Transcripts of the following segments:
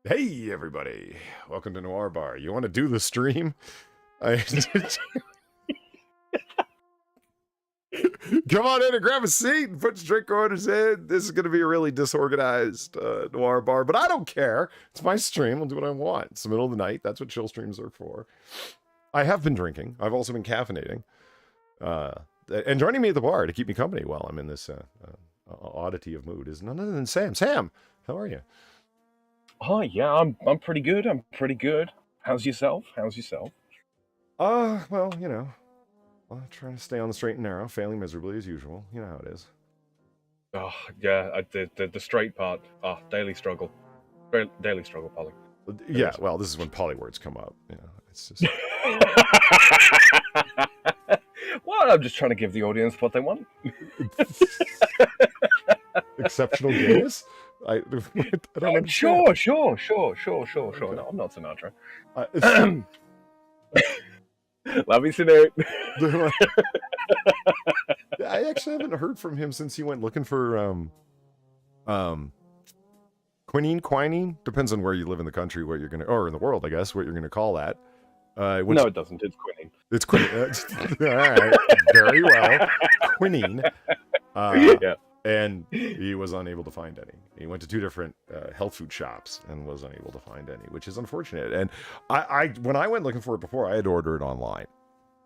Hey everybody, welcome to Noir Bar. You want to do the stream? Come on in and grab a seat and put your drink orders in. This is going to be a really disorganized Noir Bar, but I don't care. It's my stream. I'll do what I want. It's the middle of the night. That's what chill streams are for. I have been drinking. I've also been caffeinating. And joining me at the bar to keep me company while I'm in this oddity of mood is none other than Sam. Sam, how are you? Hi, yeah, I'm pretty good. I'm pretty good. How's yourself? Well, you know, trying to stay on the straight and narrow, failing miserably as usual. You know how it is. Oh, yeah, the straight part. Daily struggle. Daily struggle, Polly. Yeah, well, this is when poly words come up. You know, it's just... Well, I'm just trying to give the audience what they want. Exceptional gayness? I don't understand. Sure. No, I'm not Sinatra. Love you, Sinatra. I actually haven't heard from him since he went looking for quinine. Depends on where you live in the country, what you're gonna, or in the world, I guess, what you're gonna call that. No, it doesn't. It's quinine. It's quinine. All right, very well. Quinine. Yeah. And he was unable to find any. He went to 2 different health food shops and was unable to find any, which is unfortunate. And when I went looking for it before, I had to order it online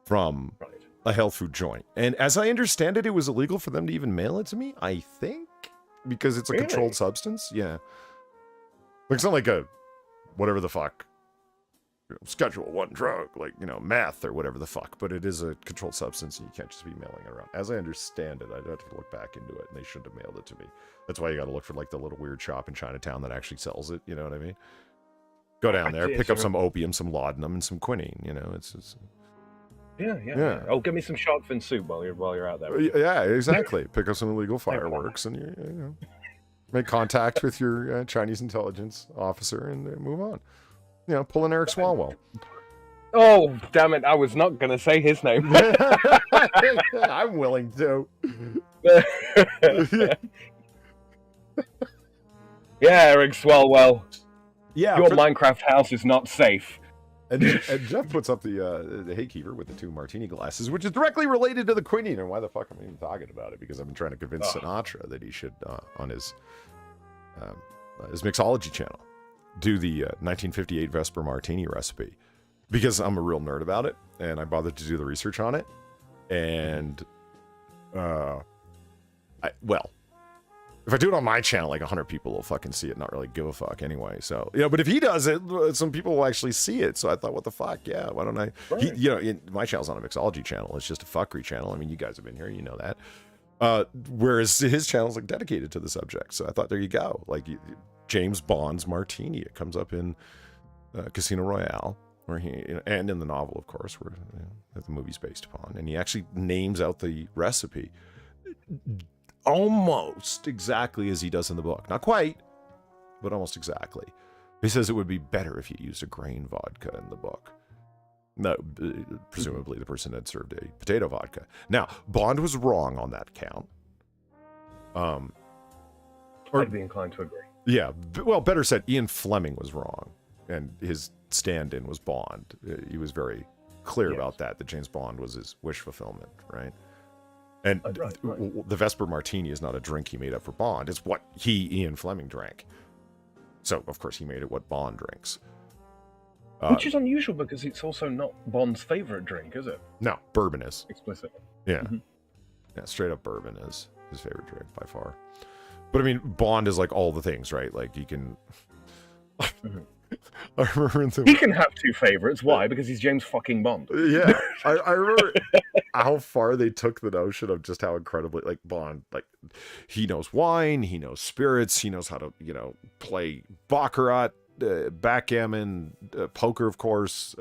from a health food joint. And as I understand it, it was illegal for them to even mail it to me, I think, because it's a controlled substance. Yeah. Like, it's not like a whatever the fuck, Schedule 1 drug, like, you know, meth or whatever the fuck, but it is a controlled substance and you can't just be mailing it around. As I understand it, I'd have to look back into it and they shouldn't have mailed it to me. That's why you gotta look for, like, the little weird shop in Chinatown that actually sells it, you know what I mean? Go down there, pick up some opium, some laudanum, and some quinine, you know, it's... Yeah. Oh, give me some shark fin soup while you're out there. Yeah, exactly. Pick up some illegal fireworks and, you know, make contact with your Chinese intelligence officer and move on. You know, pull an Eric Swalwell. Oh, damn it. I was not going to say his name. I'm willing to. Yeah, Eric Swalwell. Yeah. Your Minecraft house is not safe. And Jeff puts up the Haykeeper with the 2 martini glasses, which is directly related to the quinine. And why the fuck am I even talking about it? Because I've been trying to convince Sinatra that he should, on his mixology channel, do the 1958 Vesper martini recipe, because I'm a real nerd about it and I bothered to do the research on it. And well, if I do it on my channel, like 100 people will fucking see it, not really give a fuck anyway. So, you know, but if he does it, some people will actually see it. So I thought, what the fuck? Yeah, why don't I? Right. You know, my channel's not a mixology channel. It's just a fuckery channel. I mean, you guys have been here, you know that. Whereas his channel's like dedicated to the subject. So I thought, there you go. Like James Bond's martini. It comes up in Casino Royale. where and in the novel, of course, where that the movie's based upon, and he actually names out the recipe almost exactly as he does in the book. Not quite, but almost exactly. He says it would be better if you used a grain vodka in the book. No, presumably the person had served a potato vodka. Now, Bond was wrong on that count. I'd be inclined to agree. Yeah, well, better said, Ian Fleming was wrong, and his stand-in was Bond. He was very clear about that James Bond was his wish fulfillment, right? And right. The Vesper martini is not a drink he made up for Bond. It's what Ian Fleming, drank. So, of course, he made it what Bond drinks. Which is unusual because it's also not Bond's favorite drink, is it? No, bourbon is. Explicitly. Yeah. Mm-hmm. Yeah, straight up bourbon is his favorite drink by far. But, I mean, Bond is like all the things, right? Like, he can... I remember he can have two favorites. Why? Because he's James fucking Bond. Yeah. I remember how far they took the notion of just how incredibly, like, Bond, like, he knows wine, he knows spirits, he knows how to, play baccarat, backgammon, poker, of course.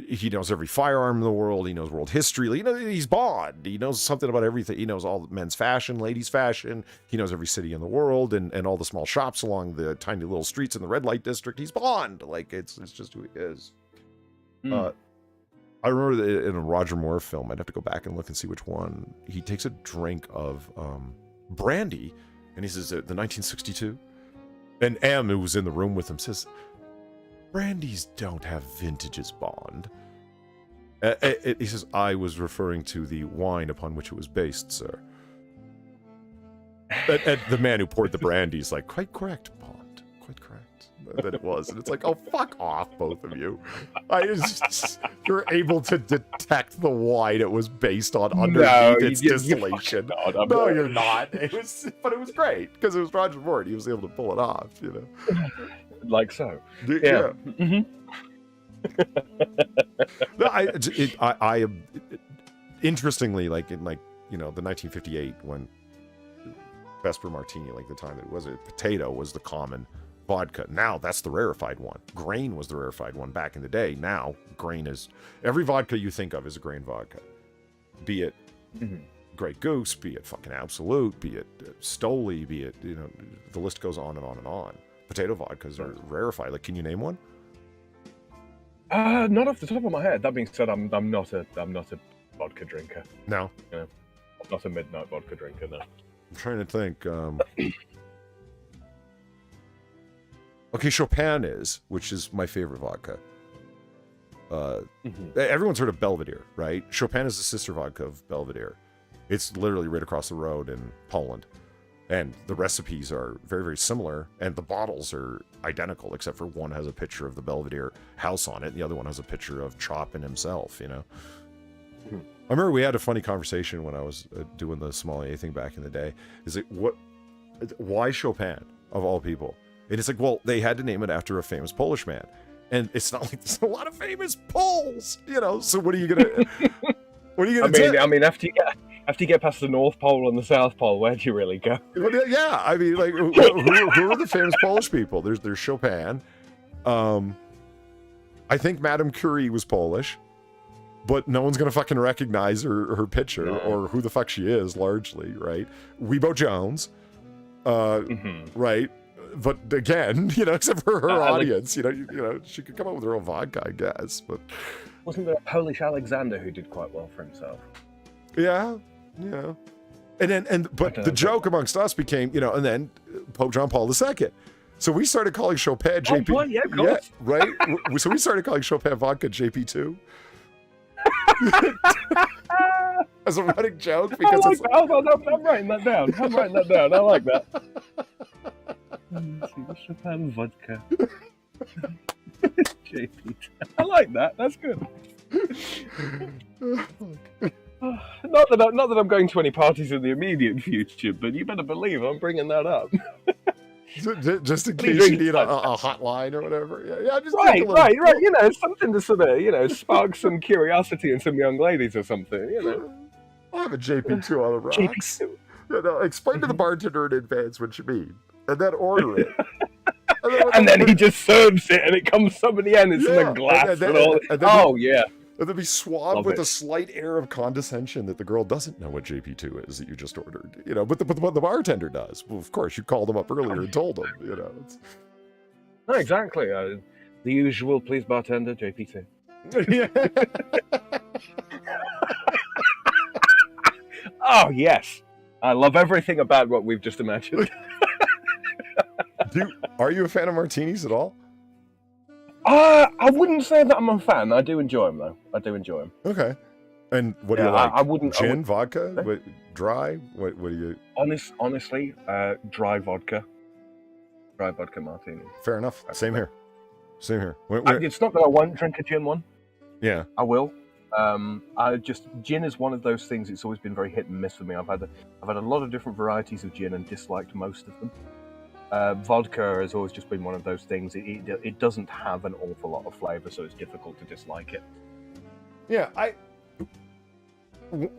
He knows every firearm in the world. He knows world history. He's Bond. He knows something about everything. He knows all men's fashion, ladies' fashion. He knows every city in the world and all the small shops along the tiny little streets in the red light district. He's Bond. Like, it's just who he is. I remember that in a Roger Moore film, I'd have to go back and look and see which one. He takes a drink of brandy, and he says, the 1962. And M, who was in the room with him, says, brandies don't have vintages, Bond. He says, I was referring to the wine upon which it was based, sir. And the man who poured the brandy's like, quite correct, Bond. Quite correct. That it was. And it's like, oh, fuck off, both of you. You're able to detect the wine it was based on underneath its distillation. No, you're not. But it was great because it was Roger Moore. He was able to pull it off, Like so. Yeah. I interestingly, like in the 1958 when Vesper martini, like the time it was, potato was the common vodka. Now that's the rarefied one. Grain was the rarefied one back in the day. Now grain is every vodka you think of is a grain vodka. Be it Grey Goose, be it fucking Absolute, be it Stoli, be it the list goes on and on and on. Potato vodkas are rarefied. Like, can you name one? Not off the top of my head. That being said, I'm not a vodka drinker. No. Yeah. I'm not a midnight vodka drinker. No. I'm trying to think. Okay, Chopin is, which is my favorite vodka. Everyone's heard of Belvedere, right? Chopin is the sister vodka of Belvedere. It's literally right across the road in Poland. And the recipes are very, very similar. And the bottles are identical, except for one has a picture of the Belvedere house on it. And the other one has a picture of Chopin himself, I remember we had a funny conversation when I was doing the sommelier thing back in the day. Why Chopin, of all people? And it's like, well, they had to name it after a famous Polish man. And it's not like there's a lot of famous Poles, so what are you going to do? I mean, after you get past the North Pole and the South Pole, where do you really go? Well, yeah, I mean, like, who are the famous Polish people? There's Chopin. I think Madame Curie was Polish, but no one's going to fucking recognize her picture or who the fuck she is, largely, right? Weibo Jones, right? But again, except for her audience, she could come up with her own vodka, I guess. But wasn't there a Polish Alexander who did quite well for himself? Yeah. But the joke amongst us became, and then Pope John Paul II. So we started calling Chopin JP. Oh, yeah, of course. Yeah, right. So we started calling Chopin vodka JP2. As a running joke because I'm writing that down. I like that. Chopin vodka. JP. I like that. That's good. Not that I'm going to any parties in the immediate future, but you better believe I'm bringing that up. Just in case you need a hotline or whatever. Yeah, just right. Something to sort of, spark some curiosity in some young ladies or something. I'll have a JP2 on the rocks. JP2. Explain to the bartender in advance what you mean, and then order it. And then he just serves it, and it comes up at the end. It's in a glass. Oh, yeah. And then be suave Love with it. a slight air of condescension that the girl doesn't know what JP2 is that you just ordered, you know, but the bartender does. Well, of course, you called them up earlier and told them, you know. No, exactly. The usual, please, bartender, JP2. Yeah. Oh, yes. I love everything about what we've just imagined. Are you a fan of martinis at all? I wouldn't say that I'm a fan. I do enjoy them, though. I do enjoy them. Okay. And what do you like? I wouldn't. Gin, vodka, dry? What do you? Honestly, dry vodka. Dry vodka martini. Fair enough. Same here. It's not that I won't drink a gin one. Yeah. I will. Gin is one of those things. It's always been very hit and miss for me. I've had a lot of different varieties of gin and disliked most of them. Vodka has always just been one of those things. It doesn't have an awful lot of flavor, so it's difficult to dislike it. Yeah,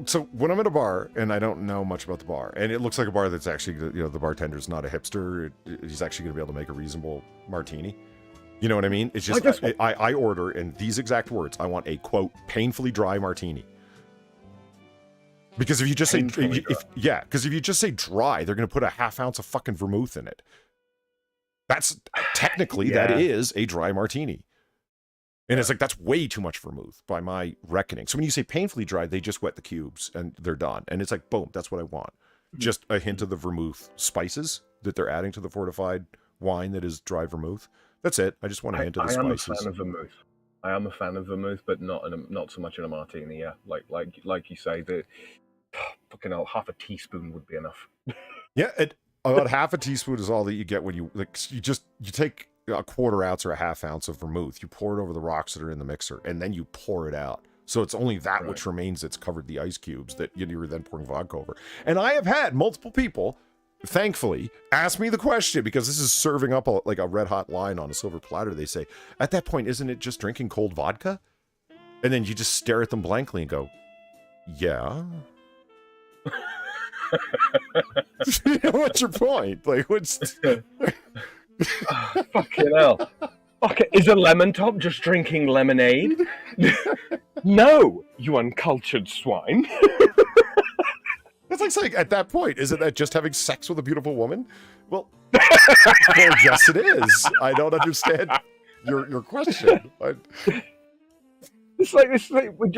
so when I'm at a bar and I don't know much about the bar, and it looks like a bar that's actually, you know, the bartender's not a hipster, he's actually going to be able to make a reasonable martini. You know what I mean? It's just I order in these exact words. I want a quote painfully dry martini. Because if you just say because if you just say dry, they're going to put a half ounce of fucking vermouth in it. That's technically that is a dry martini. And it's like, that's way too much vermouth by my reckoning. So when you say painfully dry, they just wet the cubes and they're done. And it's like, boom, that's what I want. Just a hint of the vermouth spices that they're adding to the fortified wine that is dry vermouth. That's it. I just want a hint of the spices. I am a fan of vermouth. I am a fan of vermouth, but not so much in a martini. Yeah, like you say, the fucking hell, half a teaspoon would be enough. Yeah, about half a teaspoon is all that you get when you take a quarter ounce or a half ounce of vermouth, you pour it over the rocks that are in the mixer, and then you pour it out. So it's only that which remains that's covered the ice cubes that you're then pouring vodka over. And I have had multiple people, thankfully, ask me the question, because this is serving up like a red hot line on a silver platter. They say, at that point, isn't it just drinking cold vodka? And then you just stare at them blankly and go, yeah. What's your point? Like, what's... Fucking hell. Okay, is a lemon top just drinking lemonade? No, you uncultured swine. It's like saying, at that point, isn't that just having sex with a beautiful woman? Well, yes, it is. I don't understand your question. It's like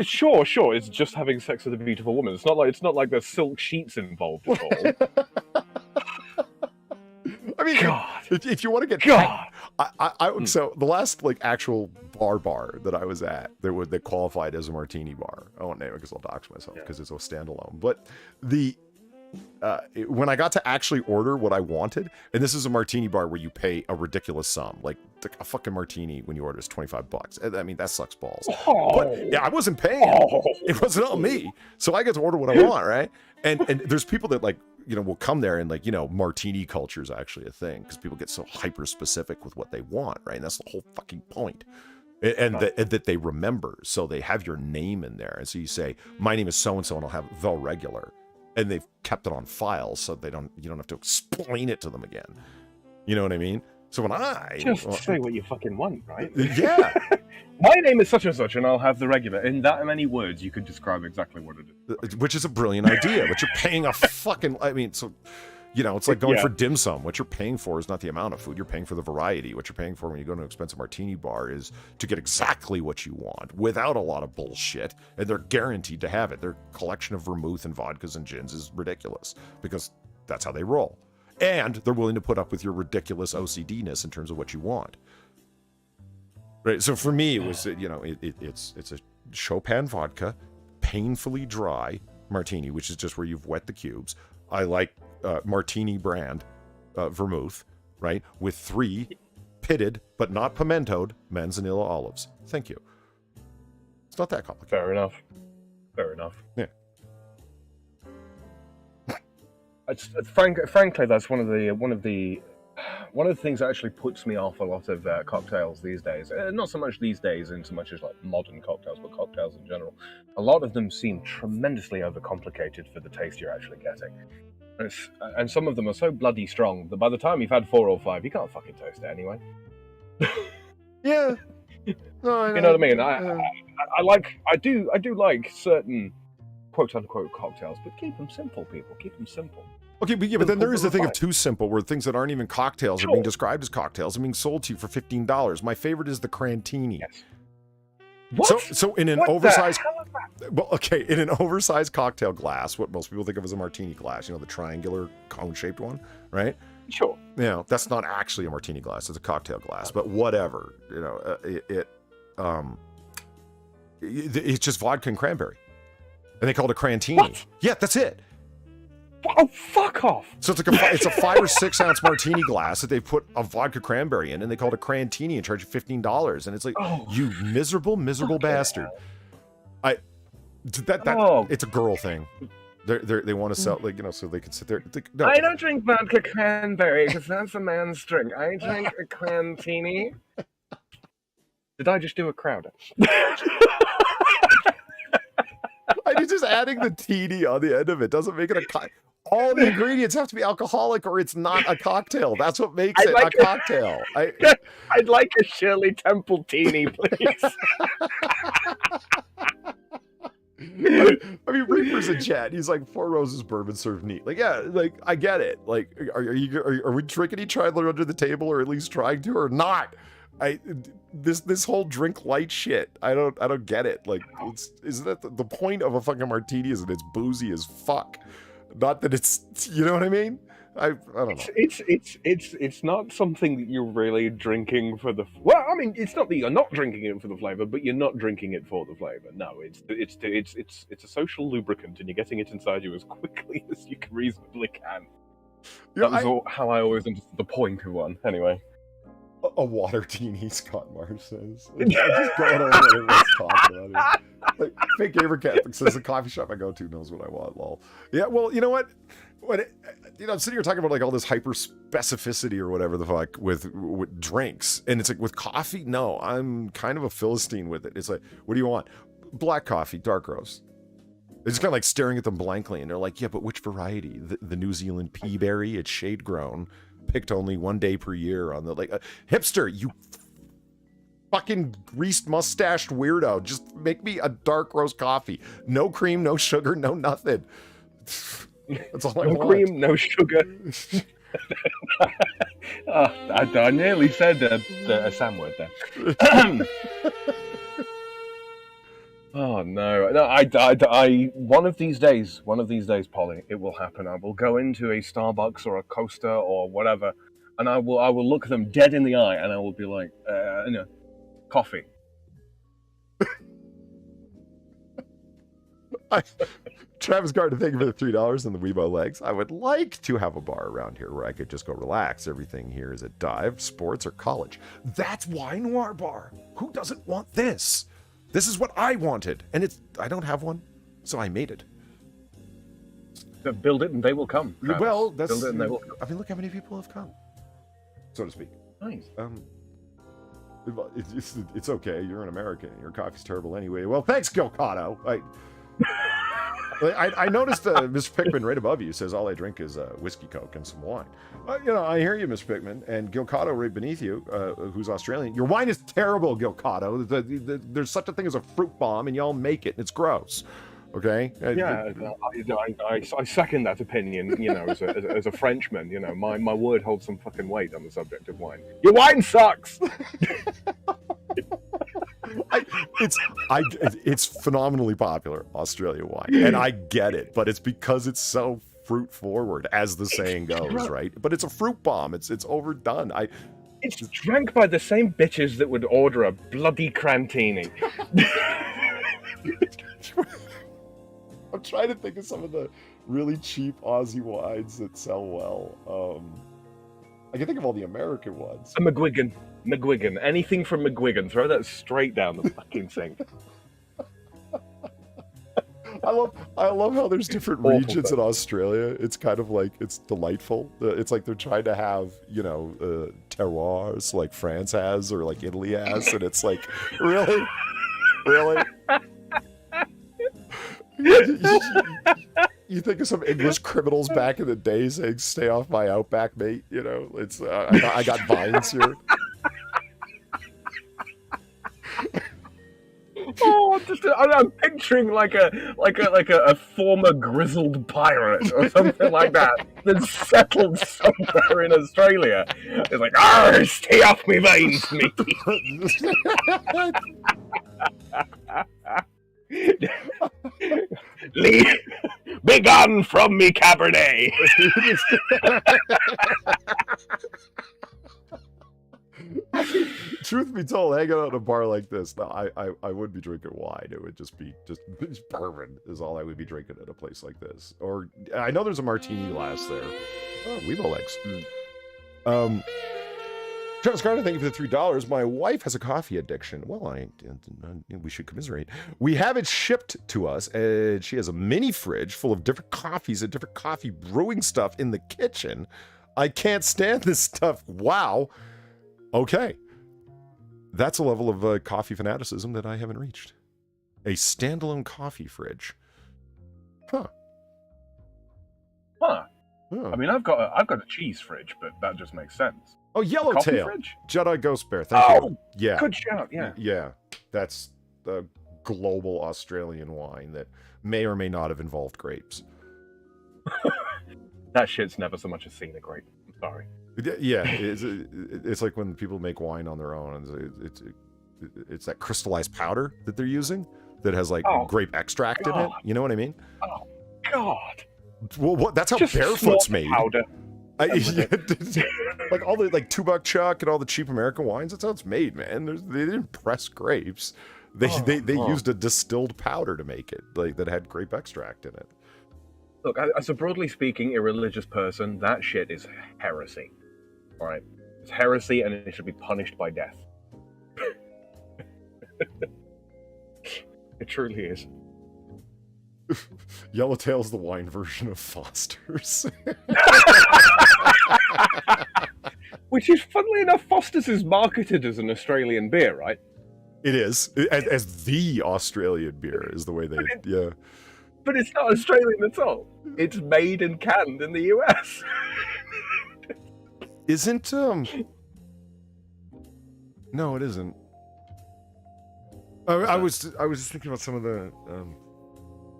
sure. It's just having sex with a beautiful woman. It's not like there's silk sheets involved at all. I mean, God. If you want to get so the last like actual bar that I was at, that qualified as a martini bar. I won't name it because I'll dox myself because it's a standalone. But when I got to actually order what I wanted, and this is a martini bar where you pay a ridiculous sum, like a fucking martini when you order is $25. I mean, that sucks balls. But yeah, I wasn't paying. It wasn't on me, so I get to order what I want, right? And there's people that like, you know, will come there and like, you know, martini culture is actually a thing because people get so hyper specific with what they want, right? And that's the whole fucking point. And that they remember, so they have your name in there, and so you say, my name is so and so, and I'll have the regular. And they've kept it on file, so you don't have to explain it to them again. You know what I mean? So when say what you fucking want, right? Yeah. My name is such and such, and I'll have the regular. In that many words, you could describe exactly what it is. Which is a brilliant idea, but you're paying a fucking. I mean, so you know, it's like going for dim sum. What you're paying for is not the amount of food. You're paying for the variety. What you're paying for when you go to an expensive martini bar is to get exactly what you want without a lot of bullshit. And they're guaranteed to have it. Their collection of vermouth and vodkas and gins is ridiculous because that's how they roll. And they're willing to put up with your ridiculous OCD-ness in terms of what you want. Right. So for me, it was, you know, it's a Chopin vodka, painfully dry martini, which is just where you've wet the cubes. I like martini brand vermouth, right, with 3 pitted but not pimentoed manzanilla olives. Thank you. It's not that complicated. Fair enough. Yeah. Frankly, that's one of the One of the things that actually puts me off a lot of cocktails these days, not so much these days in so much as like modern cocktails, but cocktails in general, a lot of them seem tremendously overcomplicated for the taste you're actually getting. And some of them are so bloody strong that by the time you've had 4 or 5, you can't fucking taste it anyway. Yeah. No, you know what I mean? I do like certain quote unquote cocktails, but keep them simple, people. Keep them simple. Okay, but then there is the thing of too simple, where things that aren't even cocktails are being described as cocktails and being sold to you for $15. My favorite is the crantini. Yes. What? So in an oversized, well, okay, in an oversized cocktail glass, what most people think of as a martini glass, the triangular cone-shaped one, right? Sure. That's not actually a martini glass; it's a cocktail glass. But whatever, it's just vodka and cranberry, and they call it a crantini. What? Yeah, that's it. Oh, fuck off! So it's a 5 or 6 ounce martini glass that they put a vodka cranberry in, and they call it a crantini and charge you $15. And it's like, you miserable bastard. It's a girl thing. They want to sell, so they can sit there. No. I don't drink vodka cranberry because that's a man's drink. I drink a crantini. Did I just do a crowder? It's just adding the teeny on the end of it doesn't make it a all the ingredients have to be alcoholic or it's not a cocktail. That's what makes it a cocktail. I'd like a Shirley Temple teeny, please. I mean, Reaper's in chat. He's like, 4 Roses bourbon served neat. Like, yeah, like I get it. Like, are we drinking each other under the table, or at least trying to, or not? This whole drink light shit. I don't get it. Like, isn't that the point of a fucking martini? Is that it's boozy as fuck? Not that it's, you know what I mean? I don't know. It's not something that you're really drinking for the. Well, I mean, it's not that you're not drinking it for the flavor, but you're not drinking it for the flavor. No, it's a social lubricant, and you're getting it inside you as quickly as you reasonably can. That was how I always understood the point of one. Anyway. A water teeny, Scott Marsh says. I'm just going over it. Let's talk about it. Like, Fake Gamer Catholic says the coffee shop I go to knows what I want. Lol. Yeah, well, you know what? I'm sitting here talking about like all this hyper specificity or whatever the fuck with drinks, and it's like with coffee. No, I'm kind of a Philistine with it. It's like, what do you want? Black coffee, dark roast. They're just kind of like staring at them blankly, and they're like, yeah, but which variety? The New Zealand peaberry, it's shade grown. Picked only 1 day per year on the hipster, you fucking greased mustached weirdo. Just make me a dark roast coffee. No cream, no sugar, no nothing. That's all I want. No cream, no sugar. I nearly said a Sam word there. Oh no! I one of these days, Polly, it will happen. I will go into a Starbucks or a Coaster or whatever, and I will look them dead in the eye, and I will be like, coffee. Travis Gardner, thank you for the $3 and the Weibo legs. I would like to have a bar around here where I could just go relax. Everything here is at dive, sports, or college. That's why Noir Bar. Who doesn't want this? This is what I wanted, and I don't have one, so I made it. So build it and they will come. Travis. Well, build it and they will come. I mean, look how many people have come, so to speak. Nice. It's okay. You're an American. Your coffee's terrible anyway. Well, thanks, Gil Cotto. I noticed Mr. Pickman right above you says all I drink is whiskey, Coke, and some wine. I hear you, Mr. Pickman, and Gil Cotto right beneath you, who's Australian. Your wine is terrible, Gil Cotto. There's such a thing as a fruit bomb, and y'all make it, and it's gross. Okay? Yeah, I second that opinion. As a Frenchman, my word holds some fucking weight on the subject of wine. Your wine sucks. It's phenomenally popular, Australia wine, and I get it, but it's because it's so fruit forward, as the saying goes, right? But it's a fruit bomb. It's overdone. It's drank by the same bitches that would order a bloody crantini. I'm trying to think of some of the really cheap Aussie wines that sell well. I can think of all the American ones. A McGuigan. Anything from McGuigan. Throw that straight down the fucking sink. I love how there's different Awful regions thing. in Australia. It's kind of like, it's delightful. It's like they're trying to have, terroirs like France has or like Italy has, and it's like, really? You think of some English criminals back in the day saying, "Stay off my outback, mate." It's I got vines here. Oh, I'm picturing like a former grizzled pirate or something like that that's settled somewhere in Australia. It's like, "Arr, stay off me veins, matey." Be gone from me, Cabernet. Truth be told, hanging out at a bar like this, no, I would be drinking wine. It would just be bourbon is all I would be drinking at a place like this. Or I know there's a martini glass there. Oh, Weebo legs. Travis Carter, thank you for the $3. My wife has a coffee addiction. Well, we should commiserate. We have it shipped to us, and she has a mini fridge full of different coffees and different coffee brewing stuff in the kitchen. I can't stand this stuff. Wow. Okay. That's a level of coffee fanaticism that I haven't reached. A standalone coffee fridge. Huh. I mean, I've got a cheese fridge, but that just makes sense. Oh, Yellowtail. Jedi Ghost Bear. Thank you. Yeah. Good shout, yeah. Yeah. That's the global Australian wine that may or may not have involved grapes. That shit's never so much as seen a grape. I'm sorry. Yeah. It's like when people make wine on their own. It's that crystallized powder that they're using that has like grape extract in it. You know what I mean? Oh, God. Well, that's how Just Barefoot's made. Powder. Like all the like $2 Chuck and all the cheap American wines. That's how it's made, man. They didn't press grapes. They used a distilled powder to make it, like that had grape extract in it. Look, as a broadly speaking irreligious person, that shit is heresy. All right, it's heresy, and it should be punished by death. It truly is. Yellowtail's the wine version of Foster's. Which is, funnily enough, Foster's is marketed as an Australian beer, right? It is. As the Australian beer is the way they... yeah. But it's not Australian at all. It's made and canned in the US. Isn't... No, it isn't. I was just thinking about some of the...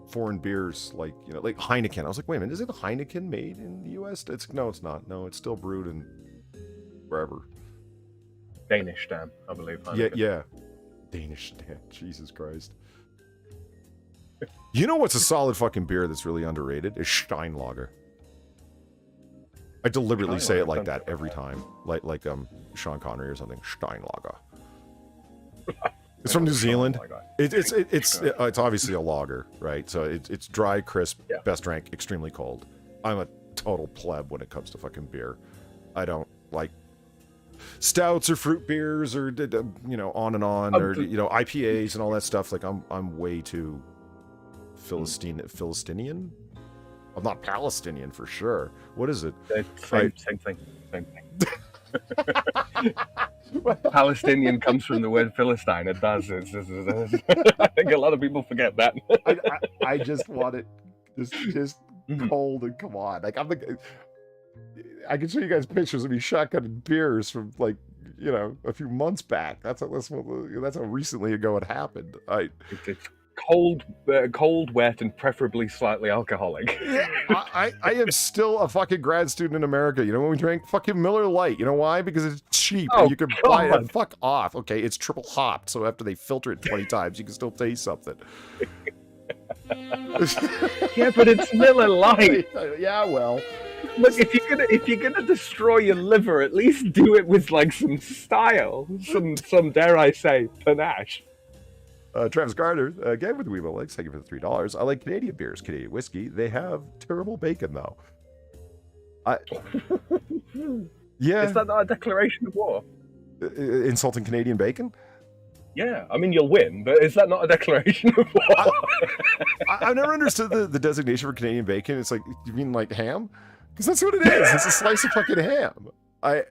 foreign beers like Heineken. I was like, wait a minute, is it Heineken made in the US? No, it's not. No, it's still brewed in wherever. Danish Dan, I believe. Heineken. Yeah. Danish Dan. Jesus Christ. You know what's a solid fucking beer that's really underrated? Is Steinlager. I deliberately say it like that every time. Like Sean Connery or something. Steinlager. It's from New Zealand. It's obviously a lager, right? So it's dry, crisp, best drank, extremely cold. I'm a total pleb when it comes to fucking beer. I don't like stouts or fruit beers or on and on or IPAs and all that stuff. Like I'm way too Philistinian. I'm not Palestinian for sure. What is it? Same thing. Palestinian comes from the word Philistine. It does. I think a lot of people forget that. I just want it just cold and come on. Like I can show you guys pictures of me shotgunning beers from like a few months back. That's how recently ago it happened. It's cold, wet, and preferably slightly alcoholic. Yeah, I am still a fucking grad student in America. When we drank fucking Miller Lite. You know why? Because it's cheap and you can buy it. Fuck off. Okay, it's triple hopped, so after they filter it 20 times, you can still taste something. Yeah, but it's Miller Lite. Yeah, well. Look, if you're gonna destroy your liver, at least do it with like some style, some dare I say panache. Travis Garter, again with the Weebo Legs, thank you for the $3. I like Canadian beers, Canadian whiskey. They have terrible bacon, though. Yeah. Is that not a declaration of war? Insulting Canadian bacon? Yeah, I mean, you'll win, but is that not a declaration of war? I've never understood the designation for Canadian bacon. It's like, you mean like ham? Because that's what it is. It's a slice of fucking ham. I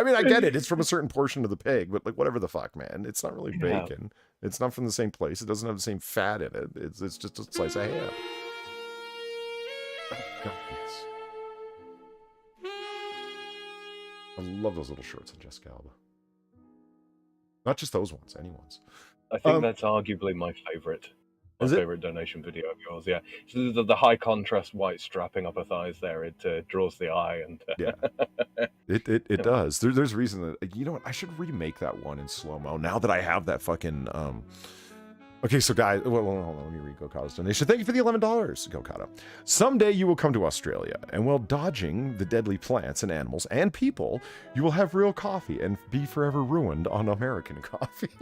mean, I get it. It's from a certain portion of the pig, but like, whatever the fuck, man. It's not really bacon. It's not from the same place. It doesn't have the same fat in it. It's just a slice of ham. Oh, God, yes. I love those little shorts on Jessica Alba. Not just those ones, anyone's. I think that's arguably my favorite. My favorite donation video of yours, yeah. So the high contrast white strapping up her thighs there, it draws the eye, and yeah, it does. There's a reason that, you know what, I should remake that one in slow mo now that I have that fucking Okay, so guys, well, hold on, let me read Gokata's donation. Thank you for the $11, Gokata. Someday you will come to Australia, and while dodging the deadly plants and animals and people, you will have real coffee and be forever ruined on American coffee.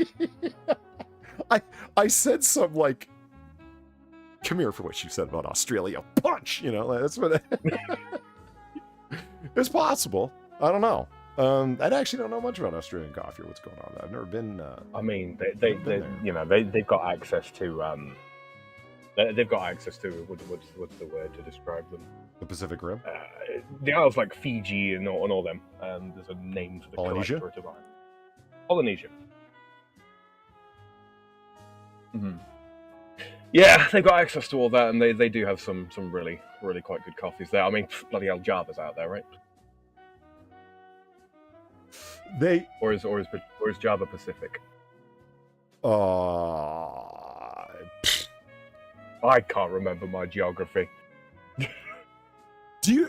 I said some, like, come here for what you said about Australia. Punch! You know, that's what it's possible. I don't know. I actually don't know much about Australian coffee or what's going on. I've never been. I mean, they've got access to. They've got access to what's the word to describe them? The Pacific Rim. The isles like Fiji and all them. There's a name for the Polynesia. Polynesia. Mm-hmm. Yeah, they've got access to all that, and they do have some really quite good coffees there. I mean, bloody hell, Java's out there, right? Or is Java Pacific? I can't remember my geography. Do you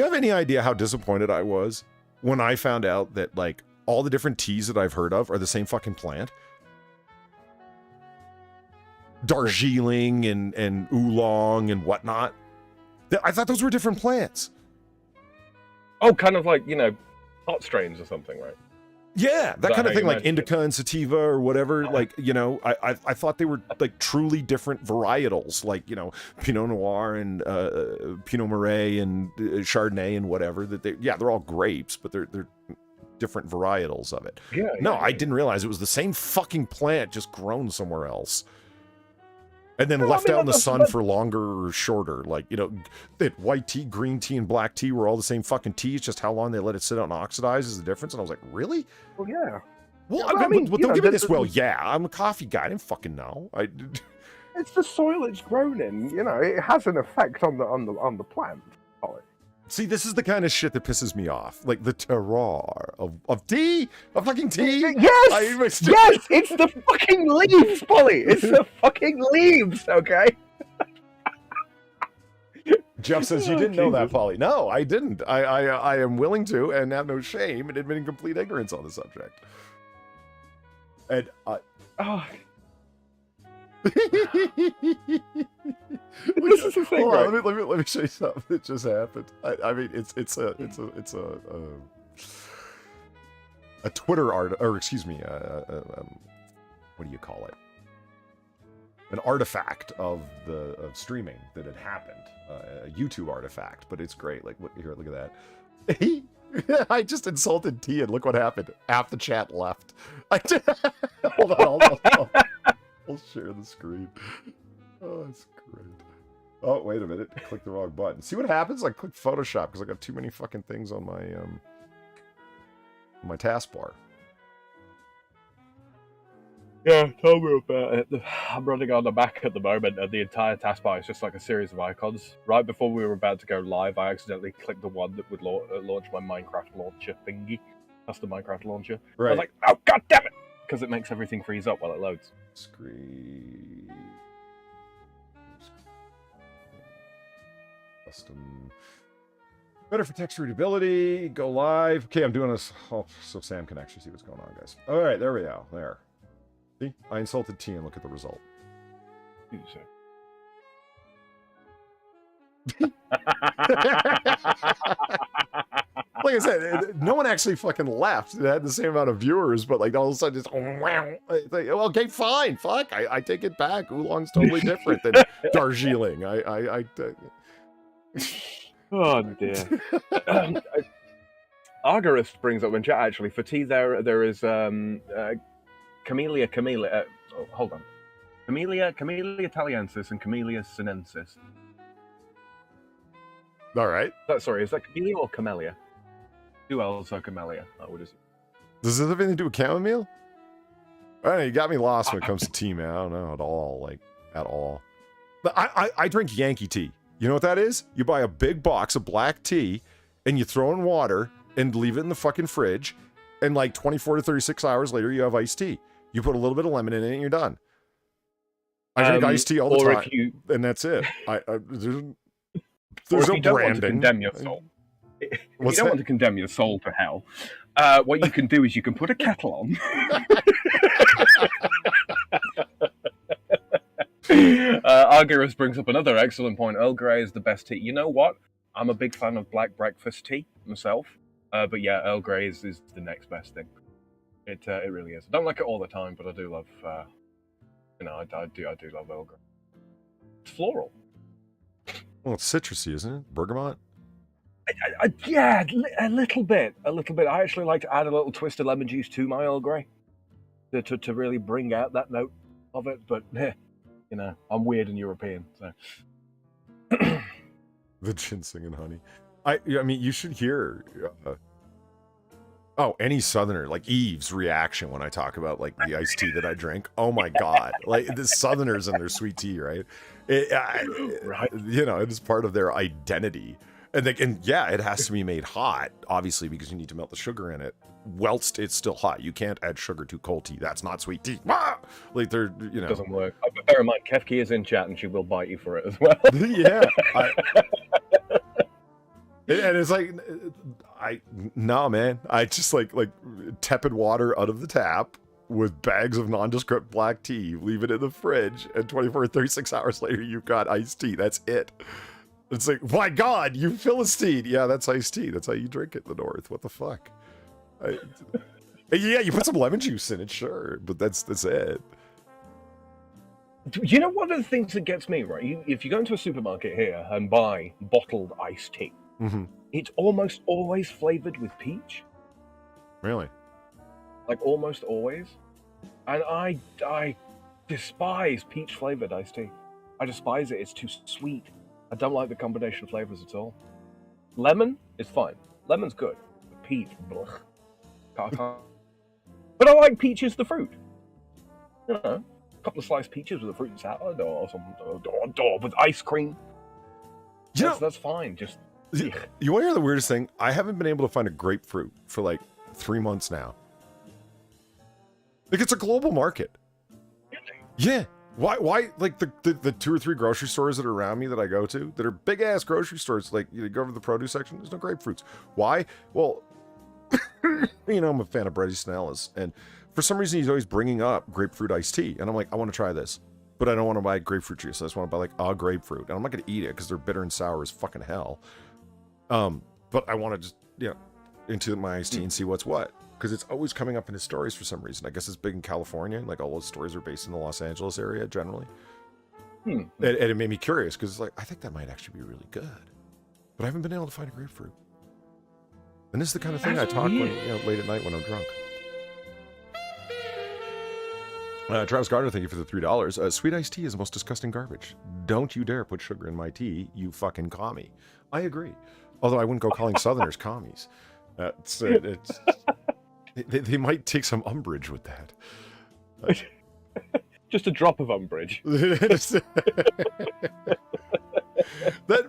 have any idea how disappointed I was when I found out that, like, all the different teas that I've heard of are the same fucking plant? Darjeeling and oolong and whatnot. I thought those were different plants. Oh, kind of like, hot strains or something, right? Yeah, that kind of thing, like indica and sativa or whatever. Like, I thought they were like truly different varietals, like, Pinot Noir and Pinot Meunier and Chardonnay and whatever. They're all grapes, but they're different varietals of it. I didn't realize it was the same fucking plant, just grown somewhere else. And then left out in the sun for longer or shorter. Like, that white tea, green tea, and black tea were all the same fucking tea. It's just how long they let it sit out and oxidize is the difference. And I was like, really? Well, yeah. Well, I mean, don't give me this. Well, yeah, I'm a coffee guy. I didn't fucking know. It's the soil it's grown in. It has an effect on the plant. See, this is the kind of shit that pisses me off. Like the terroir of tea, of fucking tea. Yes, yes, it's the fucking leaves, Polly. It's the fucking leaves, okay? Jeff says you didn't know that, Polly. No, I didn't. I am willing to and have no shame in admitting complete ignorance on the subject. And This is the thing, right? Let me show you something that just happened. I mean, it's a Twitter art, or excuse me, what do you call it? An artifact of streaming that had happened, a YouTube artifact, but it's great. Like, here, look at that. I just insulted T, and look what happened. Half the chat left. Hold on. I'll share the screen. Oh, that's great. Oh, wait a minute. I clicked the wrong button. See what happens? I clicked Photoshop because I got too many fucking things on my taskbar. Yeah, tell me about it. I'm running on the Mac at the moment, and the entire taskbar is just like a series of icons. Right before we were about to go live, I accidentally clicked the one that would launch my Minecraft launcher thingy. That's the Minecraft launcher. Right. I was like, oh, god damn it! Because it makes everything freeze up while it loads. Screen. Custom. Better for text readability. Go live. Okay, I'm doing this. Oh, so Sam can actually see what's going on, guys. All right, there we go. There. See? I insulted T and look at the result. Like I said, no one actually fucking left. It had the same amount of viewers, but like all of a sudden it's like, okay, fine, fuck. I take it back. Oolong's totally different than Darjeeling. Oh dear. Argarist brings up in chat actually for tea there is Camellia. Oh, hold on. Camellia italiensis and Camellia sinensis. All right. Sorry, is that Camellia or Camellia? Two L's are Camellia. I would assume. Does this have anything to do with chamomile? I don't know, you got me lost when it comes to tea, man. I don't know at all, like, at all. But I drink Yankee tea. You know what that is? You buy a big box of black tea, and you throw in water, and leave it in the fucking fridge, and like 24 to 36 hours later, you have iced tea. You put a little bit of lemon in it, and you're done. I drink iced tea all the time, and that's it. There's no branding. If you don't want to condemn your soul to hell, what you can do is you can put a kettle on. Argyros brings up another excellent point. Earl Grey is the best tea. You know what? I'm a big fan of black breakfast tea myself. But yeah, Earl Grey is the next best thing. It really is. I don't like it all the time, but I do love. I do love Earl Grey. It's floral. Well, it's citrusy, isn't it? Bergamot. Yeah, a little bit. I actually like to add a little twist of lemon juice to my Earl Grey to really bring out that note of it. But I'm weird and European, so. The ginseng and honey. I mean, you should hear. Any Southerner, like Eve's reaction when I talk about like the iced tea that I drink. Oh my God, like the Southerners and their sweet tea, right? Right. It is part of their identity. And it has to be made hot, obviously, because you need to melt the sugar in it. Whilst it's still hot, you can't add sugar to cold tea. That's not sweet tea. Like they're, It doesn't work. But bear in mind, Kefki is in chat, and she will bite you for it as well. Yeah. And it's like, man. I just like tepid water out of the tap with bags of nondescript black tea. Leave it in the fridge, and 24 or 36 hours later, you've got iced tea. That's it. It's like, my God, you Philistine. Yeah, that's iced tea. That's how you drink it in the North. What the fuck? Yeah, you put some lemon juice in it, sure, but that's it. You know, one of the things that gets me, right? If you go into a supermarket here and buy bottled iced tea, it's almost always flavored with peach. Really? Like, almost always. And I despise peach flavored iced tea. I despise it. It's too sweet. I don't like the combination of flavors at all. Lemon is fine. Lemon's good. Peach, blech. But I like peaches, the fruit. A couple of sliced peaches with a fruit salad or something, or with ice cream. That's fine. Just you want to hear the weirdest thing? I haven't been able to find a grapefruit for like 3 months now. Like, it's a global market. Really? Yeah. Why? Like the 2 or 3 grocery stores that are around me that I go to, that are big ass grocery stores, like you go over the produce section, there's no grapefruits. Why? Well, I'm a fan of Brady Snellis, and for some reason he's always bringing up grapefruit iced tea, and I'm like, I want to try this, but I don't want to buy grapefruit juice. I just want to buy like a grapefruit, and I'm not going to eat it because they're bitter and sour as fucking hell. But I want to just into my iced tea and see what's what. Because it's always coming up in his stories for some reason. I guess it's big in California. Like, all those stories are based in the Los Angeles area, generally. And it made me curious, because it's like, I think that might actually be really good. But I haven't been able to find a grapefruit. And this is the kind of thing I talk when, late at night when I'm drunk. Travis Garter, thank you for the $3. Sweet iced tea is the most disgusting garbage. Don't you dare put sugar in my tea, you fucking commie. I agree. Although I wouldn't go calling Southerners commies. They might take some umbrage with that. Just a drop of umbrage. That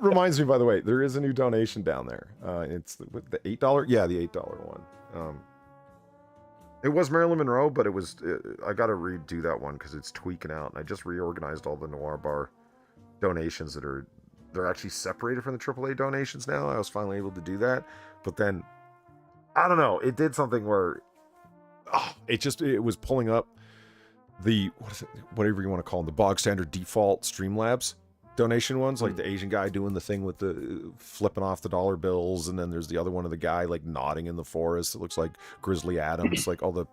reminds me, by the way, there is a new donation down there. It's the $8? Yeah, the $8 one. It was Marilyn Monroe, but it was... I got to redo that one because it's tweaking out. And I just reorganized all the Noir Bar donations that are... They're actually separated from the AAA donations now. I was finally able to do that. But then... I don't know. It did something where it was pulling up the whatever you want to call them, the bog standard default Streamlabs donation ones, like the Asian guy doing the thing with the flipping off the dollar bills, and then there's the other one of the guy like nodding in the forest. It looks like Grizzly Adams, like all the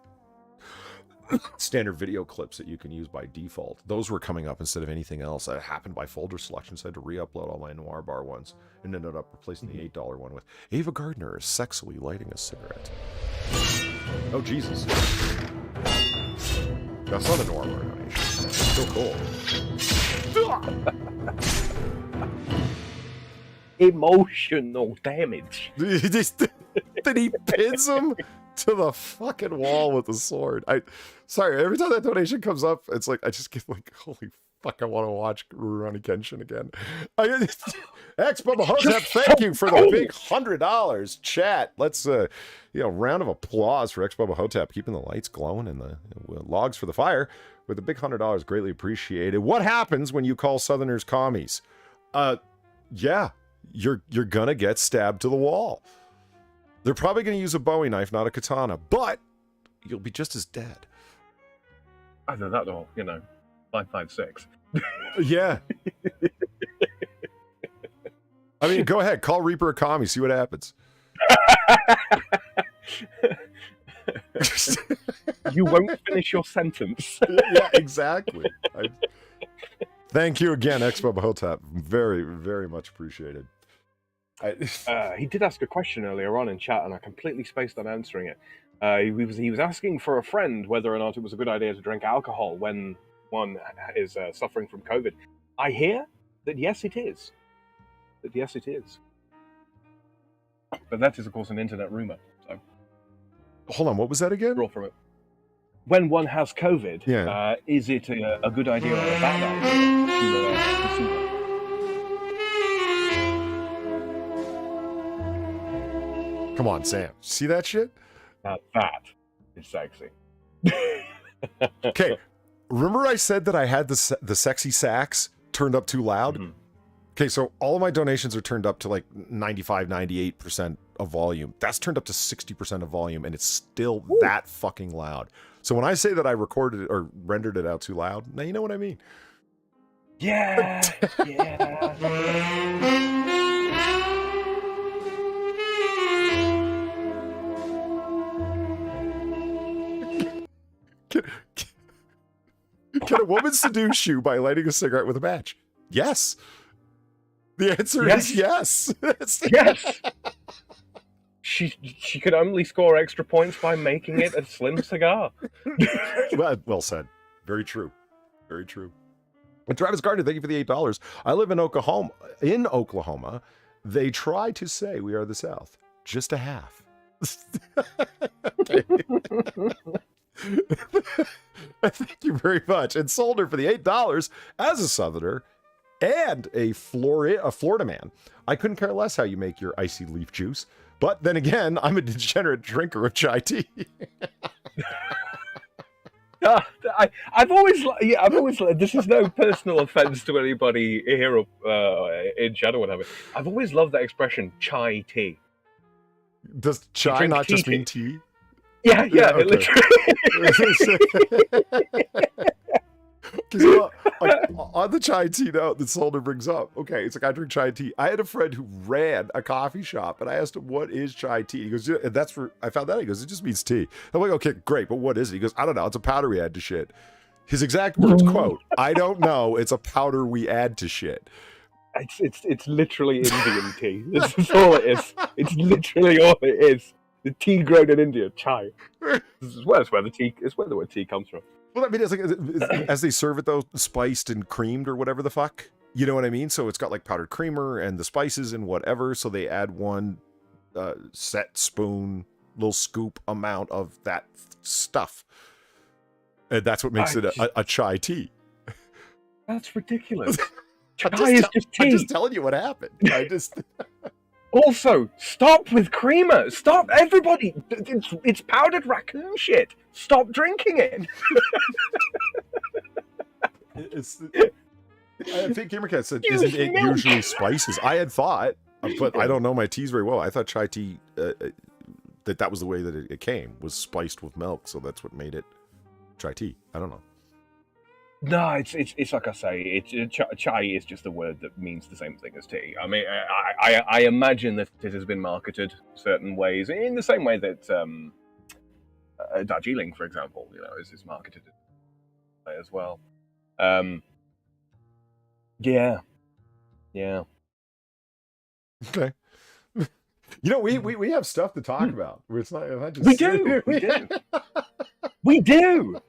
standard video clips that you can use by default. Those were coming up instead of anything else. That happened by folder selection, so I had to re-upload all my Noir Bar ones and ended up replacing the $8 one with Eva Gardner is sexily lighting a cigarette. Oh, Jesus. That's not a Noir Bar donation. Still cool. Emotional damage. Then he pins him to the fucking wall with the sword. Sorry, every time that donation comes up, it's like I just get like, holy fuck, I want to watch Rurouni Kenshin again. Bubba Hotep, thank you for the big $100. Chat, let's round of applause for Bubba Hotep, keeping the lights glowing and the logs for the fire with a big $100, greatly appreciated. What happens when you call Southerners commies? Yeah, you're gonna get stabbed to the wall. They're probably gonna use a Bowie knife, not a katana, but you'll be just as dead. Either that or 556. Yeah. I mean, go ahead, call Reaper a commie, see what happens. You won't finish your sentence. Yeah, exactly. Thank you again, Bubba Hotep. Very, very much appreciated. He did ask a question earlier on in chat, and I completely spaced on answering it. He was asking for a friend whether or not it was a good idea to drink alcohol when one is suffering from COVID. I hear that yes, it is. But that is, of course, an internet rumor. So, hold on, what was that again? Draw from it. When one has COVID, is it a good idea or a bad idea to receive it? Come on, Sam. See that shit? That is sexy. Okay, remember I said that I had the sexy sax turned up too loud? Mm-hmm. Okay, so all of my donations are turned up to like 95, 98% of volume. That's turned up to 60% of volume, and it's still that fucking loud. So when I say that I recorded it or rendered it out too loud, now you know what I mean. Yeah. Can a woman seduce you by lighting a cigarette with a match? Yes. The answer is yes. Yes. She could only score extra points by making it a slim cigar. Well said. Very true. Very true. And Travis Gardner, thank you for the $8. I live in Oklahoma. In Oklahoma, they try to say we are the South. Just a half. Thank you very much. And sold her for the $8 as a Southerner and a Florida man. I couldn't care less how you make your icy leaf juice. But then again, I'm a degenerate drinker of chai tea. I've always, this is no personal offense to anybody here in chat or whatever. I've always loved that expression, chai tea. Does chai not just mean tea? Yeah, okay. Literally. On the chai tea note that Solder brings up, okay, it's like I drink chai tea. I had a friend who ran a coffee shop, and I asked him, what is chai tea? He goes, and that's where I found out. He goes, it just means tea. I'm like, okay, great, but what is it? He goes, I don't know. It's a powder we add to shit. His exact words, quote, I don't know. It's a powder we add to shit. It's literally Indian tea. This is all it is. It's literally all it is. The tea grown in India, chai. It's where the word tea comes from. Well, I mean, it's like as they serve it though, spiced and creamed or whatever the fuck. You know what I mean? So it's got like powdered creamer and the spices and whatever. So they add one set spoon, little scoop amount of that stuff, and that's what makes it a chai tea. That's ridiculous. Chai is just tea. I'm just telling you what happened. Also, stop with creamer. Stop, everybody. It's powdered raccoon shit. Stop drinking it. I think Gamercat said, isn't it usually spices? I had thought, but I don't know my teas very well. I thought chai tea, that was the way that it came, was spiced with milk. So that's what made it chai tea. I don't know. No, it's like I say, chai is just a word that means the same thing as tea. I mean, I imagine that it has been marketed certain ways, in the same way that Darjeeling, for example, is marketed as well. Yeah. Okay. We have stuff to talk about. It's not just we do. We do.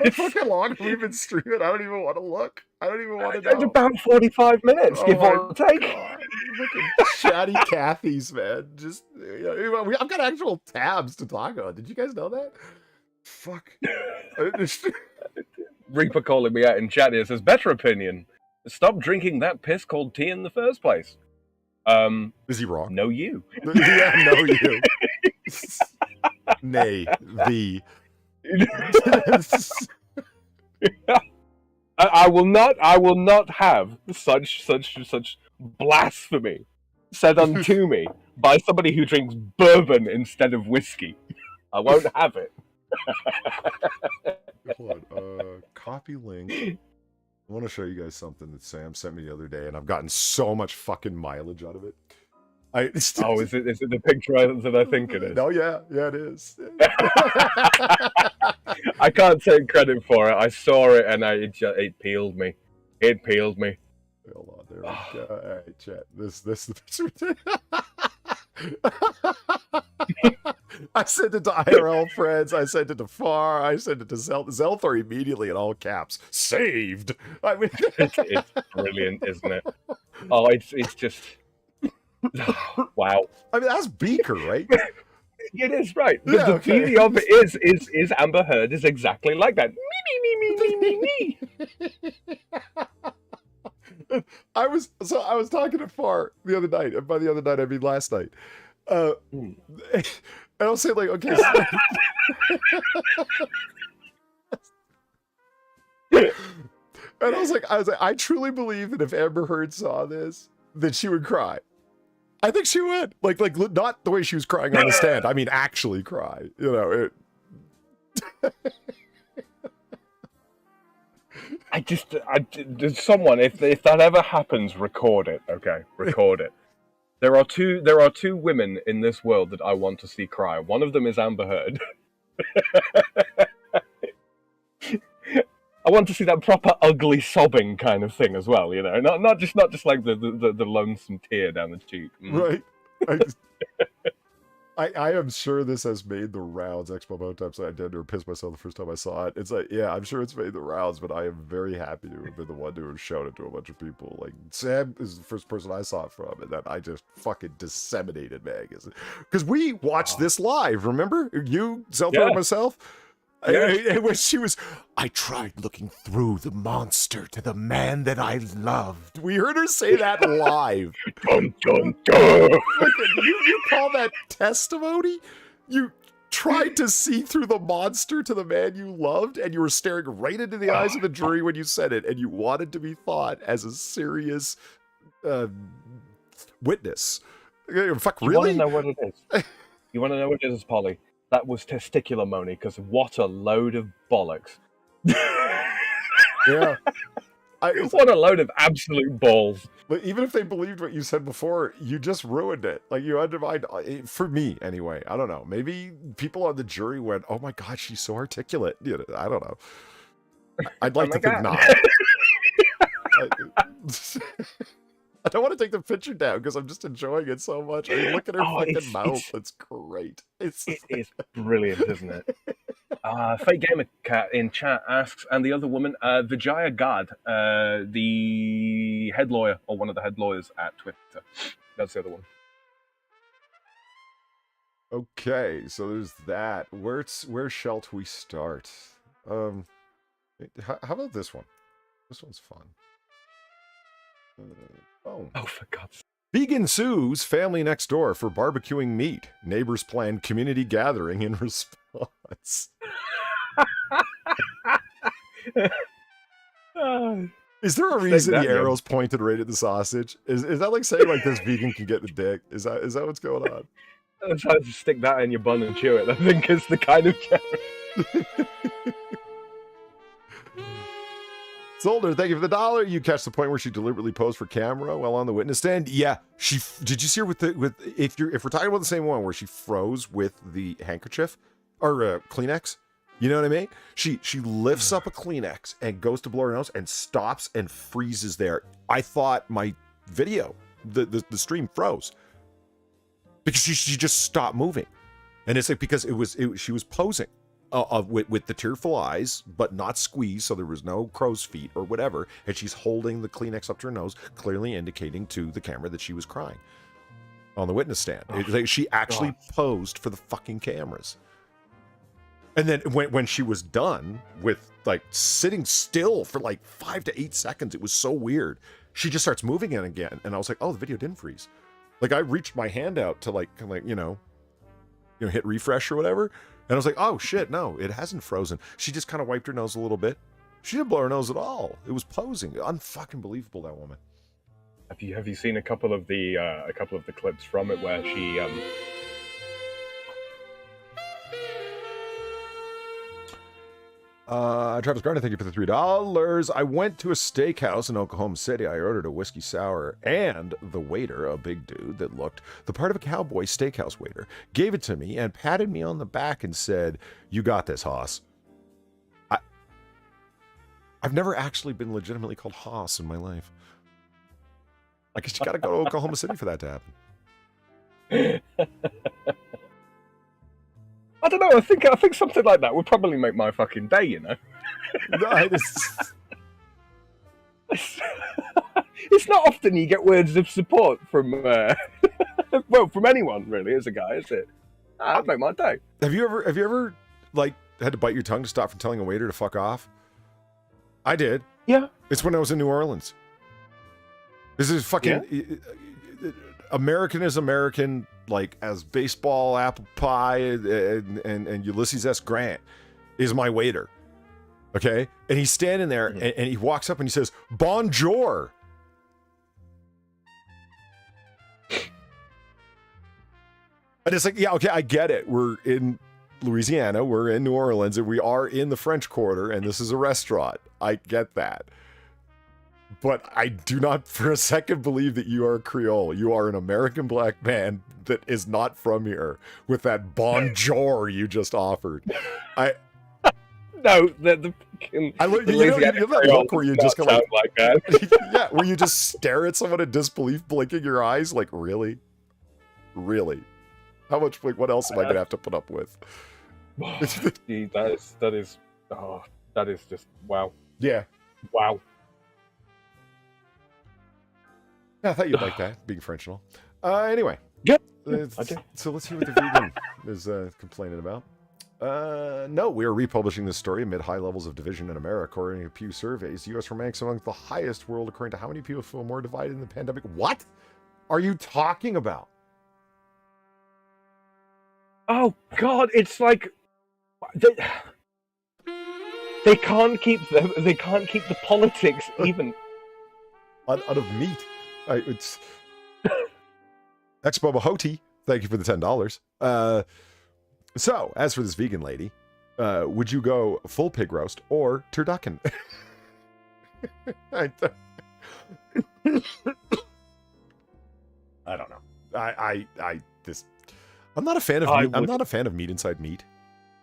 How fucking long have we been streaming? I don't even want to look. I don't even want to know. It's about 45 minutes, give or take. Looking chatty Cathy's, man. Just I've got actual tabs to talk about. Did you guys know that? Fuck. Reaper calling me out in chat here says, better opinion. Stop drinking that piss called tea in the first place. Is he wrong? No, you. Yeah, no, you. Nay, thee. I will not have such blasphemy said unto me by somebody who drinks bourbon instead of whiskey. I won't have it. Hold on. Copy link. I want to show you guys something that Sam sent me the other day, and I've gotten so much fucking mileage out of it. Is it the picture that I think it is? No, yeah, it is. I can't take credit for it. I saw it and it peeled me. It peeled me. Hold on, there we go. All right, chat. This is the picture. I sent it to IRL friends. I sent it to Far. I sent it to Zelthor immediately in all caps. Saved. I mean, it's brilliant, isn't it? Oh, it's just. Wow. I mean, that's Beaker, right? It is right. Yeah, the beauty of it is Amber Heard is exactly like that. Me. I was talking to Far the other night, and by the other night I mean last night. And I'll say like, okay. And I was like, I truly believe that if Amber Heard saw this, that she would cry. I think she would. Like not the way she was crying on the stand. I mean, actually cry. You know. There's someone. If that ever happens, record it. Okay, record it. There are two women in this world that I want to see cry. One of them is Amber Heard. I want to see that proper ugly sobbing kind of thing as well, you know, not just like the lonesome tear down the cheek. Right. I am sure this has made the rounds. Expo amount of times I did or pissed myself the first time I saw it. It's like, yeah, I'm sure it's made the rounds, but I am very happy to have been the one to have shown it to a bunch of people. Like Sam is the first person I saw it from, and that I just fucking disseminated, man. Because we watched this live. Remember, you, Zelda, and myself. Yeah. When she was, I tried looking through the monster to the man that I loved. We heard her say that live. Dun, dun, dun. You call that testimony? You tried to see through the monster to the man you loved, and you were staring right into the eyes of the jury when you said it, and you wanted to be thought as a serious witness. Fuck, really? You want to know what it is? You want to know what it is, Polly? That was testicular Moni, because what a load of bollocks. Yeah. What a load of absolute balls. But even if they believed what you said before, you just ruined it. Like, you undermined, for me anyway. I don't know. Maybe people on the jury went, oh my God, she's so articulate. You know, I don't know. I'd like to think not. I don't want to take the picture down because I'm just enjoying it so much. I mean, look at her fucking mouth. It's great. It is brilliant, isn't it? Fake Gamer Cat in chat asks, and the other woman, Vijaya Gad, the head lawyer, or one of the head lawyers at Twitter. That's the other one. Okay, so there's that. Where shall we start? How about this one? This one's fun. Oh, for God's sake. Vegan sues family next door for barbecuing meat. Neighbors plan community gathering in response. Is there a reason the arrow's pointed right at the sausage? Is that like saying like this vegan can get the dick? Is that what's going on? That's how to stick that in your bun and chew it. I think it's the kind of carrot. Zolder, thank you for the $1. You catch the point where she deliberately posed for camera while on the witness stand? Yeah, did you see her if we're talking about the same one where she froze with the handkerchief or Kleenex? You know what I mean? She lifts up a Kleenex and goes to blow her nose and stops and freezes there. I thought my video, the stream froze because she just stopped moving, and it's like because she was posing. with the tearful eyes, but not squeezed, so there was no crow's feet or whatever, and she's holding the Kleenex up to her nose, clearly indicating to the camera that she was crying on the witness stand. She actually posed for the fucking cameras. And then when she was done with like sitting still for like 5 to 8 seconds, it was so weird. She just starts moving it again, and I was like, "Oh, the video didn't freeze." Like I reached my hand out to like hit refresh or whatever, and I was like, "Oh shit, no, it hasn't frozen." She just kind of wiped her nose a little bit. She didn't blow her nose at all. It was posing. Unfucking believable, that woman. Have you seen a couple of the clips from it where she Travis Garner, thank you for the $3. I went to a steakhouse in Oklahoma City. I ordered a whiskey sour, and the waiter, a big dude that looked the part of a cowboy steakhouse waiter, gave it to me and patted me on the back and said, "You got this, Hoss." I've never actually been legitimately called Hoss in my life. I guess you got to go to Oklahoma City for that to happen. I don't know. I think something like that would probably make my fucking day. You know. No, it's not often you get words of support from from anyone really as a guy, is it? That'd make my day. Have you ever like had to bite your tongue to stop from telling a waiter to fuck off? I did. Yeah. It's when I was in New Orleans. This is fucking American is American, like as baseball, apple pie, and Ulysses S. Grant is my waiter. Okay? And he's standing there and he walks up and he says, "Bonjour." And it's like, yeah, okay, I get it. We're in Louisiana, we're in New Orleans, and we are in the French Quarter, and this is a restaurant. I get that. But I do not for a second believe that you are a Creole. You are an American black man that is not from here with that bonjour you just offered. No, you know that look where you just go like that. Yeah, where you just stare at someone in disbelief, blinking your eyes, like, really? Really? How much, like, what else am I going to have to put up with? that is just, wow. Yeah. Wow. Yeah, I thought you'd like that, being French and all. Anyway. Yeah, I do. So let's hear what the vegan is complaining about. No, we are republishing this story amid high levels of division in America. According to Pew surveys, the U.S. ranks among the highest world according to how many people feel more divided in the pandemic. What are you talking about? Oh, God, it's like... They can't keep the politics even. Out of meat. It's Expo Mahoti. Thank you for the $10. So, as for this vegan lady, would you go full pig roast or turducken? I don't know. I'm not a fan of meat. I'm not a fan of meat inside meat.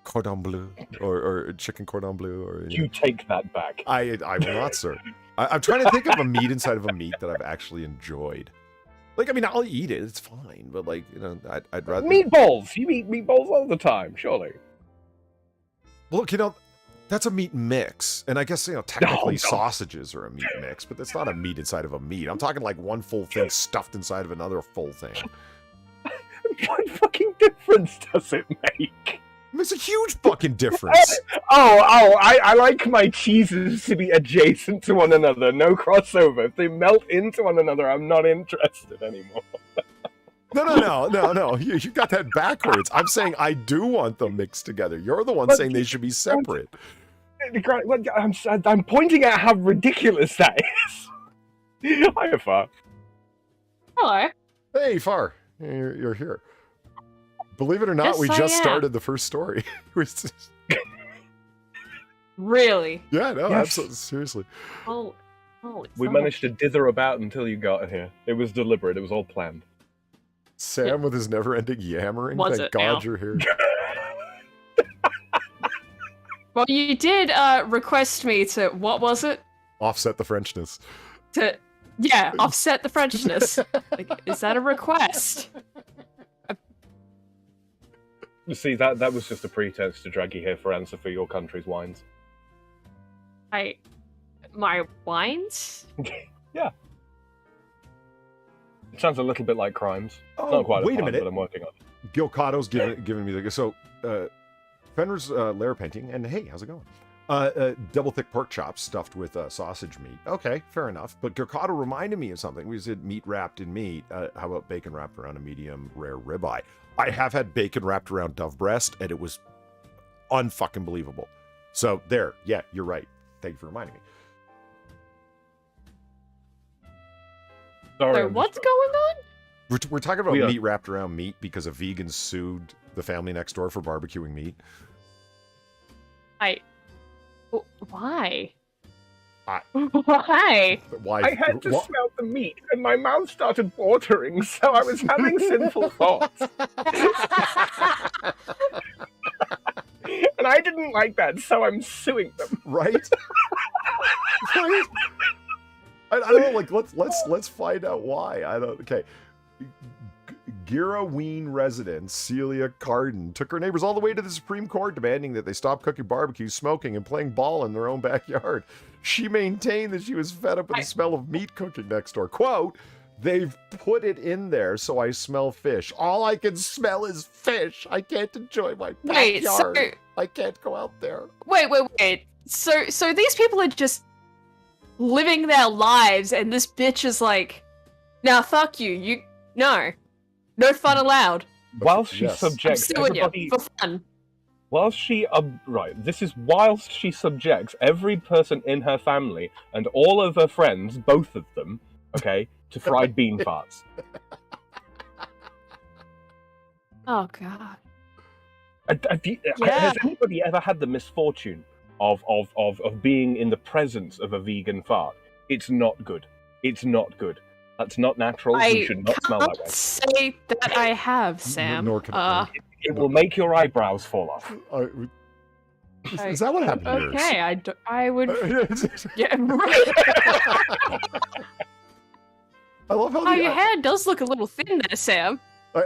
Cordon bleu or chicken cordon bleu or you take that back. I will not, sir. I'm trying to think of a meat inside of a meat that I've actually enjoyed. Like, I mean, I'll eat it. It's fine. But, like, you know, I'd rather... Meatballs! You eat meatballs all the time, surely. Well, look, you know, that's a meat mix. And I guess, you know, technically sausages are a meat mix, but that's not a meat inside of a meat. I'm talking like one full thing stuffed inside of another full thing. What fucking difference does it make? It's a huge fucking difference. I like my cheeses to be adjacent to one another. No crossover. If they melt into one another, I'm not interested anymore. No. You got that backwards. I'm saying I do want them mixed together. You're the one saying they should be separate. I'm pointing out how ridiculous that is. Hi, Far. Hello. Hey, Far. You're here. Believe it or not, we just started the first story. Really? Yeah, no, absolutely. Seriously. We managed to dither about until you got here. It was deliberate. It was all planned. Sam with his never-ending yammering. Thank God you're here. Well, you did request me to, what was it? Offset the Frenchness. Offset the Frenchness. Like, is that a request? See, that was just a pretense to drag you here for answer for your country's wines. My wines? Yeah. It sounds a little bit like crimes. Oh, Not quite wait a pun, minute. but I'm working on it. Gilcato's giving me the... So, Fenrir's layer painting, and hey, how's it going? Double thick pork chops stuffed with sausage meat. Okay, fair enough. But Gilcato reminded me of something. We said meat wrapped in meat. How about bacon wrapped around a medium rare ribeye? I have had bacon wrapped around dove breast, and it was unfucking believable. So there, yeah, you're right. Thank you for reminding me. Sorry, So what's going on? We're talking about We are. meat wrapped around meat because a vegan sued the family next door for barbecuing meat. Why? I- Why? Why? I had to What? smell the meat, and my mouth started watering, so I was having sinful thoughts. And I didn't like that, so I'm suing them. Right? Right? I don't know. Like, let's find out why. I don't. Okay. Giraween resident Celia Carden took her neighbors all the way to the Supreme Court demanding that they stop cooking barbecue, smoking, and playing ball in their own backyard. She maintained that she was fed up with the smell of meat cooking next door. Quote, "They've put it in there so I smell fish. All I can smell is fish. I can't enjoy my Wait, so backyard. I can't go out there." wait. So these people are just living their lives, and this bitch is like, "Now fuck you. No fun allowed. Whilst she Yes. I'm subjects suing everybody... you for fun." Whilst she... right, this is whilst she subjects every person in her family and all of her friends, both of them, okay, to fried bean farts. Oh god. Has anybody ever had the misfortune of being in the presence of a vegan fart? It's not good. It's not good. That's not natural. You should not smell that way. can't say that I have, Sam. Nor can I. It will make your eyebrows fall off. Is that what happened to yours? Okay, I would. Yeah, right. I love how Oh, your hair does look a little thin there, Sam.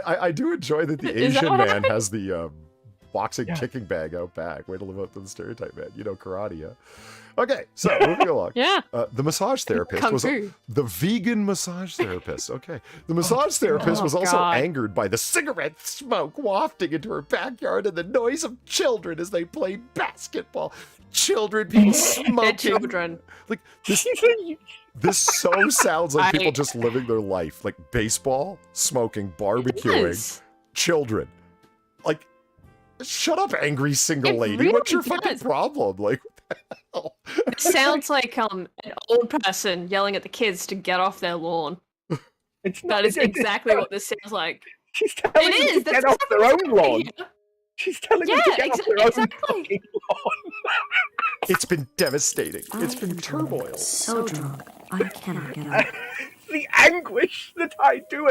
I do enjoy that the Is that Asian what man happened? has the boxing Yeah. kicking bag out back. Way to live up to the stereotype, man. You know, karate, yeah. Okay, so moving along. Yeah. The massage therapist Kung was Fu. the vegan massage therapist. Okay, the massage therapist was also God. angered by the cigarette smoke wafting into her backyard and the noise of children as they played basketball. Children being They're smoking. children. Like this so sounds like people just living their life, like baseball, smoking, barbecuing, Yes. children. Like, shut up, angry single It lady. really What's your fucking does. problem? Like, what the hell? It sounds like an old person yelling at the kids to get off their lawn. It's That is exactly what this sounds like. She's telling It them is. to get off their own lawn. Yeah. She's telling them Yeah, to get off their own exactly. fucking lawn. It's been devastating. It's been turmoil. So drunk, I cannot get up. The anguish that I do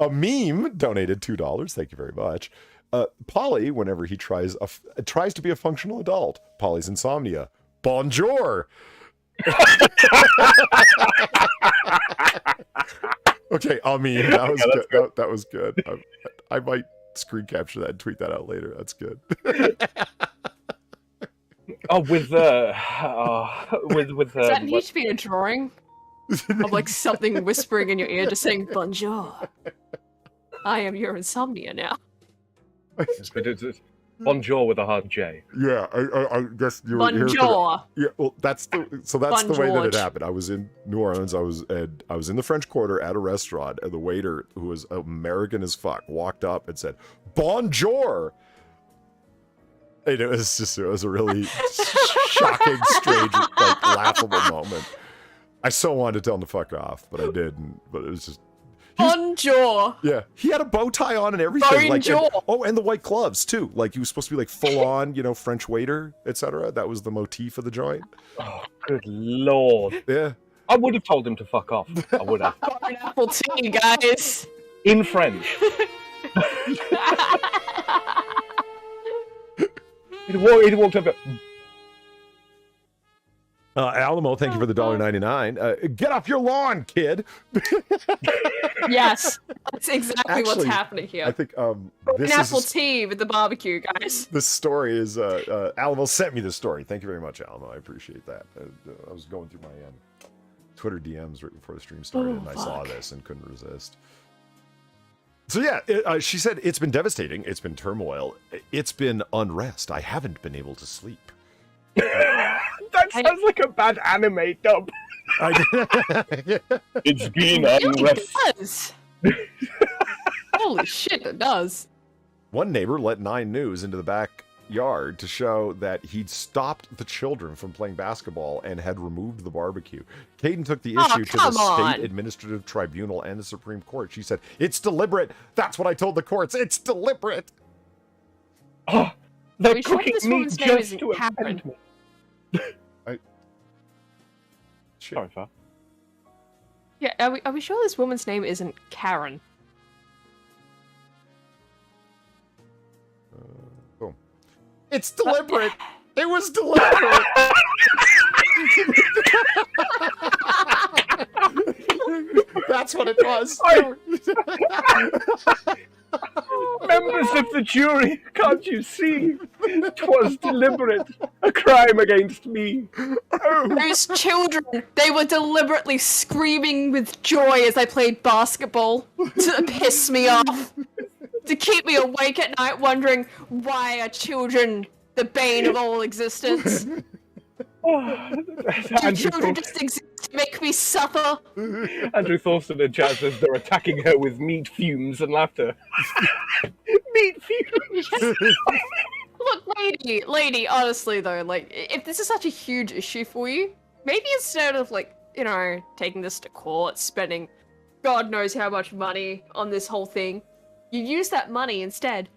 A meme donated $2. Thank you very much. Polly, whenever he tries to be a functional adult, Polly's insomnia. Bonjour. Okay, I mean that was good. That was good. I might screen capture that and tweet that out later. That's good. Oh, with Does that need to be a drawing of like something whispering in your ear, just saying "Bonjour"? I am your insomnia now. it's bonjour with a hard J. Yeah, I guess you were here for the, Bonjour. yeah, well, that's the way that it Bonjour. happened. I was in New Orleans. I was in the French Quarter at a restaurant, and the waiter, who was American as fuck, walked up and said, "Bonjour." And it was a really shocking, strange, like laughable moment. I so wanted to tell him to fuck off, but I didn't. But it was just. Bonjour. Yeah, he had a bow tie on and everything. Bonjour. And the white gloves too. Like he was supposed to be like full on, French waiter, etc. That was the motif of the joint. Oh, good lord. Yeah. I would have told him to fuck off. I would have. Pineapple tea, guys. In French. He'd walked over. Alamo, thank you for the $1.99. Get off your lawn, kid. Yes, that's exactly what's Actually, happening here. I think An this apple is tea with the barbecue, guys. this story is Alamo sent me this story. Thank you very much, Alamo. I appreciate that. I was going through my Twitter DMs right before the stream started, and I saw this and couldn't resist. So yeah, she said it's been devastating. It's been turmoil. It's been unrest. I haven't been able to sleep. That sounds like a bad anime dub. It's been unrest. It does. Holy shit, it does. One neighbor let 9 News into the backyard to show that he'd stopped the children from playing basketball and had removed the barbecue. Caden took the issue to the State Administrative Tribunal and the Supreme Court. She said, "It's deliberate. That's what I told the courts. It's deliberate." Oh, they're Sure cooking this meat woman's name just isn't to Karen? offend me. Shit. Sorry, Far. Yeah, are we sure this woman's name isn't Karen? Boom. It's deliberate. It was deliberate. That's what it was. Members of the jury, can't you see? 'Twas deliberate. A crime against me. Oh. Those children, they were deliberately screaming with joy as I played basketball to piss me off. To keep me awake at night wondering why are children the bane of all existence? Do children just exist to make me suffer? Andrew Thorson and Chad says they're attacking her with meat fumes and laughter. Meat fumes! Look, lady, honestly though, like, if this is such a huge issue for you, maybe instead of, like, you know, taking this to court, spending God knows how much money on this whole thing, you use that money instead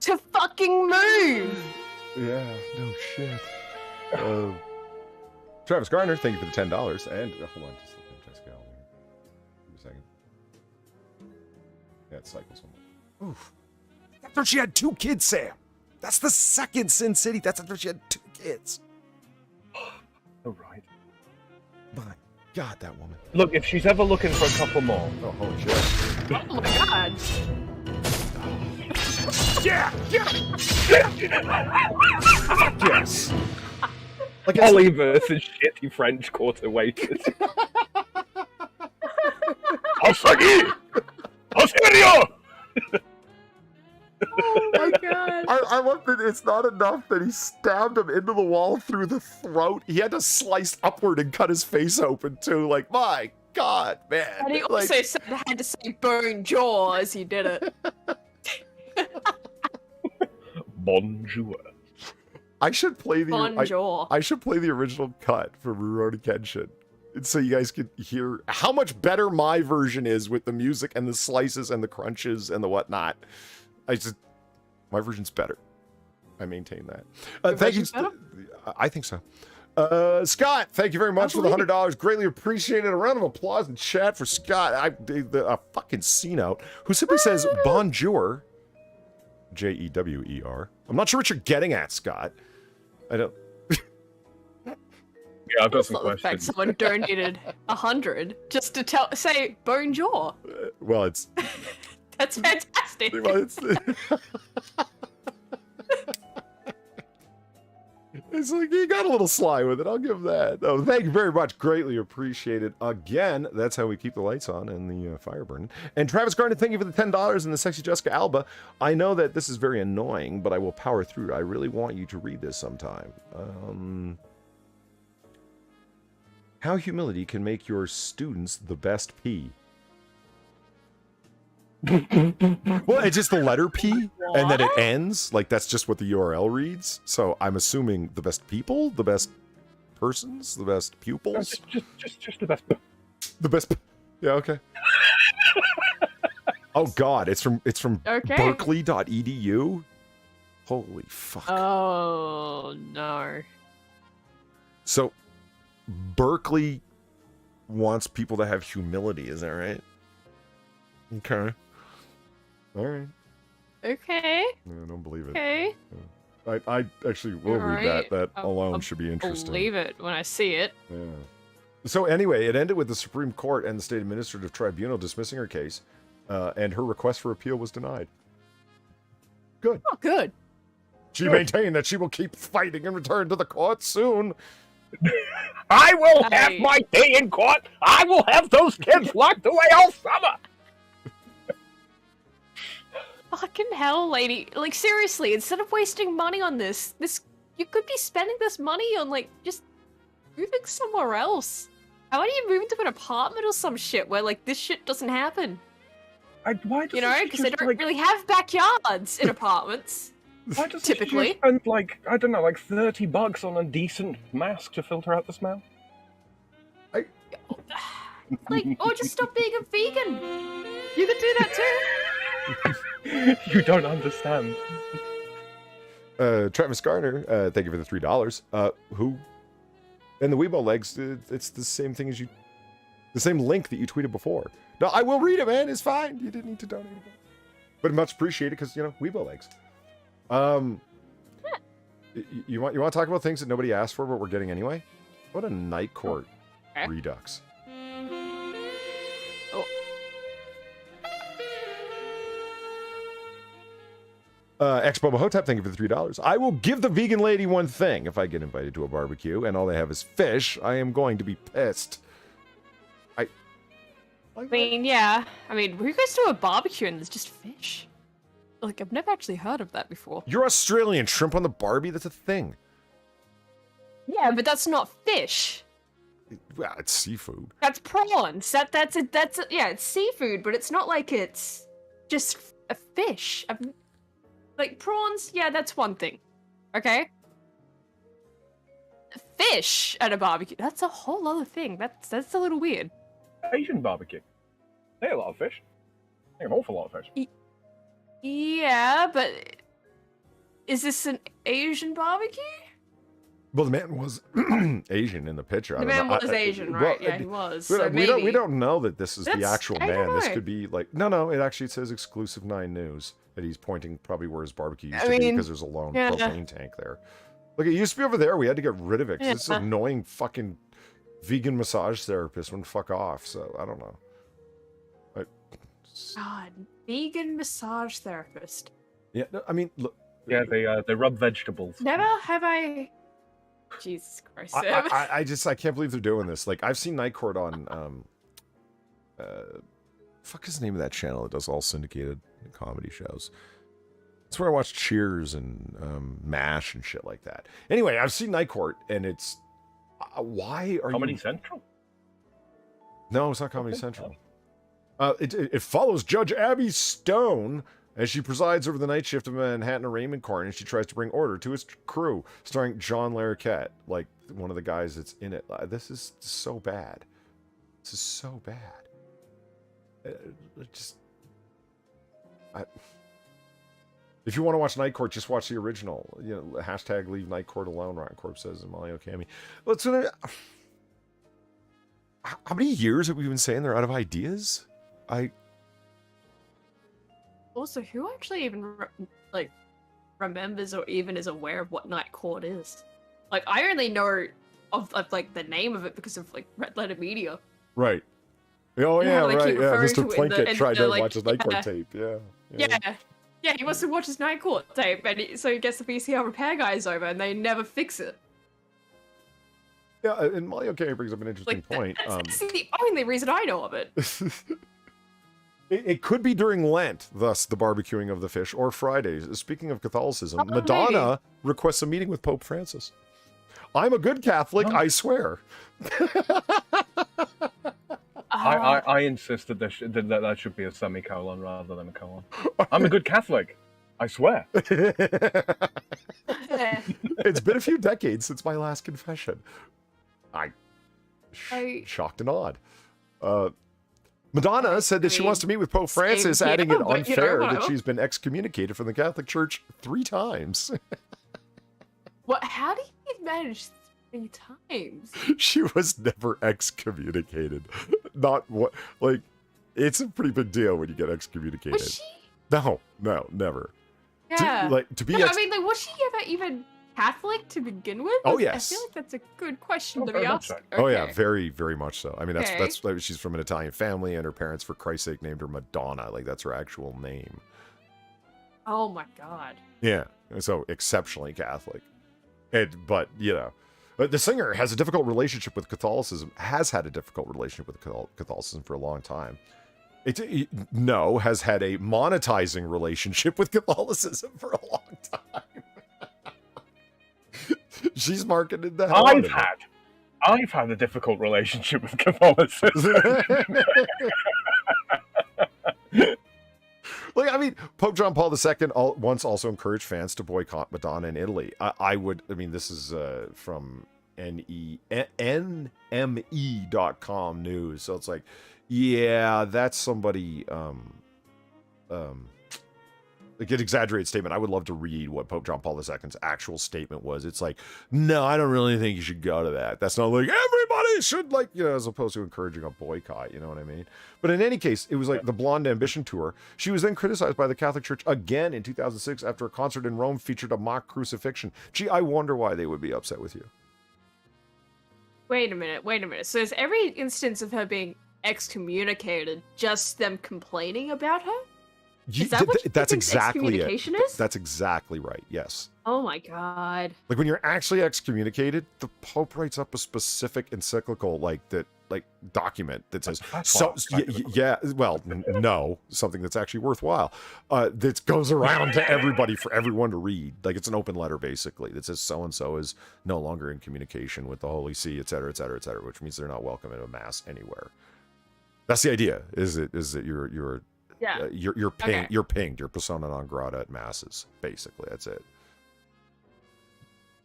to fucking move! Yeah, no shit. Travis Garner, thank you for the $10. And hold on, just look at Jessica Allen here. Give me a second. Yeah, it cycles one. Oof. After she had 2 kids, Sam. That's the second Sin City. That's after she had 2 kids. Oh, right. My God, that woman. Look, if she's ever looking for a couple more. Oh, holy shit. Oh my god! Yeah! Yes! Like Ollie versus shitty French Quarter waiters. Asagi! Aserio! Oh my god! I love that it's not enough that he stabbed him into the wall through the throat. He had to slice upward and cut his face open too. Like, my God, man. And he also had to say bone jaw as he did it. Bonjour. I should play the Bonjour. I should play the original cut for Rurouni Kenshin, so you guys can hear how much better my version is with the music and the slices and the crunches and the whatnot. My version's better. I maintain that. Thank you. I think so. Scott, thank you very much for the $100. Greatly appreciated. A round of applause in chat for Scott. A fucking C note who simply says bonjour. Jewer. I'm not sure what you're getting at, Scott. I don't. Yeah, I've got some The fact questions. someone donated 100 just to say bonjour. Well, it's. That's fantastic. Well, it's. It's like he got a little sly with it. I'll give him that. Oh, thank you very much. Greatly appreciated. Again, that's how we keep the lights on and the fire burning. And Travis Garnett, thank you for the $10 and the sexy Jessica Alba. I know that this is very annoying, but I will power through. I really want you to read this sometime. How humility can make your students the best P. Well, it's just the letter P, and then it ends. Like, that's just what the URL reads. So I'm assuming the best people, the best persons, the best pupils. Just the best. The best. Yeah, okay. Oh God, it's from Okay. Berkeley.edu. Holy fuck. Oh no. So Berkeley wants people to have humility, is that right? Okay. All right. Okay. No, I don't believe it. Okay. I actually will read that. Alright, That alone I'll should be interesting. Believe it when I see it. Yeah. So anyway, it ended with the Supreme Court and the State Administrative Tribunal dismissing her case, and her request for appeal was denied. Good. Oh, good. She maintained that she will keep fighting and return to the court soon. I will have my day in court. I will have those kids locked away all summer. Fucking hell, lady. Like, seriously, instead of wasting money on this, you could be spending this money on, like, just moving somewhere else. How about you move into an apartment or some shit where, like, this shit doesn't happen? Why You know, because they don't really have backyards in apartments. Why doesn't typically she spend, like, I don't know, like $30 on a decent mask to filter out the smell? Like, or just stop being a vegan. You could do that too. You don't understand. Travis Garner, thank you for the $3. Who? And the Weibo legs, it's the same thing as you, the same link that you tweeted before. No, I will read it, man. It's fine. You didn't need to donate again. But much appreciated because, you know, Weibo legs. You want to talk about things that nobody asked for, but we're getting anyway? What a night court redux. Oh. Expo Mahotep, thank you for the $3. I will give the vegan lady one thing. If I get invited to a barbecue and all they have is fish, I am going to be pissed. I mean, yeah. I mean, who goes to a barbecue and there's just fish? Like, I've never actually heard of that before. You're Australian. Shrimp on the Barbie? That's a thing. Yeah, but that's not fish. Well, it's seafood. That's prawns. That's yeah, it's seafood, but it's not like it's just a fish. Like, prawns, yeah, that's one thing. Okay? Fish at a barbecue, that's a whole other thing. That's a little weird. Asian barbecue. They eat a lot of fish. They eat an awful lot of fish. Yeah, but is this an Asian barbecue? Well, the man was Asian in the picture. The man was Asian, right? Yeah, he was. So we don't know that this is the actual I don't man. This know. could be like no. It actually says exclusive 9 News that he's pointing probably where his barbecue used to be because there's a lone propane tank there. Look, it used to be over there. We had to get rid of it because this annoying fucking vegan massage therapist wouldn't fuck off. So I don't know. God, vegan massage therapist. Yeah, I mean, look. Yeah, they rub vegetables. Never have I. Jesus Christ. I can't believe they're doing this. Like, I've seen Night Court on fuck is the name of that channel that does all syndicated comedy shows? That's where I watch Cheers and MASH and shit like that. Anyway, I've seen Night Court, and it's why are Comedy you? Central? No, it's not Comedy Central. It follows Judge Abby Stone as she presides over the night shift of Manhattan arraignment court, and she tries to bring order to his crew, starring John Larroquette, like one of the guys that's in it. This is so bad. This is so bad. If you want to watch Night Court, just watch the original. You know, hashtag leave Night Court alone, Rotten Corp says, and Mario Kami. How many years have we been saying they're out of ideas? Also, who actually even remembers or even is aware of what Night Court is? Like, I only know of like the name of it because of like Red Letter Media. Right. Oh yeah, like, right. Yeah, Mr. to it in Plinkett tried to like, watch his Night Court tape. Yeah. Yeah, he wants to watch his Night Court tape, and so he gets the VCR repair guys over, and they never fix it. Yeah, and Mario Kami brings up an interesting point. That's the only reason I know of it. It could be during Lent, thus the barbecuing of the fish, or Fridays. Speaking of Catholicism, Oh, Madonna requests a meeting with Pope Francis. I'm a good Catholic, I swear. I insist that that should be a semicolon rather than a colon. I'm a good Catholic, I swear. It's been a few decades since my last confession. Shocked and awed. Madonna said that she wants to meet with Pope Francis, adding it unfair that she's been excommunicated from the Catholic Church 3 times. What? How do you manage 3 times? She was never excommunicated. Not what, like, it's a pretty big deal when you get excommunicated. Was she? No, never. Yeah. To be. No, I mean, like, was she ever even Catholic to begin with? Oh, yes. I feel like that's a good question to very be much asked. so. Oh yeah, very, very much so. I mean, Okay. that's like, she's from an Italian family, and her parents, for Christ's sake, named her Madonna. Like that's her actual name. Oh my god. Yeah, so exceptionally Catholic. But the singer has a difficult relationship with Catholicism. Has had a difficult relationship with Catholicism for a long time. Has had a monetizing relationship with Catholicism for a long time. She's marketed the hell out of it. I've had a difficult relationship with Catholicism. Like, I mean, Pope John Paul II once also encouraged fans to boycott Madonna in Italy. I mean, this is from NME.com news. So it's like, yeah, that's somebody, like an exaggerated statement. I would love to read what Pope John Paul II's actual statement was. It's like, no, I don't really think you should go to that. That's not like everybody should, like, as opposed to encouraging a boycott, you know what I mean? But in any case, it was like the Blonde Ambition tour. She was then criticized by the Catholic Church again in 2006 after a concert in Rome featured a mock crucifixion. Gee, I wonder why they would be upset with you. Wait a minute. So is every instance of her being excommunicated just them complaining about her? Is that what you that's think exactly excommunication it. is? That's exactly right. Yes. Oh my god. Like when you're actually excommunicated, the Pope writes up a specific encyclical document that says no, something that's actually worthwhile. That goes around to everybody for everyone to read. Like it's an open letter basically that says so and so is no longer in communication with the Holy See, et cetera, et cetera, et cetera, which means they're not welcome at a mass anywhere. That's the idea. Is that you're Yeah. You're pinged. You're pinged. You're persona non grata at masses. Basically, that's it.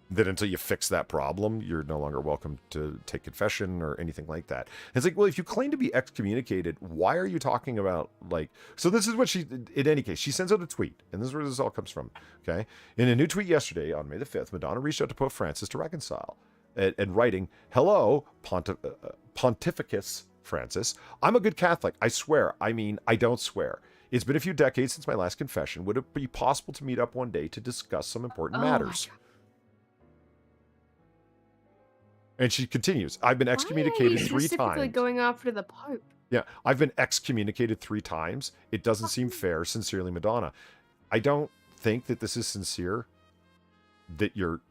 Then until you fix that problem, you're no longer welcome to take confession or anything like that. And it's like, well, if you claim to be excommunicated, why are you talking about like? So this is what she. In any case, she sends out a tweet, and this is where this all comes from. Okay, in a new tweet yesterday on May the 5th, Madonna reached out to Pope Francis to reconcile, and writing, "Hello, Pontificus Francis. I'm a good Catholic. I swear. I mean, I don't swear. It's been a few decades since my last confession. Would it be possible to meet up one day to discuss some important matters?" And she continues, I've been excommunicated 3 times. Specifically going after the Pope. Yeah, I've been excommunicated 3 times. It doesn't seem fair. Sincerely, Madonna. I don't think that this is sincere. That you're...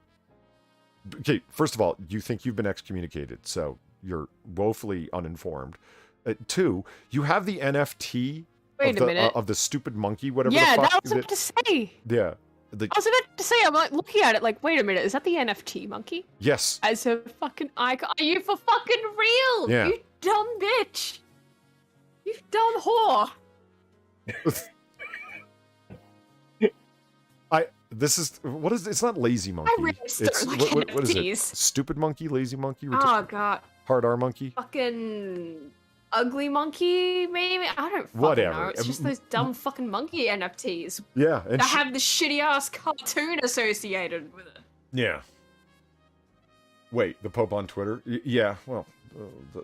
Okay, first of all, you think you've been excommunicated, so you're woefully uninformed. 2, you have the NFT of the stupid monkey, whatever the fuck. Yeah, that was what I was about to say. Yeah. I was about to say, I'm like looking at it like, wait a minute, is that the NFT monkey? Yes. As a fucking icon. Are you for fucking real? Yeah. You dumb bitch. You dumb whore. What is it's not lazy monkey. I really It's don't like what is it? NFTs. Stupid monkey, lazy monkey, Oh god. hard R monkey. Fucking ugly monkey, maybe? I don't fucking Whatever. know. It's just those dumb fucking monkey NFTs. Yeah, and That have the shitty ass cartoon associated with it. yeah. Wait, the Pope on Twitter? Yeah, well,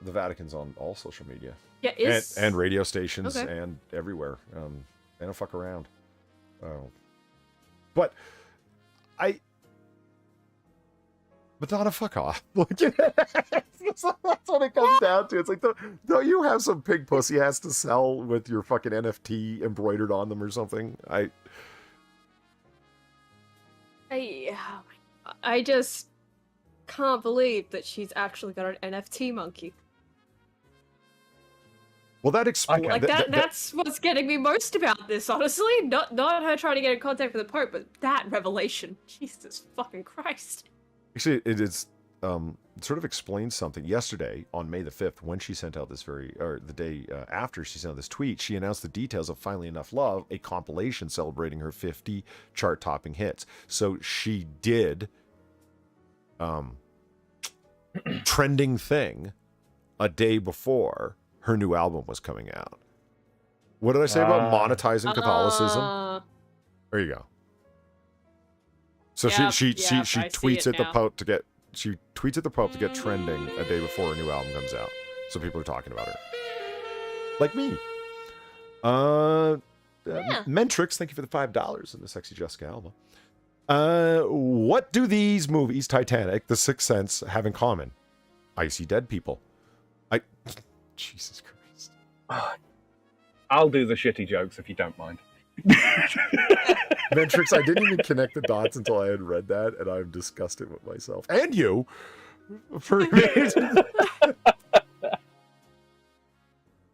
the Vatican's on all social media. Yeah, is and radio stations Okay. and everywhere. They don't fuck around. But Madonna, fuck off. That's what it comes down to. It's like, don't you have some pig pussy has to sell with your fucking NFT embroidered on them or something? I just can't believe that she's actually got an NFT monkey. Well, that explains... Like that's what's getting me most about this, honestly. Not her trying to get in contact with the Pope, but that revelation. Jesus fucking Christ. Actually, it sort of explains something. Yesterday, on May the 5th, when she sent out the day after she sent out this tweet, she announced the details of Finally Enough Love, a compilation celebrating her 50 chart-topping hits. So she did trending thing a day before her new album was coming out. What did I say about monetizing Catholicism? There you go. So she tweets at the Pope to get trending a day before her new album comes out. So people are talking about her. Like me. Yeah. Mentrix, thank you for the $5 and the sexy Jessica Alba. What do these movies, Titanic, The Sixth Sense, have in common? I see dead people. Jesus Christ. I'll do the shitty jokes if you don't mind. Mentrix, I didn't even connect the dots until I had read that, and I'm disgusted with myself. And you!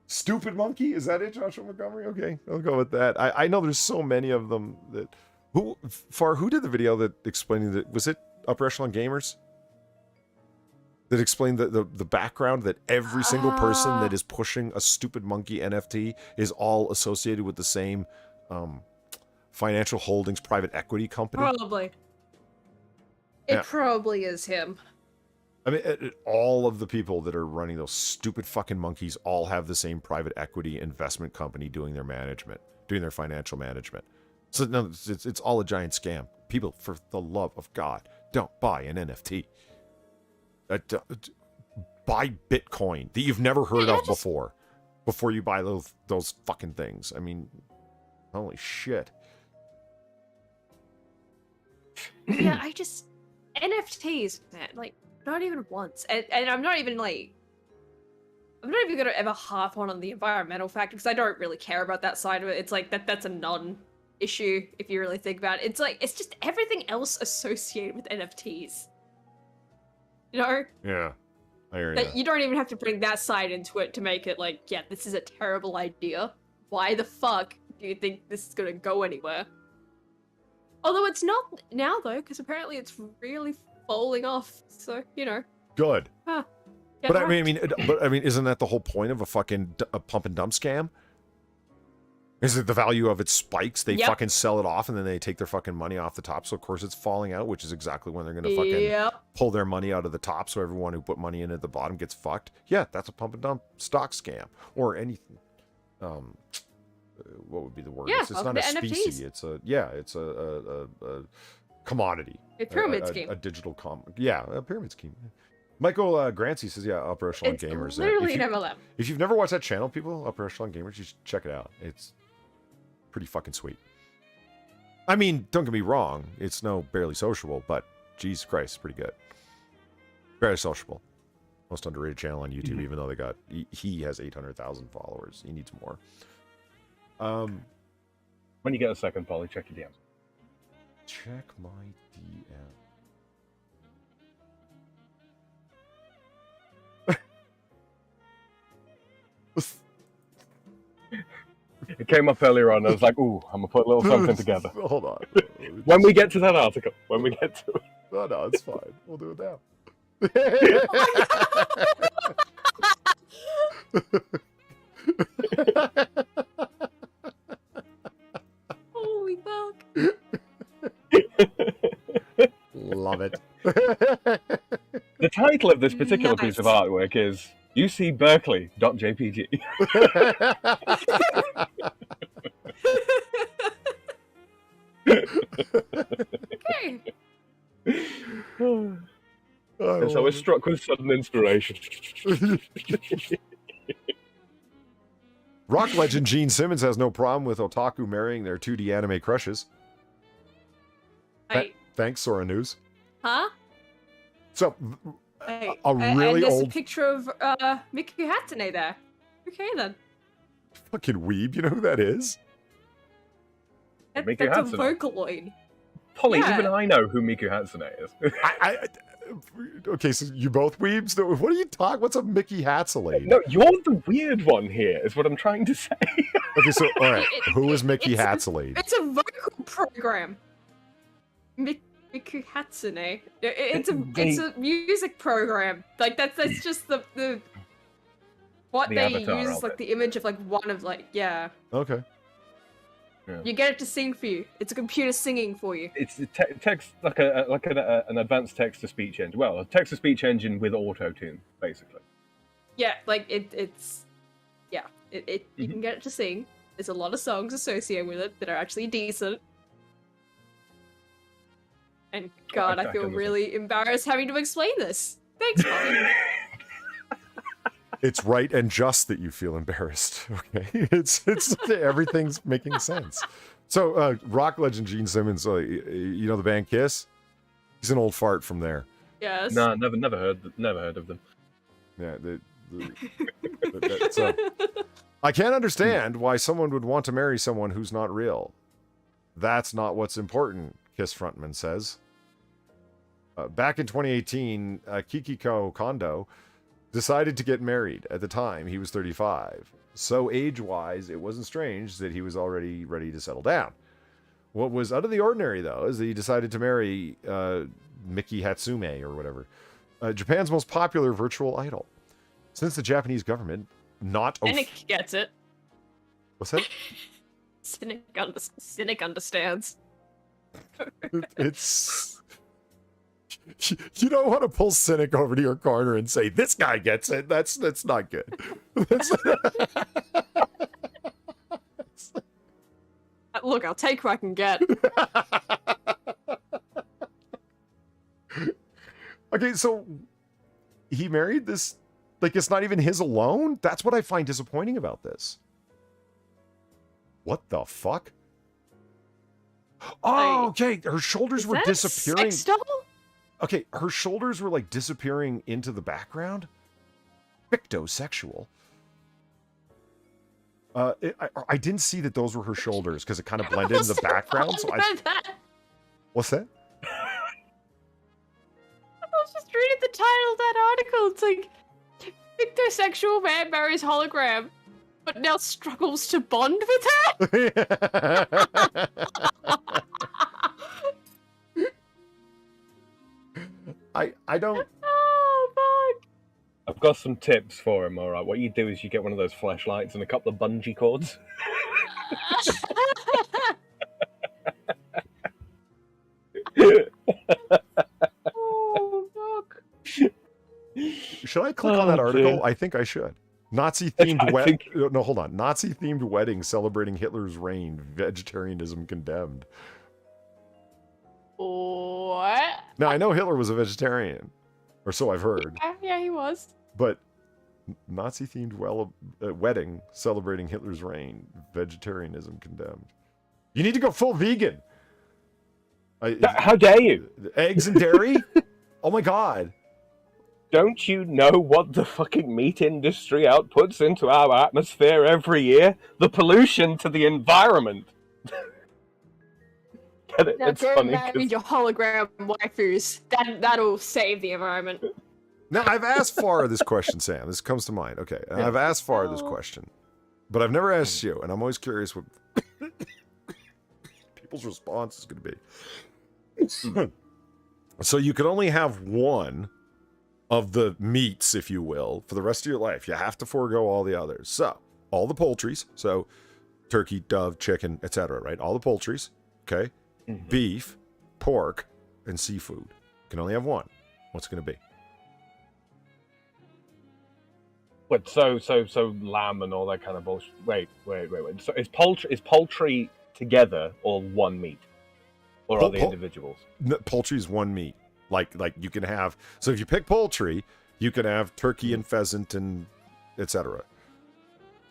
Stupid monkey? Is that it, Joshua Montgomery? Okay, I'll go with that. I know there's so many of them that... Who did the video that explaining that? Was it Upper Echelon Gamers? That explained the background that every single person that is pushing a stupid monkey NFT is all associated with the same financial holdings private equity company? Probably. It probably is him. I mean, all of the people that are running those stupid fucking monkeys all have the same private equity investment company doing their management, doing their financial management. So no, it's all a giant scam. People, for the love of God, don't buy an NFT. Buy Bitcoin that you've never heard of before you buy those fucking things. I mean, holy shit. Yeah, NFTs, man, like, not even once. And I'm not even gonna ever harp on the environmental factor because I don't really care about that side of it. It's like that's a non-issue if you really think about it. It's like it's just everything else associated with NFTs. You know? Yeah. I hear that you don't even have to bring that side into it to make it like, yeah, this is a terrible idea. Why the fuck do you think this is gonna go anywhere? Although it's not now though, because apparently it's really falling off. So you know. Good. Huh. But I mean, isn't that the whole point of a fucking pump and dump scam? Is it the value of it spikes? They fucking sell it off and then they take their fucking money off the top. So of course it's falling out, which is exactly when they're gonna fucking pull their money out of the top. So everyone who put money in at the bottom gets fucked. Yeah, that's a pump and dump stock scam or anything. What would be the word? Yeah, it's not a species. It's a commodity. A pyramid scheme. A digital a pyramid scheme. Michael Grancy says, Upper Echelon Gamers. It's literally an MLM. If you've never watched that channel, people, Upper Echelon Gamers, you should check it out. It's pretty fucking sweet. I mean, don't get me wrong. It's no Barely Sociable, but Jesus Christ, it's pretty good. Barely Sociable. Most underrated channel on YouTube, even though he has 800,000 followers. He needs more. When you get a second, Polly, check your DMs. Check my DM. It came up earlier on. I was like, "Ooh, I'm gonna put a little something together." Hold on. When we get to that article, when we get to it. No, it's fine. We'll do it now. Holy fuck! Love it. The title of this particular piece of artwork is ucberkeley.jpg. Okay. And so I was struck with sudden inspiration. Rock legend Gene Simmons has no problem with otaku marrying their 2D anime crushes. Thanks, Sora News. Huh? So, and really there's old... a picture of Miku Hatsune there. Okay, then. Fucking weeb, you know who that is? That's Hatsune. a Vocaloid. Polly, even I know who Miku Hatsune is. Okay, so you both weebs? What are you talking? What's a Mickey Hatsune? No, you're the weird one here, is what I'm trying to say. Okay, so, alright, who is Mickey Hatsune? It's a vocal program. Miku Hatsune. It's a music program. Like that's just the what they use, like the image of like one of like Okay. Yeah. You get it to sing for you. It's a computer singing for you. It's text like an advanced text to speech engine. Well, a text to speech engine with auto tune, basically. Yeah, like it's you can get it to sing. There's a lot of songs associated with it that are actually decent. And God, I feel really embarrassed having to explain this. Thanks, Molly. It's right and just that you feel embarrassed. Okay, it's everything's making sense. So, rock legend Gene Simmons, you know the band Kiss? He's an old fart from there. Yes. No, never heard of them. Yeah, so I can't understand why someone would want to marry someone who's not real. That's not what's important, Kiss frontman says. Back in 2018, Kikiko Kondo decided to get married. At the time, he was 35. So age-wise, it wasn't strange that he was already ready to settle down. What was out of the ordinary, though, is that he decided to marry Miki Hatsume, or whatever, Japan's most popular virtual idol. Since the Japanese government Cynic gets it. What's that? Cynic understands. It's... You don't want to pull Cynic over to your corner and say, this guy gets it. That's not good. Look, I'll take what I can get. Okay, so he married this, like, it's not even his alone? That's what I find disappointing about this. What the fuck? Oh, okay, her shoulders were disappearing. Sex doll? Okay, her shoulders were, like, disappearing into the background? Fictosexual. I didn't see that those were her shoulders, because it kind of blended in the background. So What's that? I was just reading the title of that article. It's like, fictosexual man marries hologram, but now struggles to bond with her? I don't... Oh, fuck. I've got some tips for him, alright. What you do is you get one of those flashlights and a couple of bungee cords. Oh, fuck. Should I click on that article? Dear. I think I should. Nazi-themed No, hold on. Nazi-themed wedding celebrating Hitler's reign. Vegetarianism condemned. What? Now, I know Hitler was a vegetarian. Or so I've heard. Yeah, he was. But Nazi-themed wedding celebrating Hitler's reign. Vegetarianism condemned. You need to go full vegan. How dare you? Eggs and dairy? Oh my god. Don't you know what the fucking meat industry outputs into our atmosphere every year? The pollution to the environment. Get it? Now, It's funny. Marry your hologram waifus. That'll save the environment. Now, I've asked Farah this question, Sam. This comes to mind. Okay, I've asked Farah this question. But I've never asked you, and I'm always curious what people's response is going to be. So you can only have one of the meats, if you will, for the rest of your life. You have to forego all the others. So, all the poultries, so turkey, dove, chicken, etc., right? All the poultries, okay? Mm-hmm. Beef, pork, and seafood. You can only have one. What's it going to be? What, so lamb and all that kind of bullshit. Wait. So is poultry together or one meat? Or are they individuals? Poultry is one meat. Like you can have, so if you pick poultry, you can have turkey and pheasant and etc.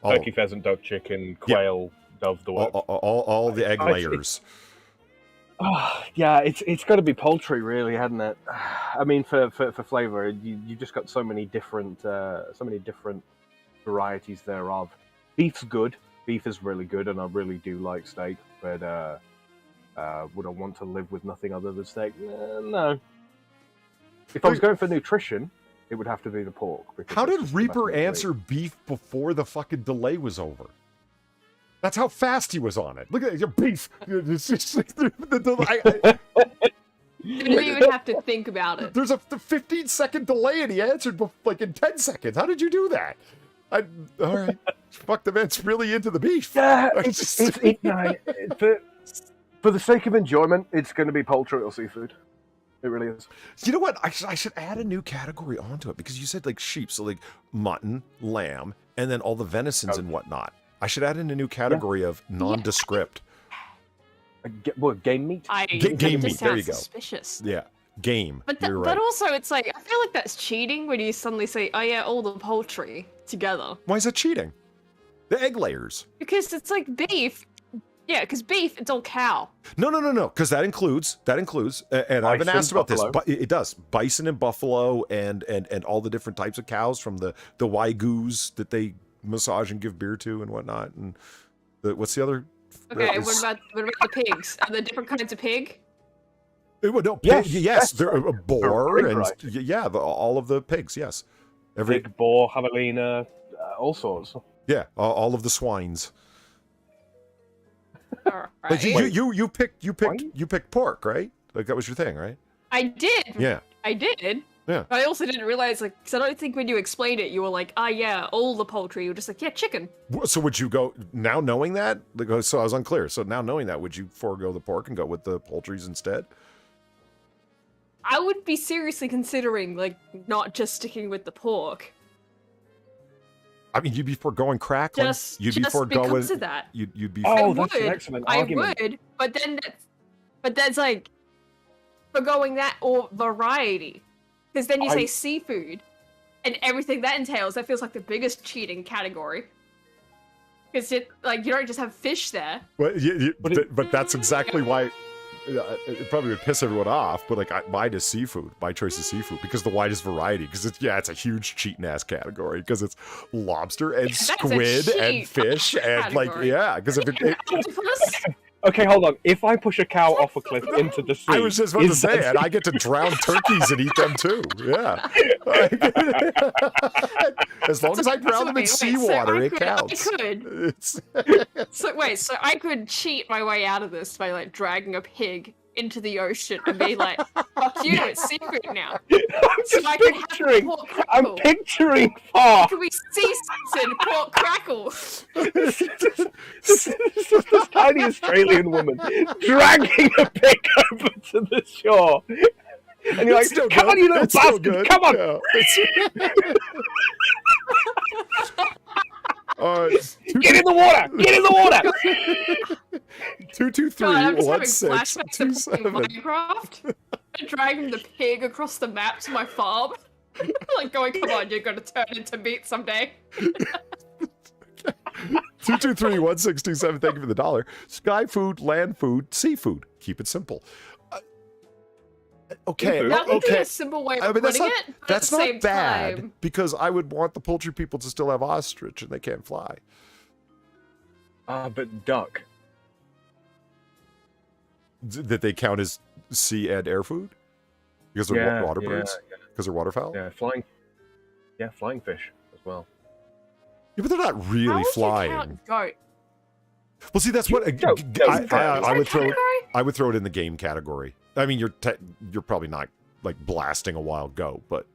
Turkey, pheasant, dove, chicken, quail, dove, the works. All the egg layers. Yeah, it's got to be poultry, really, hadn't it? I mean, for flavor, you just got so many different varieties thereof. Beef's good. Beef is really good, and I really do like steak. But would I want to live with nothing other than steak? No. If I was going for nutrition, it would have to be the pork. How did Reaper answer beef before the fucking delay was over? That's how fast he was on it. Look at your beef. It's just like You didn't even have to think about it. There's a 15-second delay, and he answered like in 10 seconds. How did you do that? All right. Fuck, the man's really into the beef. Yeah, for the sake of enjoyment, it's going to be poultry or seafood. It really is. You know what? I should add a new category onto it, because you said like sheep, so like mutton, lamb, and then all the venisons and whatnot. I should add in a new category of nondescript. What, game meat? Game meat. There you go. Suspicious. Yeah, game. But You're right. but also, it's like I feel like that's cheating when you suddenly say, "Oh yeah, all the poultry." together. Why is that cheating? The egg layers. Because it's like beef. Yeah, because beef, it's all cow. No. Because that includes, and I've been asked about this. But it does bison and buffalo and all the different types of cows, from the wagyus that they massage and give beer to and whatnot. And what's the other? Okay, what about the pigs? Are there different kinds of pig? No, yes, they're a boar and all of the pigs. Yes, pig, boar, javelina, all sorts. Yeah, all of the swines. Right. Like you picked pork, right? Like that was your thing, right? I did. Yeah. I did. Yeah. But I also didn't realize, like, because I don't think when you explained it, you were like, yeah, all the poultry. You were just like, yeah, chicken. So would you go, now knowing that? So I was unclear. So now knowing that, would you forego the pork and go with the poultries instead? I would be seriously considering, like, not just sticking with the pork. I mean, you'd be foregoing crackling. You'd be foregoing. Because of that. You'd be. Oh, that's an excellent argument. I would, but that's like foregoing that or variety. Because then you say seafood, and everything that entails. That feels like the biggest cheating category. Because you don't just have fish there. Well, but that's exactly why. It probably would piss everyone off, but like mine is seafood. My choice is seafood because the widest variety. Because it's a huge cheating ass category. Because it's lobster and squid and fish and category. Because if it Okay, hold on. If I push a cow off a cliff into the sea, I was just about to say it. I get to drown turkeys and eat them too. Yeah. As long as I drown them in seawater, it counts. I could. So I could cheat my way out of this by like dragging a pig into the ocean and be like, "Fuck you, it's seafood now." I'm picturing far. It could be seasoned pork crackle. This tiny Australian woman dragging a pig over to the shore. And you're like, come on, you little bastard, come on! Get in the water! Get in the water! 223-1627. Minecraft. Dragging the pig across the map to my farm. Like going, come on, you're gonna turn into meat someday. 223-1627. Thank you for the $1. Sky food, land food, seafood. Keep it simple. Okay. That would be a simple way of putting it. That's not bad because I would want the poultry people to still have ostrich and they can't fly. But duck. That they count as sea and air food because they're water birds. Because they're waterfowl. Yeah, flying fish as well. Yeah, but they're not really flying. You count goat? Well, see, that's what I would throw. I would throw it in the game category. I mean, you're probably not like blasting a wild goat, but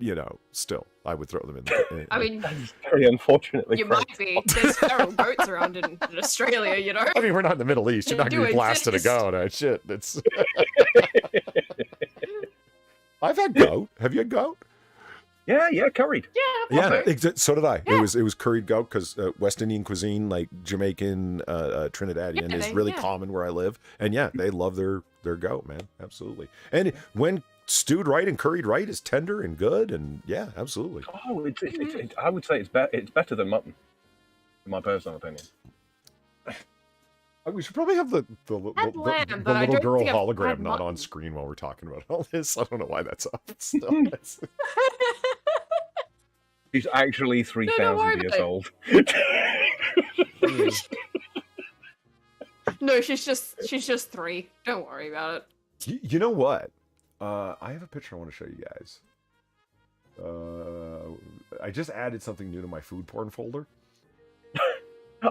still, I would throw them in. I mean, that's very unfortunately. You might be. There's feral goats around in Australia, you know. I mean, we're not in the Middle East. You're not going to be blasting a goat. Shit, that's. I've had goat. Have you had goat? Yeah, curried. Yeah. So did I. Yeah. It was curried goat because West Indian cuisine, like Jamaican, Trinidadian, is really common where I live, and they love their goat, man. Absolutely. And when stewed right and curried right, is tender and good, and absolutely. Oh, I would say it's better than mutton, in my personal opinion. We should probably have the little girl hologram not on screen while we're talking about all this. I don't know why that's up. Still, She's actually 3,000 years old. No, she's just 3. Don't worry about it. You know what? I have a picture I want to show you guys. I just added something new to my food porn folder.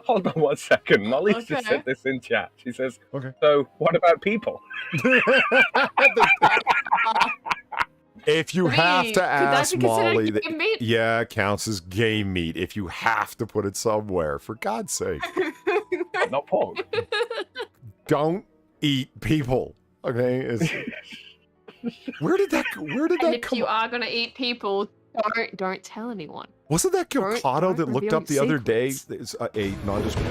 Hold on 1 second. Molly's just said this in chat. She says, so what about people? If you have to ask Molly, it counts as game meat if you have to put it somewhere. For God's sake. Not pork. Don't eat people. Okay? Where did that if you are going to eat people, don't tell anyone. Wasn't that Gilcotto that looked up the other day? It's a nondescript.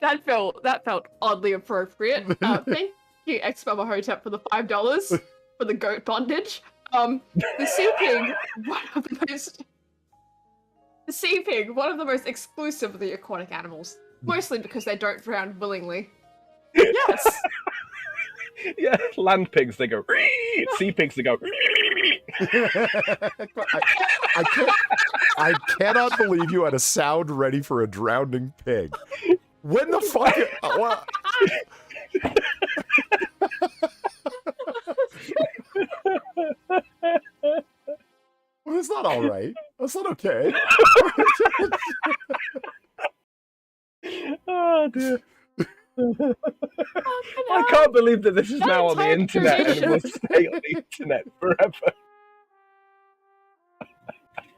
That felt oddly appropriate. Thank you, Ex-Mama Hotep, for the $5. for the goat bondage. The sea pig, one of the most exclusive of the aquatic animals, mostly because they don't drown willingly. Yes. Yeah, land pigs, they go, "Ree!" Sea pigs, they go, "Ree!" I cannot believe you had a sound ready for a drowning pig. When the fuck? Well, that's not all right. That's not okay. Oh, dear. I can't believe that this is now on the internet and it will stay on the internet forever.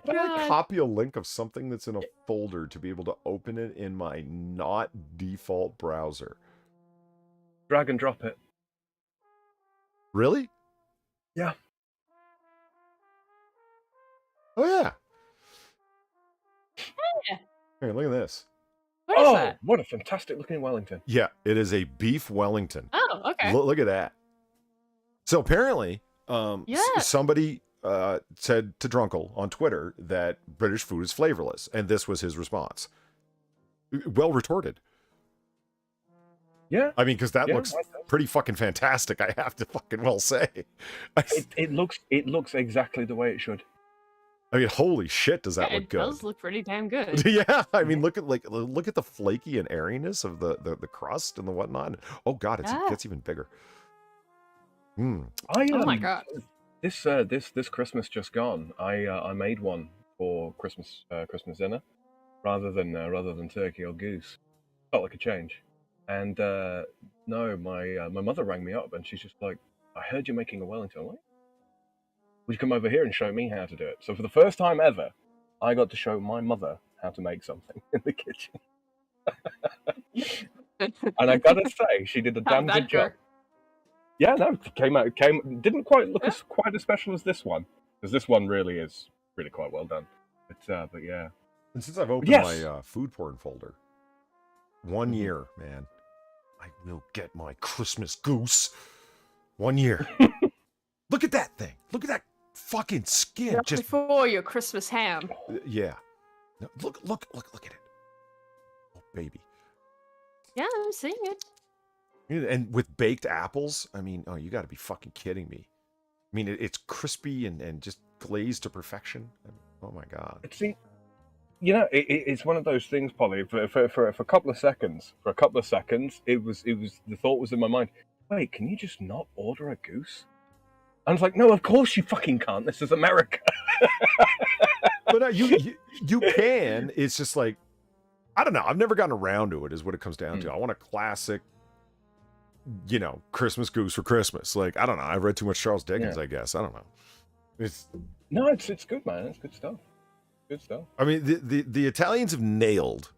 How do I copy a link of something that's in a folder to be able to open it in my not default browser? Drag and drop it. Really? Yeah. Oh, yeah. Yeah. Here, look at this. What is that? What a fantastic looking Wellington. Yeah, it is a beef Wellington. Oh, okay. Look at that. So apparently, somebody said to Drunkle on Twitter that British food is flavorless, and this was his response. Well retorted. Yeah. I mean, because that looks pretty fucking fantastic, I have to fucking well say. It looks exactly the way it should. I mean, holy shit, does that look good? It does look pretty damn good. Yeah, I mean, look at the flaky and airiness of the crust and the whatnot. Oh god, it gets even bigger. Oh my god! This Christmas just gone, I made one for Christmas dinner, rather than turkey or goose. Felt like a change, and no, my mother rang me up and she's just like, "I heard you're making a Wellington." I'm like, would you come over here and show me how to do it? So for the first time ever, I got to show my mother how to make something in the kitchen. And I gotta say, she did a damn good job. Yeah, no, didn't quite look quite as special as this one, because this one really is quite well done. But yeah. And since I've opened my food porn folder, 1 year, man, I will get my Christmas goose. 1 year. Look at that thing. Look at that fucking skin. Just before your Christmas ham. Yeah. No, look at it. Oh, baby. Yeah, I'm seeing it. And with baked apples, I mean, oh, you got to be fucking kidding me. I mean, it's crispy and just glazed to perfection. Oh my god. See, you know, it's one of those things, Polly. For a couple of seconds, it was the thought was in my mind. Wait, can you just not order a goose? I was like, no, of course you fucking can't. This is America. But you can. It's just like, I don't know. I've never gotten around to it, is what it comes down to. I want a classic, Christmas goose for Christmas. Like, I don't know. I've read too much Charles Dickens, I guess. I don't know. It's good, man. It's good stuff. Good stuff. I mean, the Italians have nailed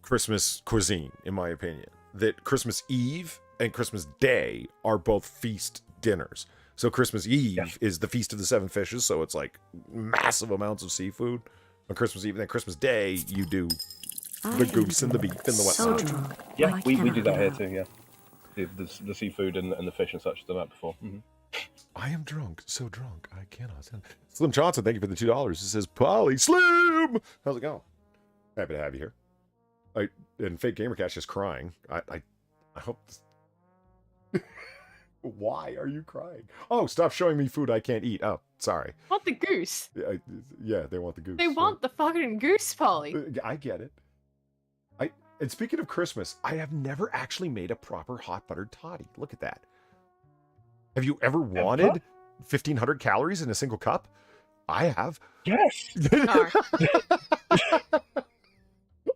Christmas cuisine, in my opinion. That Christmas Eve and Christmas Day are both feast dinners. So Christmas Eve is the Feast of the Seven Fishes, so it's like massive amounts of seafood on Christmas Eve. And then Christmas Day, you do the goose and the beef and the whatnot. Yeah, we do that here too, yeah. The seafood and the fish and such done that before. Mm-hmm. I am drunk, so drunk, I cannot stand. Slim Johnson, thank you for the $2. It says, Polly Slim! How's it going? Happy to have you here. And Fake Gamer Cash is crying. I hope... Why are you crying? Oh, stop showing me food I can't eat. Oh, sorry. Want the goose? Yeah, they want the goose. They want the fucking goose, Polly. I get it. And speaking of Christmas, I have never actually made a proper hot buttered toddy. Look at that. Have you ever wanted 1,500 calories in a single cup? I have. Yes.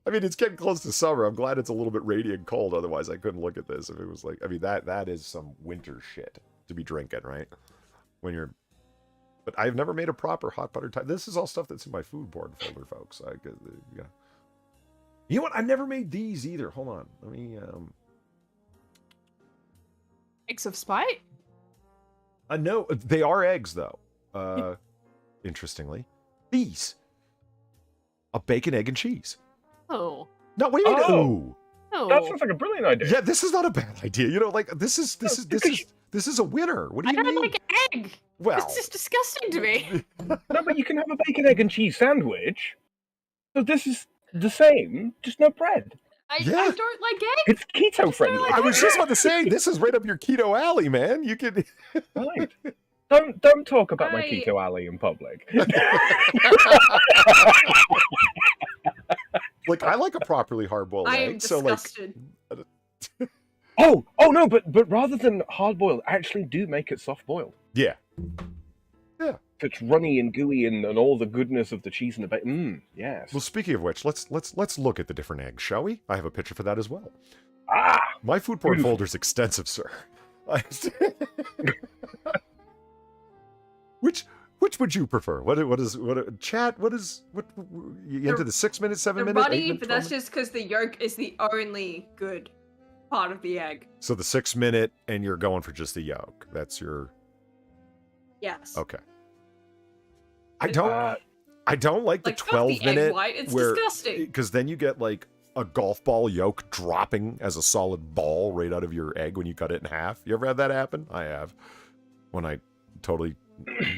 I mean, it's getting close to summer. I'm glad it's a little bit rainy and cold. Otherwise, I couldn't look at this if it was like, I mean, that is some winter shit to be drinking, right? But I've never made a proper hot butter toddy. This is all stuff that's in my food porn folder, folks. Yeah. You know what? I've never made these either. Hold on. Let me, Eggs of spite? No, they are eggs, though. Interestingly. These. A bacon, egg, and cheese. Oh. No, what do you mean? Oh. That sounds like a brilliant idea. Yeah, this is not a bad idea. This is This is a winner. What do I you don't mean? like egg. Well, It's just disgusting to me. No, but you can have a bacon, egg, and cheese sandwich. So this is the same, just no bread. I Yeah. don't like egg. It's keto friendly. like I was just about to say, this is right up your keto alley, man. You could. Right. Don't talk about my I- keto alley in public. Like, I like a properly hard-boiled I am egg. So, like, disgusted. Oh no, but rather than hard boiled, actually do make it soft boiled. yeah. So it's runny and gooey and all the goodness of the cheese and the bacon. Yes. Well, speaking of which, let's look at the different eggs, shall we? I have a picture for that as well. Ah, My food porn Beautiful. folder's extensive, sir. Which would you prefer? What chat? What you into the 6 minutes, 7 They're minute, 8 runny, minute, but 12 that's minute? just because the yolk is the only good part of the egg. So the 6 minute, and you're going for just the yolk. That's your Yes. okay. I don't like the Like, fuck 12 the egg minute white. It's where disgusting. because then you get like a golf ball yolk dropping as a solid ball right out of your egg when you cut it in half. You ever had that happen? I have. When I totally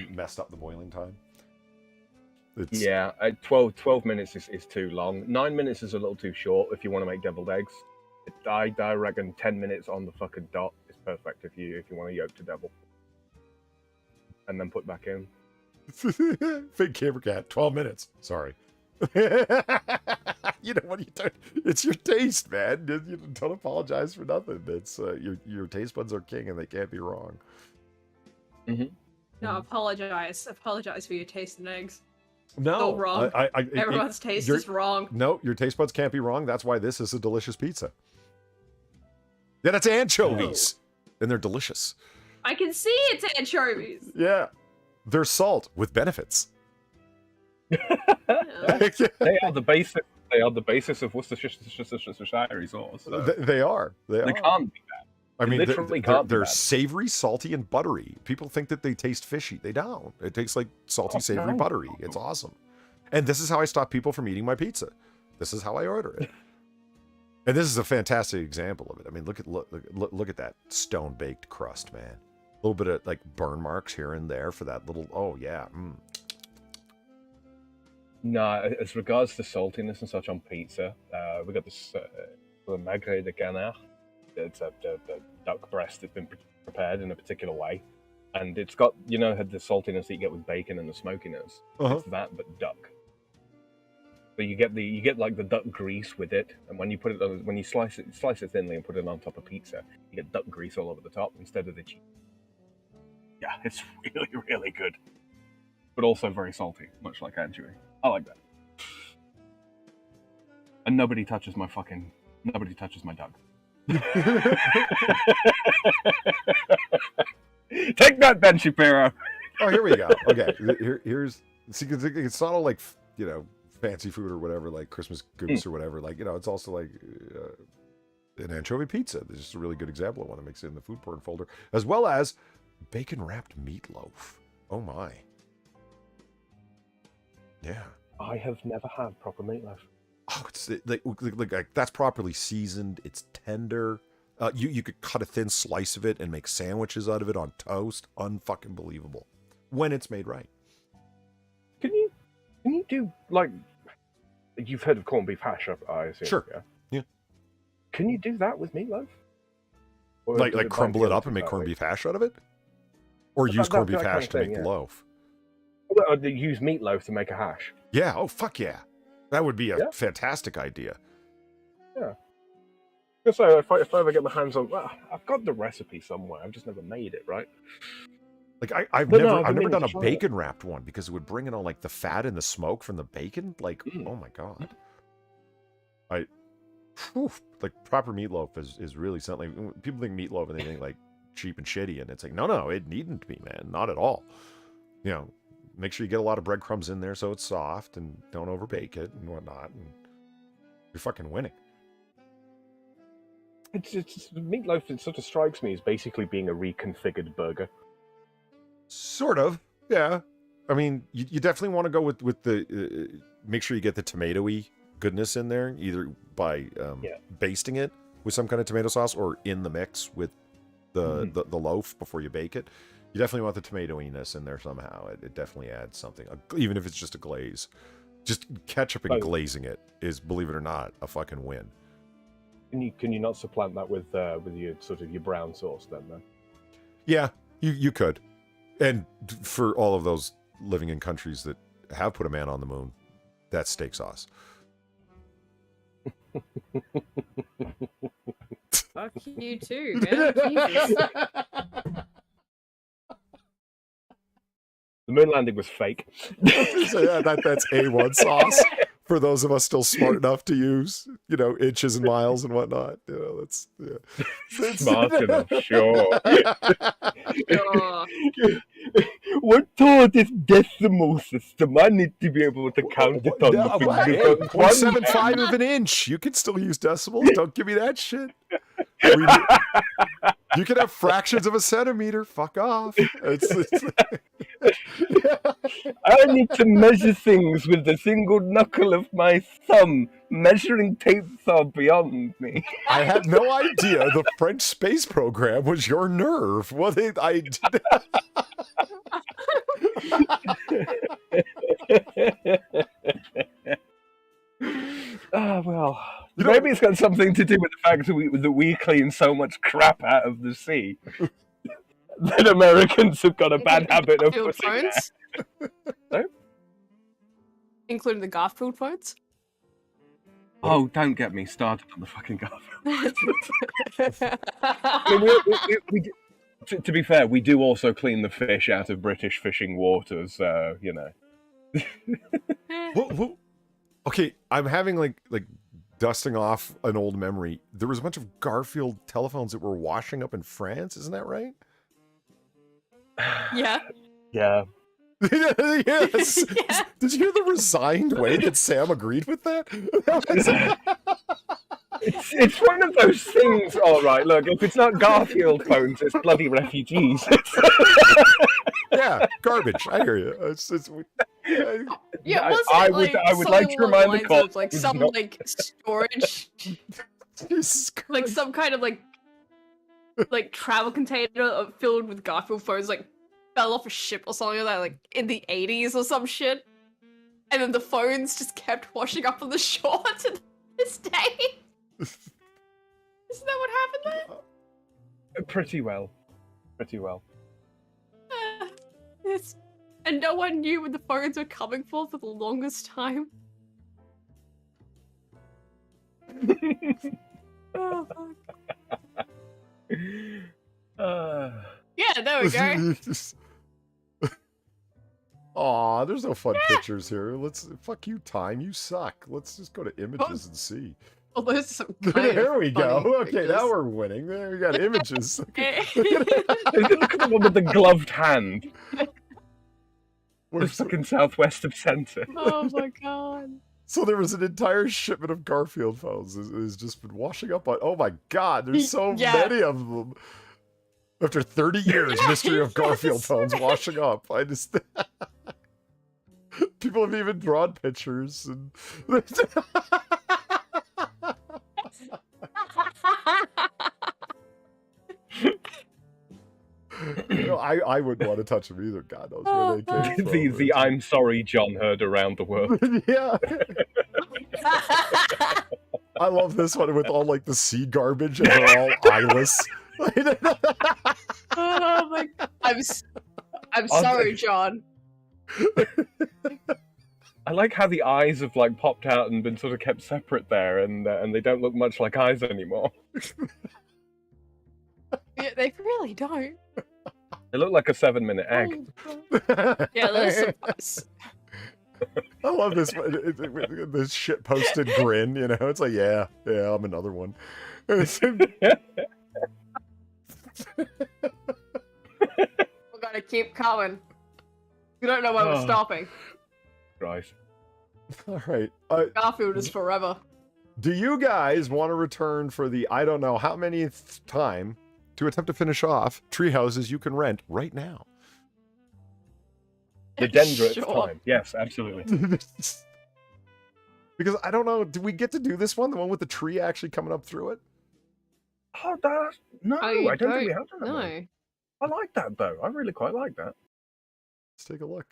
messed up the boiling time. It's, yeah. 12 minutes is too long. 9 minutes is a little too short if you want to make deviled eggs. I reckon 10 minutes on the fucking dot is perfect if you want to yolk to devil, and then put back in. Fake camera cat, 12 minutes. Sorry. You know what you do? It's your taste, man. You don't apologize for nothing. It's your taste buds are king, and they can't be wrong. No, apologize. Apologize for your taste in eggs. No, All wrong. Everyone's taste you're- is wrong. No, your taste buds can't be wrong. That's why this is a delicious pizza. Yeah, that's anchovies, and they're delicious. I can see it's anchovies. Yeah, they're salt with benefits. They are the basis. They are the basis of Worcestershire sauce. So They are. They they are. can't be bad. I mean, literally can't be they're bad. savory, salty, and buttery. People think that they taste fishy. They don't. It tastes like salty, savory, no. buttery. It's awesome. And this is how I stop people from eating my pizza. This is how I order it. And this is a fantastic example of it. I mean, look at that stone baked crust, man. A little bit of like burn marks here and there for that little. Oh yeah. No, as regards to saltiness and such on pizza, we got this the magre de canard. It's a duck breast that's been prepared in a particular way, and it's got the saltiness that you get with bacon and the smokiness. Uh-huh. It's that, but duck. So you get like the duck grease with it, and when you put it on, when you slice it thinly and put it on top of pizza, you get duck grease all over the top instead of the cheese. Yeah, it's really, really good, but also very salty, much like anchovy. I like that. And nobody touches my duck. Take that, Ben Shapiro. Oh, here we go. Okay, here's see, 'cause it's not all like fancy food or whatever, like Christmas goose or whatever. Like it's also like an anchovy pizza. This is just a really good example of one that makes it in the food porn folder, as well as bacon wrapped meatloaf. Oh my. Yeah. I have never had proper meatloaf. Oh, it's like that's properly seasoned. It's tender. You could cut a thin slice of it and make sandwiches out of it on toast. Unfucking believable when it's made right. Can you do like you've heard of corned beef hash? I assume. Sure. Yeah. Can you do that with meatloaf? Or Like does it crumble it bind up and make that corned way? beef hash out of it, or That- use corned that beef kind hash of to thing, make the yeah. loaf. Well, they use meatloaf to make a hash. Yeah. Oh fuck yeah. That would be a Yeah. fantastic idea. So if I ever get my hands on, well, I've got the recipe somewhere. I've just never made it, right? Like I've But no, never I've been done meaning a to try it. bacon wrapped one because it would bring in all like the fat and the smoke from the bacon. Like oh my god. Like proper meatloaf is really something. People think meatloaf and they think like cheap and shitty, and it's like no, it needn't be, man, not at all. Make sure you get a lot of breadcrumbs in there so it's soft and don't overbake it and whatnot, and you're fucking winning. It's meatloaf. It sort of strikes me as basically being a reconfigured burger. Sort of, yeah. I mean, you definitely want to go with the make sure you get the tomatoey goodness in there, either by basting it with some kind of tomato sauce or in the mix with the loaf before you bake it. You definitely want the tomatoiness in there somehow. It definitely adds something, even if it's just a glaze. Just ketchup and glazing it is, believe it or not, a fucking win. Can you not supplant that with your sort of your brown sauce then? Yeah, you could. And for all of those living in countries that have put a man on the moon, that's steak sauce. Fuck you too, man. Jesus. The moon landing was fake. So yeah, that's A1 sauce for those of us still smart enough to use, inches and miles and whatnot. That's smart enough, sure. Oh. What taught this decimal system? I need to be able to count it on the finger. 0.75 of an inch. You can still use decimals. Don't give me that shit. You can have fractions of a centimeter. Fuck off. I need to measure things with the single knuckle of my thumb. Measuring tapes are beyond me. I had no idea the French space program was your nerve. Well, well, maybe it's got something to do with the fact that we clean so much crap out of the sea that Americans have got a bad habit of Garfield putting phones? No? Including the Garfield phones? Oh, don't get me started on the fucking Garfield. To be fair, we do also clean the fish out of British fishing waters, Okay, I'm having like dusting off an old memory. There was a bunch of Garfield telephones that were washing up in France, isn't that right? Yeah. Yeah. Yes. Yeah. Did you hear the resigned way that Sam agreed with that? It's one of those things, all right, look, if it's not Garfield phones, it's bloody refugees. Yeah, garbage. I hear you. Yeah, I would like to remind the court, like some like storage, like some kind of like travel container filled with Garfield phones, like fell off a ship or something like that, like in the 80s or some shit, and then the phones just kept washing up on the shore to this day. Isn't that what happened there? Pretty well. Yes. And no one knew when the phones were coming for the longest time. Oh, fuck. Yeah, there we go. Aw, there's no fun pictures here. Fuck you, time. You suck. Let's just go to images and see. Well, there's some there we go. Okay, pictures. now we're winning. There we got images. Look at the one with the gloved hand. We're fucking southwest of center. Oh my god. So there was an entire shipment of Garfield phones. It's just been washing up on. Oh my god, there's so many of them. After 30 years, mystery of Garfield phones washing up. I just people have even drawn pictures and. I wouldn't want to touch them either. God knows where they came from. The I'm sorry John heard around the world. Yeah. I love this one with all like the sea garbage and they're all eyeless. Oh my god. I'm sorry, John. I like how the eyes have like popped out and been sort of kept separate there, and they don't look much like eyes anymore. Yeah, they really don't. They look like a 7-minute egg. Yeah, there's I love this this shit posted grin. It's like yeah, I'm another one. We're gonna keep coming. We don't know when we're stopping. Right. All right. Garfield is forever. Do you guys want to return for the I don't know how many time to attempt to finish off tree houses you can rent right now? The Dendrit's time. Yes, absolutely. Because I don't know, do we get to do this one? The one with the tree actually coming up through it? Oh, no, Oh, I don't think we have done that. No. One. I like that though. I really quite like that. Let's take a look.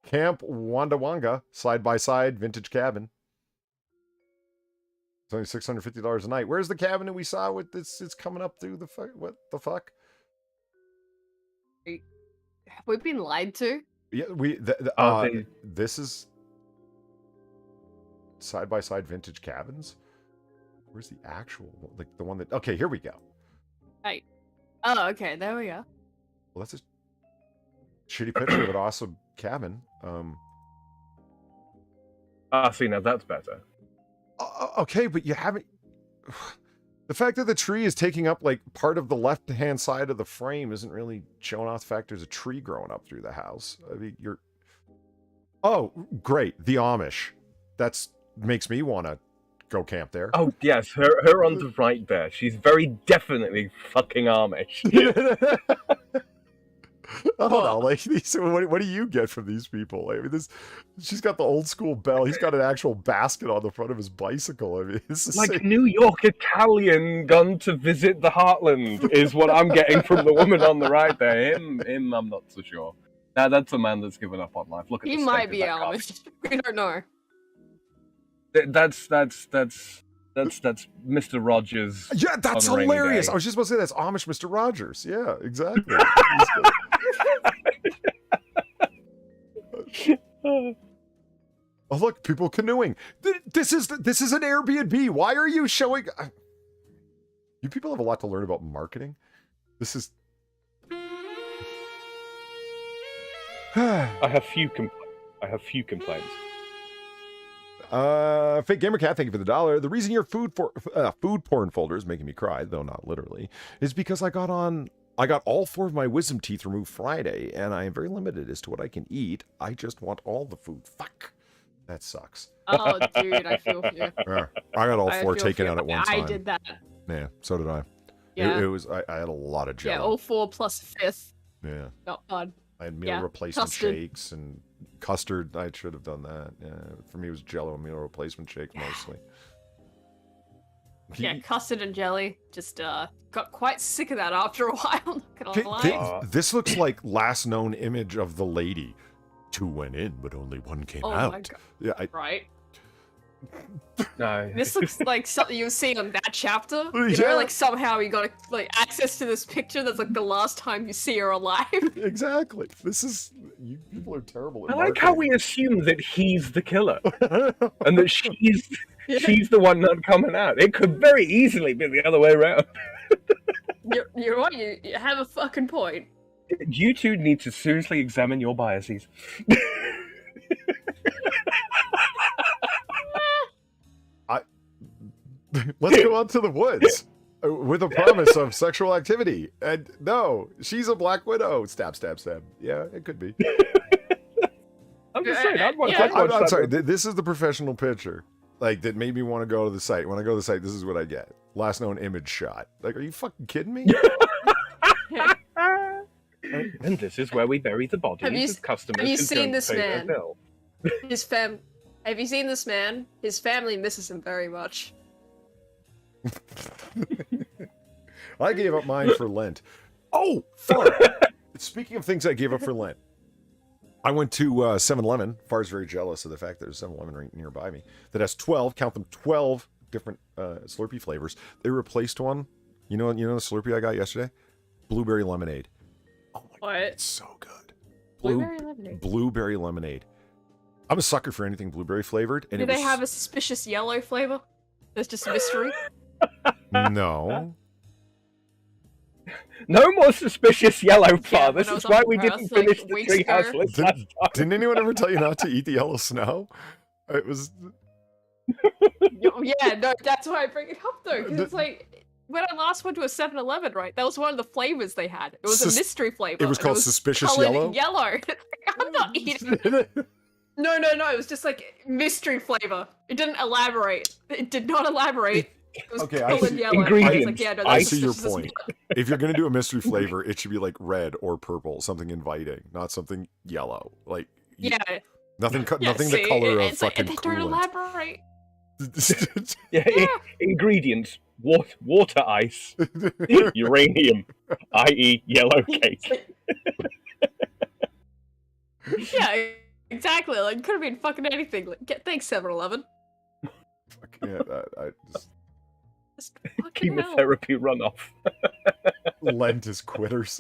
Camp Wandawanga, side-by-side, vintage cabin. It's only $650 a night. Where's the cabin that we saw with this? It's coming up through the fuck. What the fuck? We've been lied to. Yeah, this is side-by-side vintage cabins. Where's the actual, like the one that? Okay, here we go. Right. Oh, okay. There we go. Well, that's a shitty picture of an awesome cabin. See, now that's better. Okay, but you haven't. The fact that the tree is taking up like part of the left-hand side of the frame isn't really showing off the fact there's a tree growing up through the house. I mean, you're. Oh, great! The Amish. That's makes me want to go camp there. Oh yes, her on the right there. She's very definitely fucking Amish. I don't know, like these. What do you get from these people? I mean, she's got the old school bell. He's got an actual basket on the front of his bicycle. I mean, this is like New York Italian gone to visit the heartland is what I'm getting from the woman on the right there. Him, I'm not so sure. Now that's a man that's given up on life. Look at He the might state be of that car. Amish. We don't know. That's Mr. Rogers. Yeah, that's on a rainy hilarious. day. I was just about to say that's Amish Mr. Rogers. Yeah, exactly. Oh look, people canoeing. This is an Airbnb. Why are you showing? You people have a lot to learn about marketing. This is. I have few complaints. Fake Gamer Cat, thank you for the $1. The reason your food porn folder is making me cry, though not literally, is because I got all 4 of my wisdom teeth removed Friday, and I am very limited as to what I can eat. I just want all the food. Fuck. That sucks. Oh, dude, I feel for you. Yeah, I got all 4 taken out at one time. I did that. Yeah, so did I. Yeah. It was. I had a lot of jello. Yeah, all 4 plus 5th. Yeah. Not fun. I had meal replacement custard. shakes and custard. I should have done that. Yeah, for me it was jello and meal replacement shakes mostly. Yeah, custard and jelly. Just got quite sick of that after a while. Not gonna lie. This looks like last known image of the lady. 2 went in, but only 1 came out. My God. Yeah, Right. No. This looks like something you see on that chapter. You Yeah. know, like somehow you got like access to this picture that's like the last time you see her alive. Exactly. This is you people are terrible. At I like how we assume that he's the killer and that she's the one not coming out. It could very easily be the other way around. You're right. You have a fucking point. You two need to seriously examine your biases. Let's go out to the woods with a promise of sexual activity. And no, she's a Black Widow. Stab, stab, stab. Yeah, it could be. I'm just saying. I'm sorry. This is the professional picture, like that made me want to go to the site. When I go to the site, this is what I get: last known image shot. Like, are you fucking kidding me? And this is where we bury the bodies. Have you seen this man? Have you seen this man? His family misses him very much. I gave up mine for Lent. Oh, fun! Speaking of things I gave up for Lent, I went to 7-Eleven. Far's very jealous of the fact there's a 7-Eleven right nearby me that has 12, count them, 12 different Slurpee flavors. They replaced one. You know the Slurpee I got yesterday? Blueberry lemonade. Oh my God, it's so good. Blueberry lemonade. Blueberry lemonade. I'm a sucker for anything blueberry flavored. And Do they have a suspicious yellow flavor? That's just a mystery. No. No more suspicious yellow far. This when I is was why on we the didn't grass, finish like, the weeks treehouse ago. list last time. Didn't anyone ever tell you not to eat the yellow snow? It was. Yeah, no, that's why I bring it up though, because it's like when I last went to a 7-Eleven, right? That was one of the flavors they had. It was a mystery flavor. It was called suspicious colored yellow. Yellow. I'm not eating it. No. It was just like mystery flavor. It didn't elaborate. It did not elaborate. It was Okay, I colored see. yellow. Ingredients. I was like, yeah, no, I that's see your suspicious. point. If you're gonna do a mystery flavor, it should be like red or purple, something inviting, not something yellow. Like Yeah. nothing. Yeah, Nothing see, the color of it's like, fucking they don't coolant. elaborate. Yeah, ingredients: water ice, uranium, i.e., yellow cake. Yeah, exactly. Like, could have been fucking anything. Like, thanks, 7-Eleven. Fuck, yeah, I Just fucking hell. Chemotherapy runoff. Lent is quitters.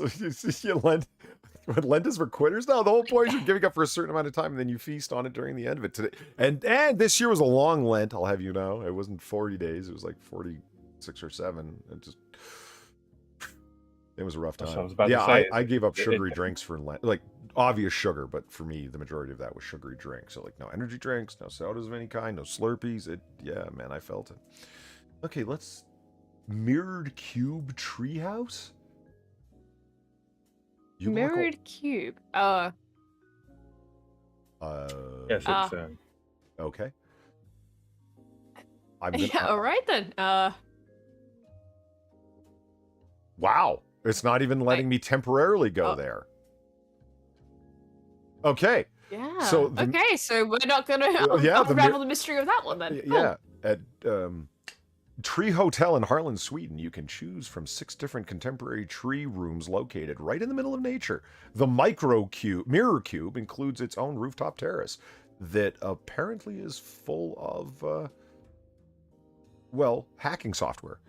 Lent is for quitters? No, the whole point is you're giving up for a certain amount of time and then you feast on it during the end of it. Today, and this year was a long Lent, I'll have you know. It wasn't 40 days, it was like 46 or 7. It was a rough time. That's what I was about Yeah, to say. I gave up sugary drinks for Lent. Like, obvious sugar, but for me, the majority of that was sugary drinks. So, like, no energy drinks, no sodas of any kind, no Slurpees. Yeah, man, I felt it. Okay, let's... Mirrored cube treehouse? Mirrored cube. Yes, it's okay. I'm gonna, yeah, alright then. Wow. It's not even letting me temporarily go there. Okay. Yeah. So okay, so we're not gonna unravel the mystery of that one then. Yeah. At Tree Hotel in Harlan, Sweden, you can choose from 6 different contemporary tree rooms located right in the middle of nature. The mirror cube includes its own rooftop terrace that apparently is full of, hacking software.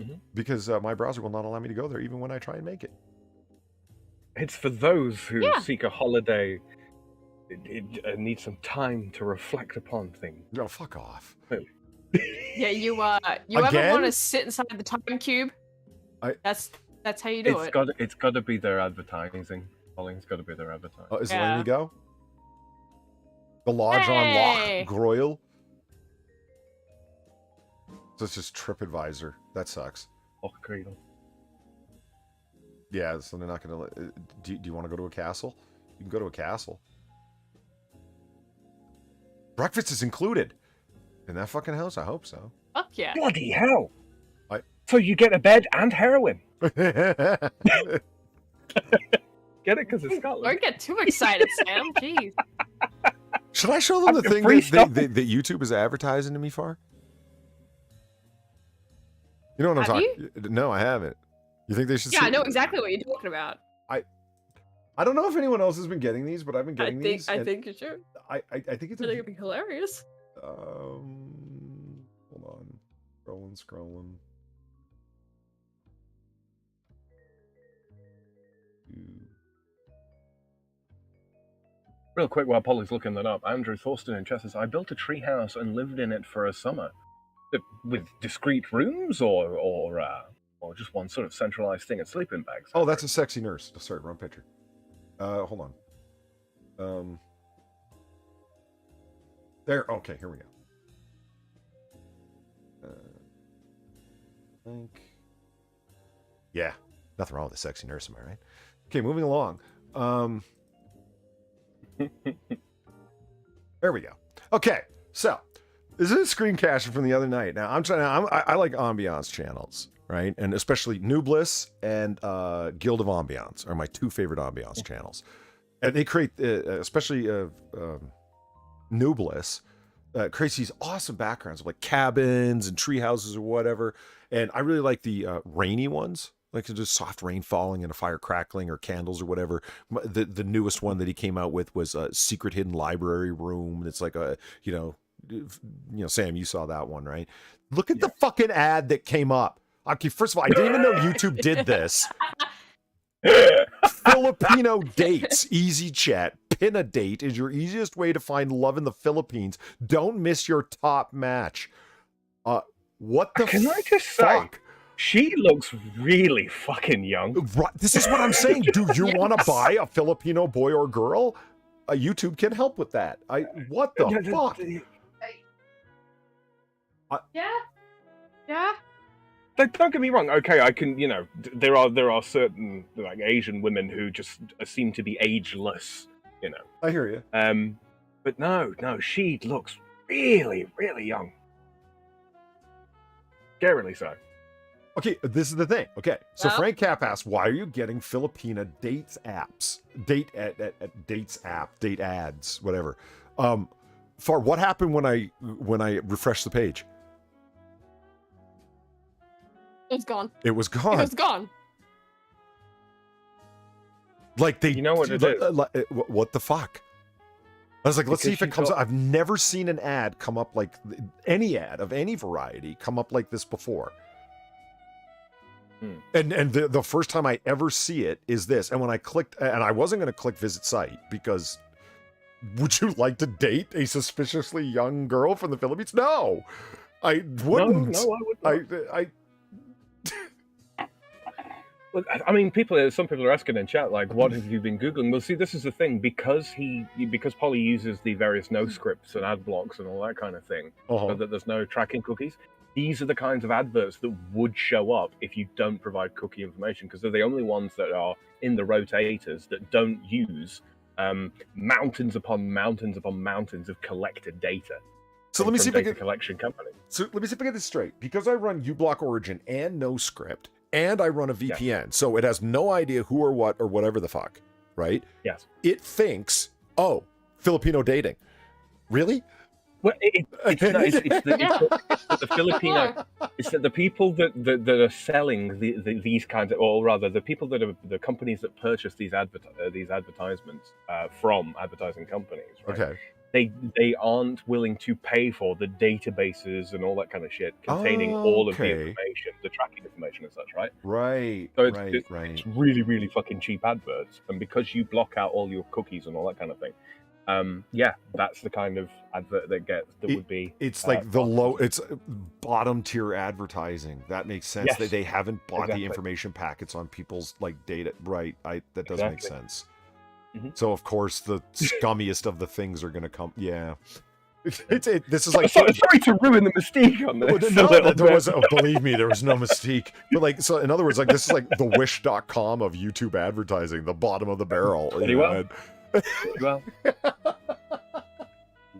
Mm-hmm. Because my browser will not allow me to go there even when I try and make it. It's for those who seek a holiday. It needs some time to reflect upon things. No, fuck off. Yeah, you ever want to sit inside the time cube? That's how you do it. It's got to be their advertising. It's got to be their advertising. Oh, is it letting me go? The lodge on Loch Groyle. So it's just TripAdvisor. That sucks. Loch Groyle. Yeah, so they're not going to let... Do you want to go to a castle? You can go to a castle. Breakfast is included. In that fucking house? I hope so. Fuck yeah. Bloody hell. So you get a bed and heroin. Get it? Because it's Scotland. Don't get too excited, Sam. Jeez. Should I show them the thing that YouTube is advertising to me for? You know what I'm talking about? No, I haven't. You think they should see I know exactly what you're talking about. I don't know if anyone else has been getting these, but I've been getting these. I think you should. I think it's it'd be hilarious. Hold on. Scrolling. Real quick, while Polly's looking that up, Andrew Thorsten in chat says, I built a tree house and lived in it for a summer. With discrete rooms or just one sort of centralized thing and sleeping bags? Oh, that's a sexy nurse. Sorry, wrong picture. Hold on. There. Okay, here we go. Yeah, nothing wrong with a sexy nurse, am I right? Okay, moving along. There we go. Okay, so this is a screen capture from the other night. Now I like ambiance channels, right? And especially New Bliss and Guild of Ambiance are my 2 favorite ambiance channels. And they create, especially New Bliss, creates these awesome backgrounds of like cabins and tree houses or whatever. And I really like the rainy ones, like just soft rain falling and a fire crackling or candles or whatever. The newest one that he came out with was a secret hidden library room. And it's like a, Sam, you saw that one, right? Look at the fucking ad that came up. Okay, first of all, I didn't even know YouTube did this. Filipino dates, easy chat. Pin a date is your easiest way to find love in the Philippines. Don't miss your top match. What the Can I just say, she looks really fucking young. Right, this is what I'm saying. Do you want to buy a Filipino boy or girl? YouTube can help with that. What the fuck? Yeah. Don't get me wrong. Okay, I can. There are certain like Asian women who just seem to be ageless. I hear you. But no, she looks really, really young. Scarily so. Okay, this is the thing. Okay, so Frank Cap asks, why are you getting Filipina dates apps? Date ads, whatever. Far, what happened when I refreshed the page? It was gone. It was gone. It was gone. You know what it is? What the fuck? I was like, let's see if it comes up. I've never seen an ad come up like any ad of any variety come up like this before. And the first time I ever see it is this. And when I clicked, and I wasn't going to click visit site because would you like to date a suspiciously young girl from the Philippines? No, I wouldn't. No, I would not. I Look, I mean, some people are asking in chat, like, what have you been Googling? Well, see, this is the thing. Because Polly uses the various no scripts and ad blocks and all that kind of thing, so that there's no tracking cookies, these are the kinds of adverts that would show up if you don't provide cookie information, because they're the only ones that are in the rotators that don't use mountains upon mountains upon mountains of collected data. So let me see if I get collection company. So let me see if I get this straight. Because I run uBlock Origin and no script, and I run a VPN, so it has no idea who or what or whatever the fuck, right? Yes. It thinks, oh, Filipino dating. Really? Well, it's the Filipino. It's that the people that are selling these kinds of, or rather, the people that are the companies that purchase these advertisements from advertising companies. Right? Okay. They aren't willing to pay for the databases and all that kind of shit containing all of the information, the tracking information and such, right? Right. So right. It's really, really fucking cheap adverts, and because you block out all your cookies and all that kind of thing, that's the kind of advert that would be. It's like it's bottom tier advertising. That makes sense. Yes. They haven't bought the information packets on people's like data. Right. That does make sense. Mm-hmm. So of course the scummiest of the things are going to come. Yeah. This is like sorry to ruin the mystique on this. There wasn't. Believe me, there was no mystique. But like, so in other words, like this is like the Wish.com of YouTube advertising, the bottom of the barrel. Pretty well.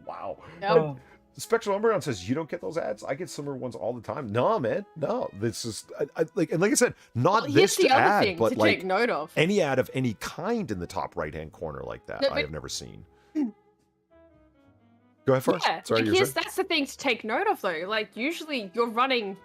Wow. Yep. Spectral Umbreon says you don't get those ads. I get similar ones all the time. No, man, no. This is like I said, not this the other ad, thing but to like take note of. any ad of any kind in the top right-hand corner like that. I have never seen. Go ahead first. Yeah, Sorry, that's the thing to take note of though. Like usually you're running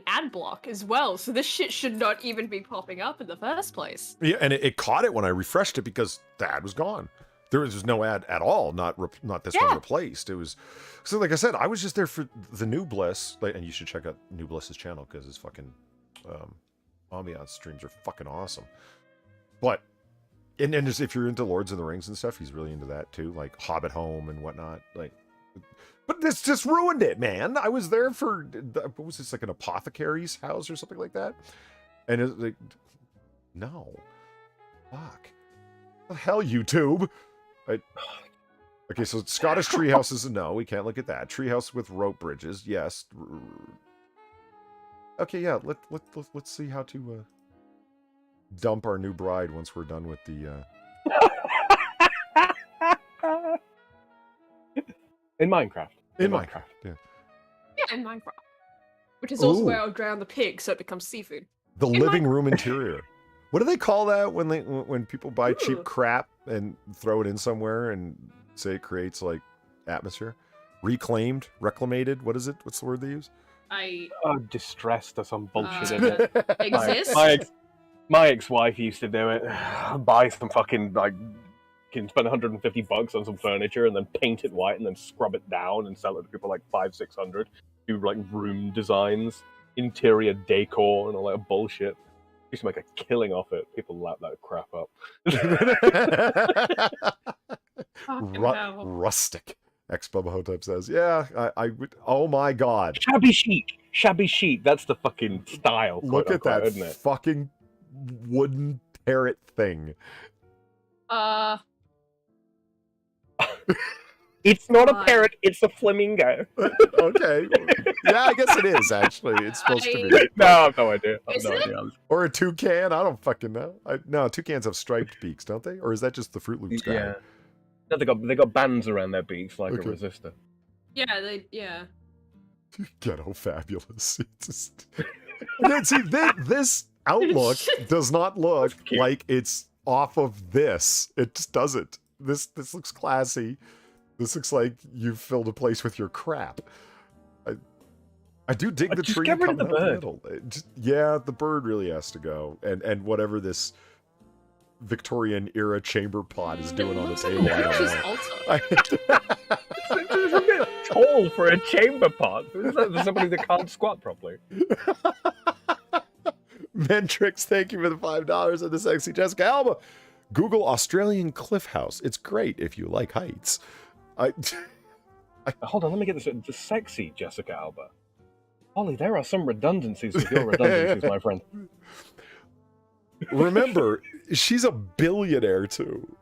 ad block as well, so this shit should not even be popping up in the first place. Yeah, and it caught it when I refreshed it because the ad was gone. There was no ad at all. Not this one replaced. It was so like I said, I was just there for the New Bliss, and you should check out New Bliss's channel because his fucking ambiance streams are fucking awesome. But and just if you're into Lords of the Rings and stuff, he's really into that too, like Hobbit Home and whatnot. Like, but this just ruined it, man. I was there for what was this, like an apothecary's house or something like that, and it's like, no, fuck, the hell, YouTube. Okay, so Scottish treehouse is a no. We can't look at that. Treehouse with rope bridges, yes. Okay, yeah. Let's see how to dump our new bride once we're done with the. In Minecraft. In Minecraft, yeah. Yeah, in Minecraft, which is also where I'll drown the pig so it becomes seafood. The living room interior. What do they call that when people buy cheap crap and throw it in somewhere and say it creates like atmosphere? Reclaimed, reclamated. What is it? What's the word they use? Distressed or some bullshit. In it. Exist. My ex-wife used to do it. Buy some fucking can spend $150 on some furniture and then paint it white and then scrub it down and sell it to people like $500-600. Do like room designs, interior decor, and all that bullshit. Used to make a killing off it. People lap that crap up. Rustic. Ex-Bubba Hotep says, yeah, I would. Oh my god. Shabby chic. That's the fucking style. Look at that isn't it? fucking wooden parrot thing. It's not a parrot, it's a flamingo. Okay. Yeah, I guess it is, actually. It's supposed to be. No, I have no idea. Or a toucan? I don't fucking know. No, toucans have striped beaks, don't they? Or is that just the Fruit Loops guy? Yeah. No, they got bands around their beaks like a resistor. Yeah. Ghetto fabulous. See, this outlook does not look like it's off of this. It just doesn't. This looks classy. This looks like you've filled a place with your crap. I do dig the Just tree get rid of coming the out the bird. middle. Yeah, the bird really has to go. And whatever this Victorian era chamber pot is doing on the table, I don't know. It's a bit tall for a chamber pot. Is that for somebody that can't squat properly? Mentrix, thank you for the $5 and the sexy Jessica Alba. Google Australian Cliff House. It's great if you like heights. Hold on, let me get this. The sexy Jessica Alba. Ollie, there are some redundancies with your redundancies, my friend. Remember, she's a billionaire too.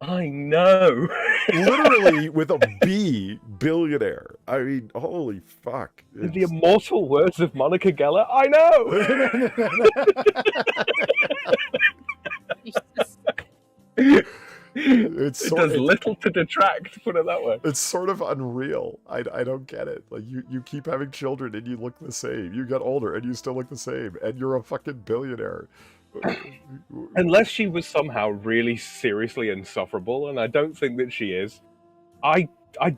I know. Literally with a B, billionaire. I mean, holy fuck. In the immortal words of Monica Geller, I know. It does little to detract, put it that way. It's sort of unreal. I don't get it. Like you keep having children and you look the same. You get older and you still look the same, and you're a fucking billionaire. Unless she was somehow really seriously insufferable, and I don't think that she is. I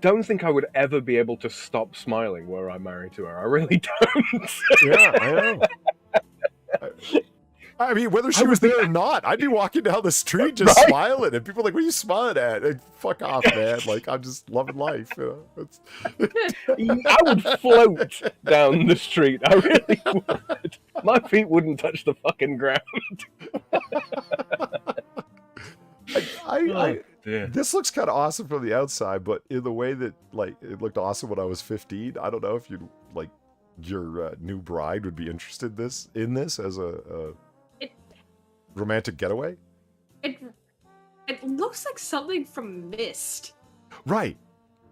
don't think I would ever be able to stop smiling were I married to her. I really don't. Yeah, I know. I mean, whether she was there or not, I'd be walking down the street just smiling, and people are like, "What are you smiling at?" And, fuck off, man! Like, I'm just loving life. You know? I would float down the street. I really would. My feet wouldn't touch the fucking ground. This looks kind of awesome from the outside, but in the way that like it looked awesome when I was 15, I don't know if you like your new bride would be interested in this as a romantic getaway. It looks like something from Mist. Right.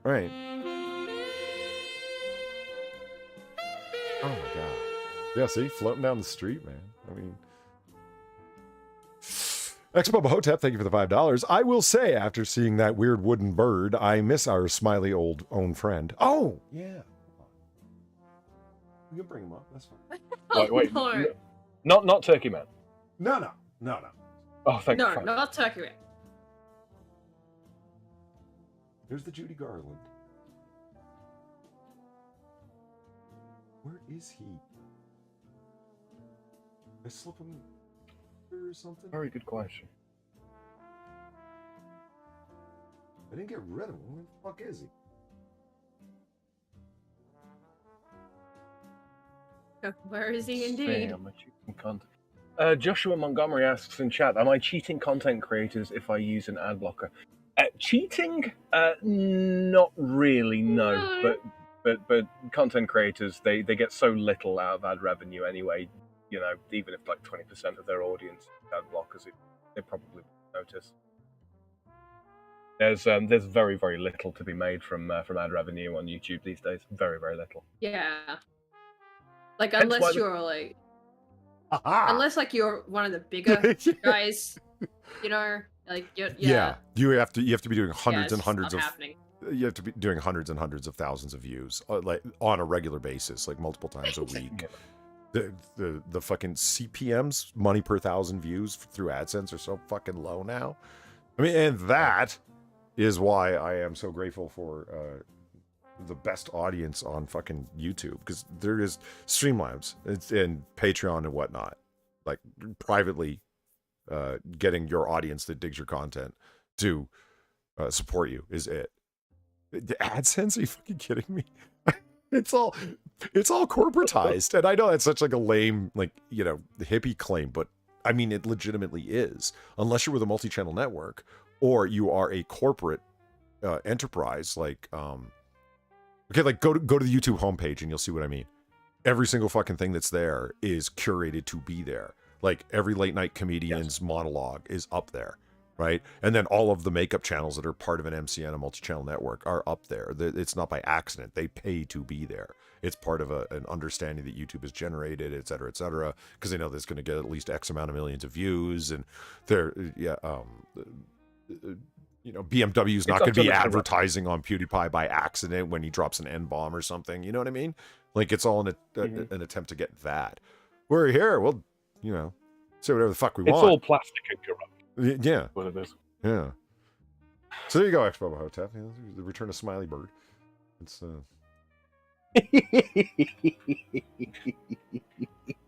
Oh my god. Yeah, see, floating down the street, man. I mean, Expo Hotep, thank you for the $5. I will say, after seeing that weird wooden bird, I miss our smiley own friend. Oh, yeah. You can bring him up. That's fine. Wait. No. Not Turkey Man. No. Oh, thank you. No, not Turkey Man. Here's the Judy Garland. Where is he? I slip him or something? Very good question. I didn't get rid of him. Where the fuck is he? Where is he indeed? Am I cheating content? Joshua Montgomery asks in chat, am I cheating content creators if I use an ad blocker? Cheating? Not really, no. But content creators, they get so little out of ad revenue anyway. You know, even if like 20% of their audience ad blockers, they probably notice. There's very, very little to be made from ad revenue on YouTube these days. Very, very little. Yeah. Like unless you're like, unless like you're one of the bigger guys, you know, like yeah. You have to be doing hundreds and hundreds of. Happening. You have to be doing hundreds and hundreds of thousands of views, like on a regular basis, like multiple times a week. The fucking CPMs, money per thousand views through AdSense, are so fucking low now. I mean, and that is why I am so grateful for the best audience on fucking YouTube, because there is Streamlabs and Patreon and whatnot, like privately getting your audience that digs your content to support you is it. The AdSense? Are you fucking kidding me? It's all corporatized, and I know that's such like a lame, like, you know, hippie claim, but I mean it legitimately is. Unless you're with a multi-channel network or you are a corporate enterprise, like okay, like go to the YouTube homepage and you'll see what I mean. Every single fucking thing that's there is curated to be there. Like every late night comedian's monologue is up there. Right? And then all of the makeup channels that are part of an MCN, a multi-channel network, are up there. It's not by accident. They pay to be there. It's part of an understanding that YouTube has generated, et cetera, because they know there's going to get at least X amount of millions of views. And BMW's not going to be advertising on PewDiePie by accident when he drops an N-bomb or something. You know what I mean? Like, it's all an attempt to get that. We're here. We'll, say whatever the fuck we want. It's all plastic and corrupt. Yeah. What it is. Yeah. So there you go, Expo Hotep. You know, the return of Smiley Bird. It's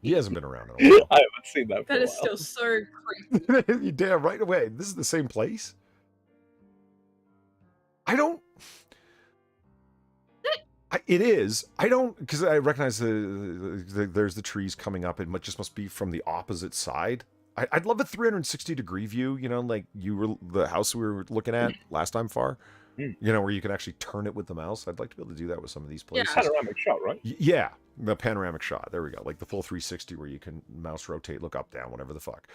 he hasn't been around in a while. I haven't seen that. That for a is while. still so creepy. You damn right away. This is the same place. It is. I don't, because I recognize there's the trees coming up. It just must be from the opposite side. I'd love a 360-degree view. You know, like the house we were looking at last time, Far. You know, where you can actually turn it with the mouse. I'd like to be able to do that with some of these places. Yeah. Panoramic shot, right? Yeah, the panoramic shot. There we go. Like the full 360 where you can mouse rotate, look up, down, whatever the fuck.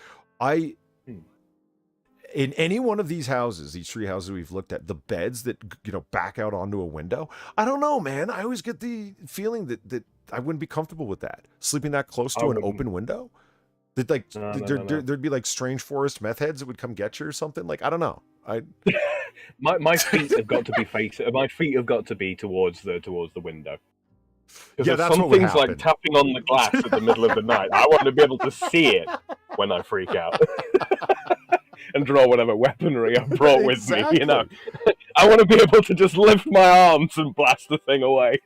In any one of these houses, these three houses we've looked at, the beds that, you know, back out onto a window, I don't know, man. I always get the feeling that I wouldn't be comfortable with that. Sleeping that close to an open window. That like there'd be like strange forest meth heads that would come get you or something. Like, I don't know. My feet have got to be My feet have got to be towards the window. Yeah, that's some what would things happen. like tapping on the glass in the middle of the night. I want to be able to see it when I freak out. And draw whatever weaponry I brought with me, you know. I want to be able to just lift my arms and blast the thing away.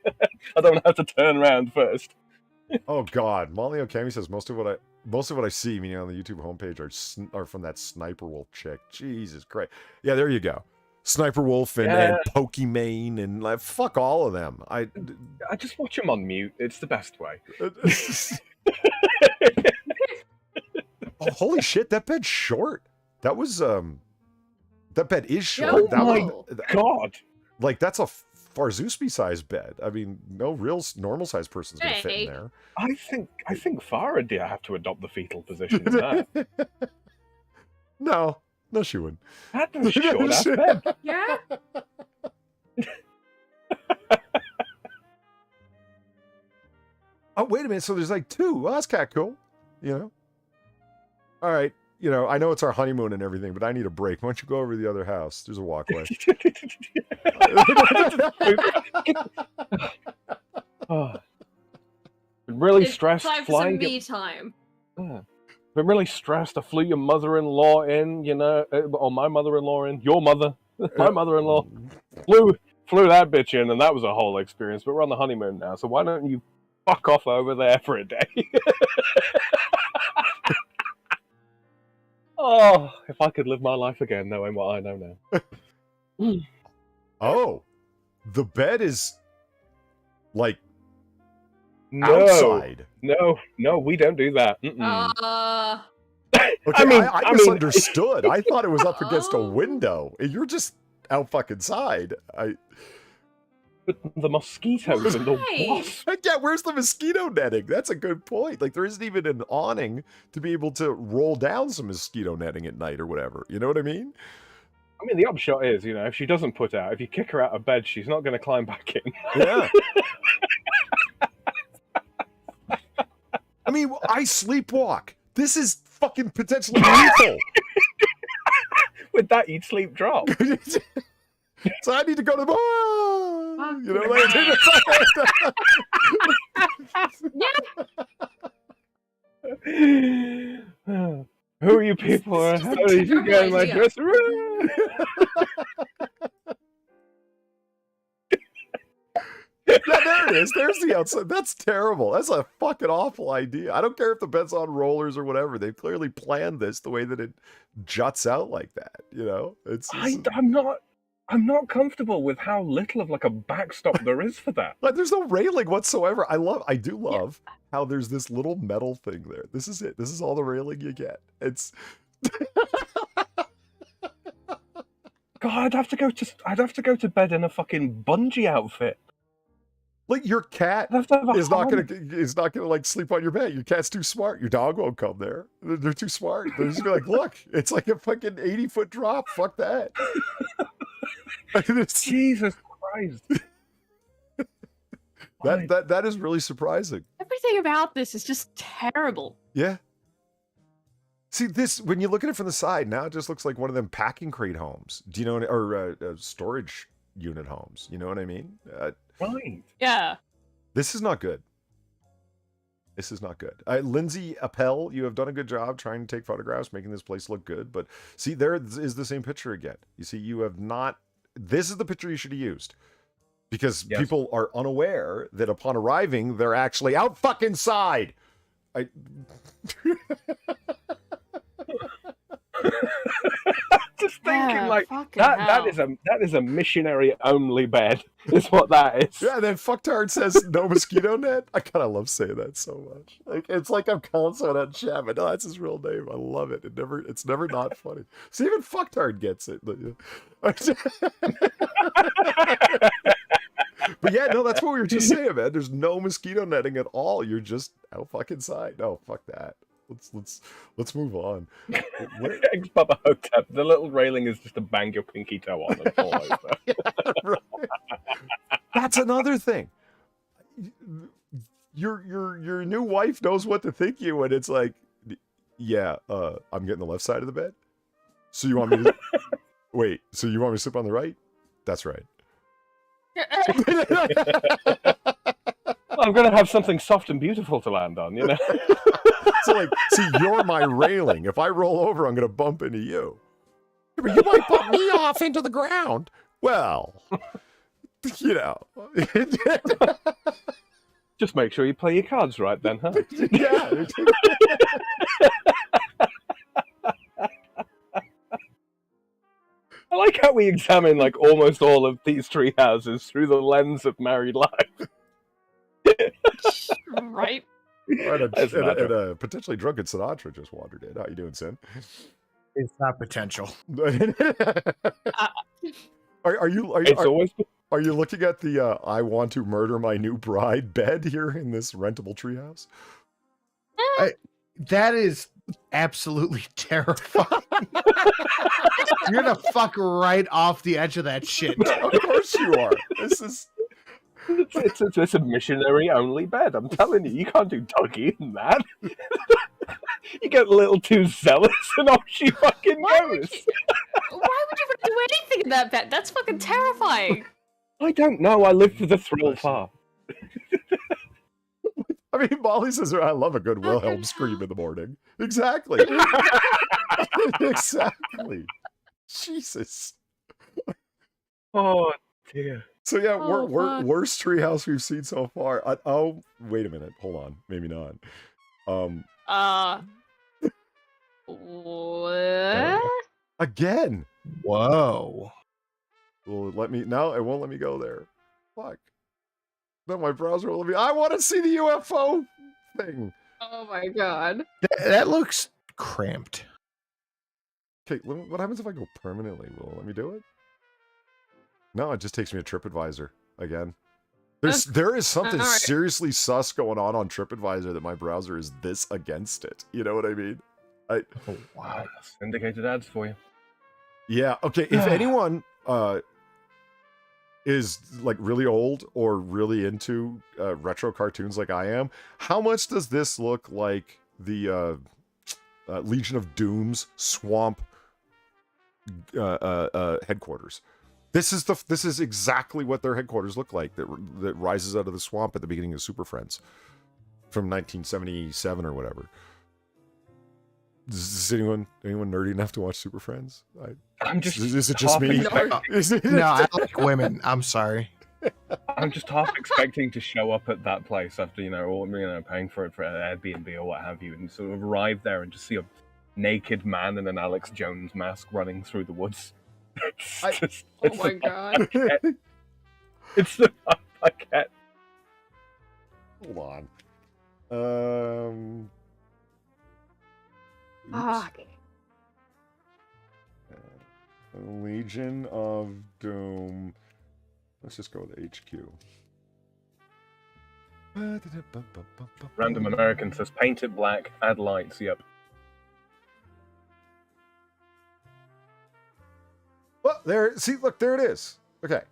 I don't have to turn around first. Oh God, Molly Okami says most of what I see, meaning on the YouTube homepage, are from that Sniper Wolf chick. Jesus Christ. Yeah, there you go. Sniper Wolf and Pokimane and like fuck all of them. I just watch them on mute. It's the best way. Oh, holy shit! That bed's short. That was that bed is short. Oh that my God! Like that's a FarZoosme sized bed. I mean, no real normal sized person's gonna fit in there. I think Farah did have to adopt the fetal position in that. No, she wouldn't. That was short ass bed. Yeah. Oh, wait a minute. So there's like two. Well, that's kind of cool. You know. All right. You know, I know it's our honeymoon and everything, but I need a break. Why don't you go over to the other house? There's a walkway. Been really It's stressed time for flying. some me time. Been really stressed. I flew your mother-in-law in, you know, or my mother-in-law in. Your mother, my mother-in-law, flew that bitch in, and that was a whole experience. But we're on the honeymoon now, so why don't you fuck off over there for a day? Oh, if I could live my life again knowing what I know now. Oh, the bed is like No, outside. no, we don't do that. Okay, I mean, misunderstood. I thought it was up against a window. You're just out fucking side. But the mosquitoes and the Right. wasps. Yeah, where's the mosquito netting? That's a good point. Like, there isn't even an awning to be able to roll down some mosquito netting at night or whatever. You know what I mean? I mean, the upshot is, you know, if she doesn't put out, if you kick her out of bed, she's not going to climb back in. Yeah. I mean, I sleepwalk. This is fucking potentially lethal. With that, you'd sleep drop. So I need to go to the you know, like, who are you people? How did you get in my dressing room? Yeah, there it is. There's the outside. That's terrible. That's a fucking awful idea. I don't care if the bed's on rollers or whatever. They've clearly planned this the way that it juts out like that. You know, I'm not comfortable with how little of like a backstop there is for that. Like, there's no railing whatsoever. I do love how there's this little metal thing there. This is it. This is all the railing you get. It's. God, I'd have to go to bed in a fucking bungee outfit. Like, your cat I'd have to have a is not harness. gonna like sleep on your bed. Your cat's too smart. Your dog won't come there. They're too smart. They're just gonna be like, look, it's like a fucking 80-foot drop. Fuck that. Jesus Christ. That is really surprising. Everything about this is just terrible. Yeah. See, this, when you look at it from the side, now it just looks like one of them packing crate homes. Do you know, or storage unit homes. You know what I mean? Right. Yeah. This is not good. This is not good. Lindsay Appel, you have done a good job trying to take photographs, making this place look good. But see, there is the same picture again. You see, you have not. This is the picture you should have used. Because people are unaware that upon arriving, they're actually out fucking side. Just thinking like that is a missionary only bed is what that is. Yeah, and then fucktard says no mosquito net. I kind of love saying that so much. Like it's like I'm calling someone out chat, but no, that's his real name. I love it. It's never not funny. So even fucktard gets it. But yeah, no, that's what we were just saying, man. There's no mosquito netting at all. You're just out fucking side. No, fuck that. Let's move on. Thanks, Bubba Hotep. The little railing is just to bang your pinky toe on and fall over. Yeah, right. That's another thing. Your new wife knows what to think you, and it's like, yeah, I'm getting the left side of the bed. So you want me to wait? So you want me to sleep on the right? That's right. I'm gonna have something soft and beautiful to land on, you know. So like, see, you're my railing. If I roll over, I'm gonna bump into you. But you might bump me off into the ground. Well, you know. Just make sure you play your cards right then, huh? Yeah. I like how we examine like almost all of these tree houses through the lens of married life. Right. And a potentially drunken Sinatra just wandered in. How you doing, Sin? It's not potential. Are you looking at the I want to murder my new bride bed here in this rentable treehouse? That is absolutely terrifying. You're gonna fuck right off the edge of that shit. Of course you are. This is. It's a missionary only bed. I'm telling you, you can't do doggy in that. You get a little too zealous, and off she fucking goes. Why would you do anything in that bed? That's fucking terrifying. I don't know. I live for the thrill far. I mean, Molly says, I love a good Wilhelm scream in the morning. Exactly. Exactly. Jesus. Oh, dear. So yeah, worst treehouse we've seen so far. Oh, wait a minute. Hold on. Maybe not. What? Again. Whoa. Well, it won't let me go there. Fuck. No, my browser will let me. I want to see the UFO thing. Oh my god. That looks cramped. Okay, what happens if I go permanently? Will it let me do it? No, it just takes me to TripAdvisor again. There is something seriously sus going on TripAdvisor that my browser is this against it. You know what I mean? Oh, wow. Syndicated ads for you. Yeah. Okay. If anyone is like really old or really into retro cartoons like I am, how much does this look like the Legion of Doom's swamp headquarters? This is exactly what their headquarters look like. That rises out of the swamp at the beginning of Super Friends from 1977 or whatever. Is anyone nerdy enough to watch Super Friends? Is it just me? No, I like women. I'm sorry. I'm just half expecting to show up at that place after paying for it for Airbnb or what have you, and sort of arrive there and just see a naked man in an Alex Jones mask running through the woods. Oh my god! It's the vibe I get. Hold on. Fuck. Legion of Doom. Let's just go with HQ. Random American says paint it black, add lights. Yep. Well, there it is. Okay.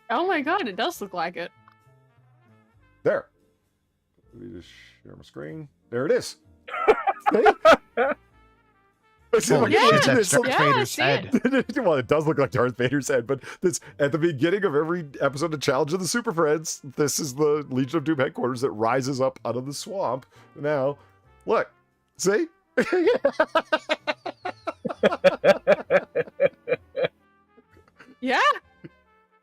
Oh my god, it does look like it. There. Let me just share my screen. There it is. Holy Yeah. shit, that's Darth Yeah, I Vader's see head. Well, it does look like Darth Vader's head, but this at the beginning of every episode of Challenge of the Super Friends, this is the Legion of Doom headquarters that rises up out of the swamp. Now, look, see? Yeah.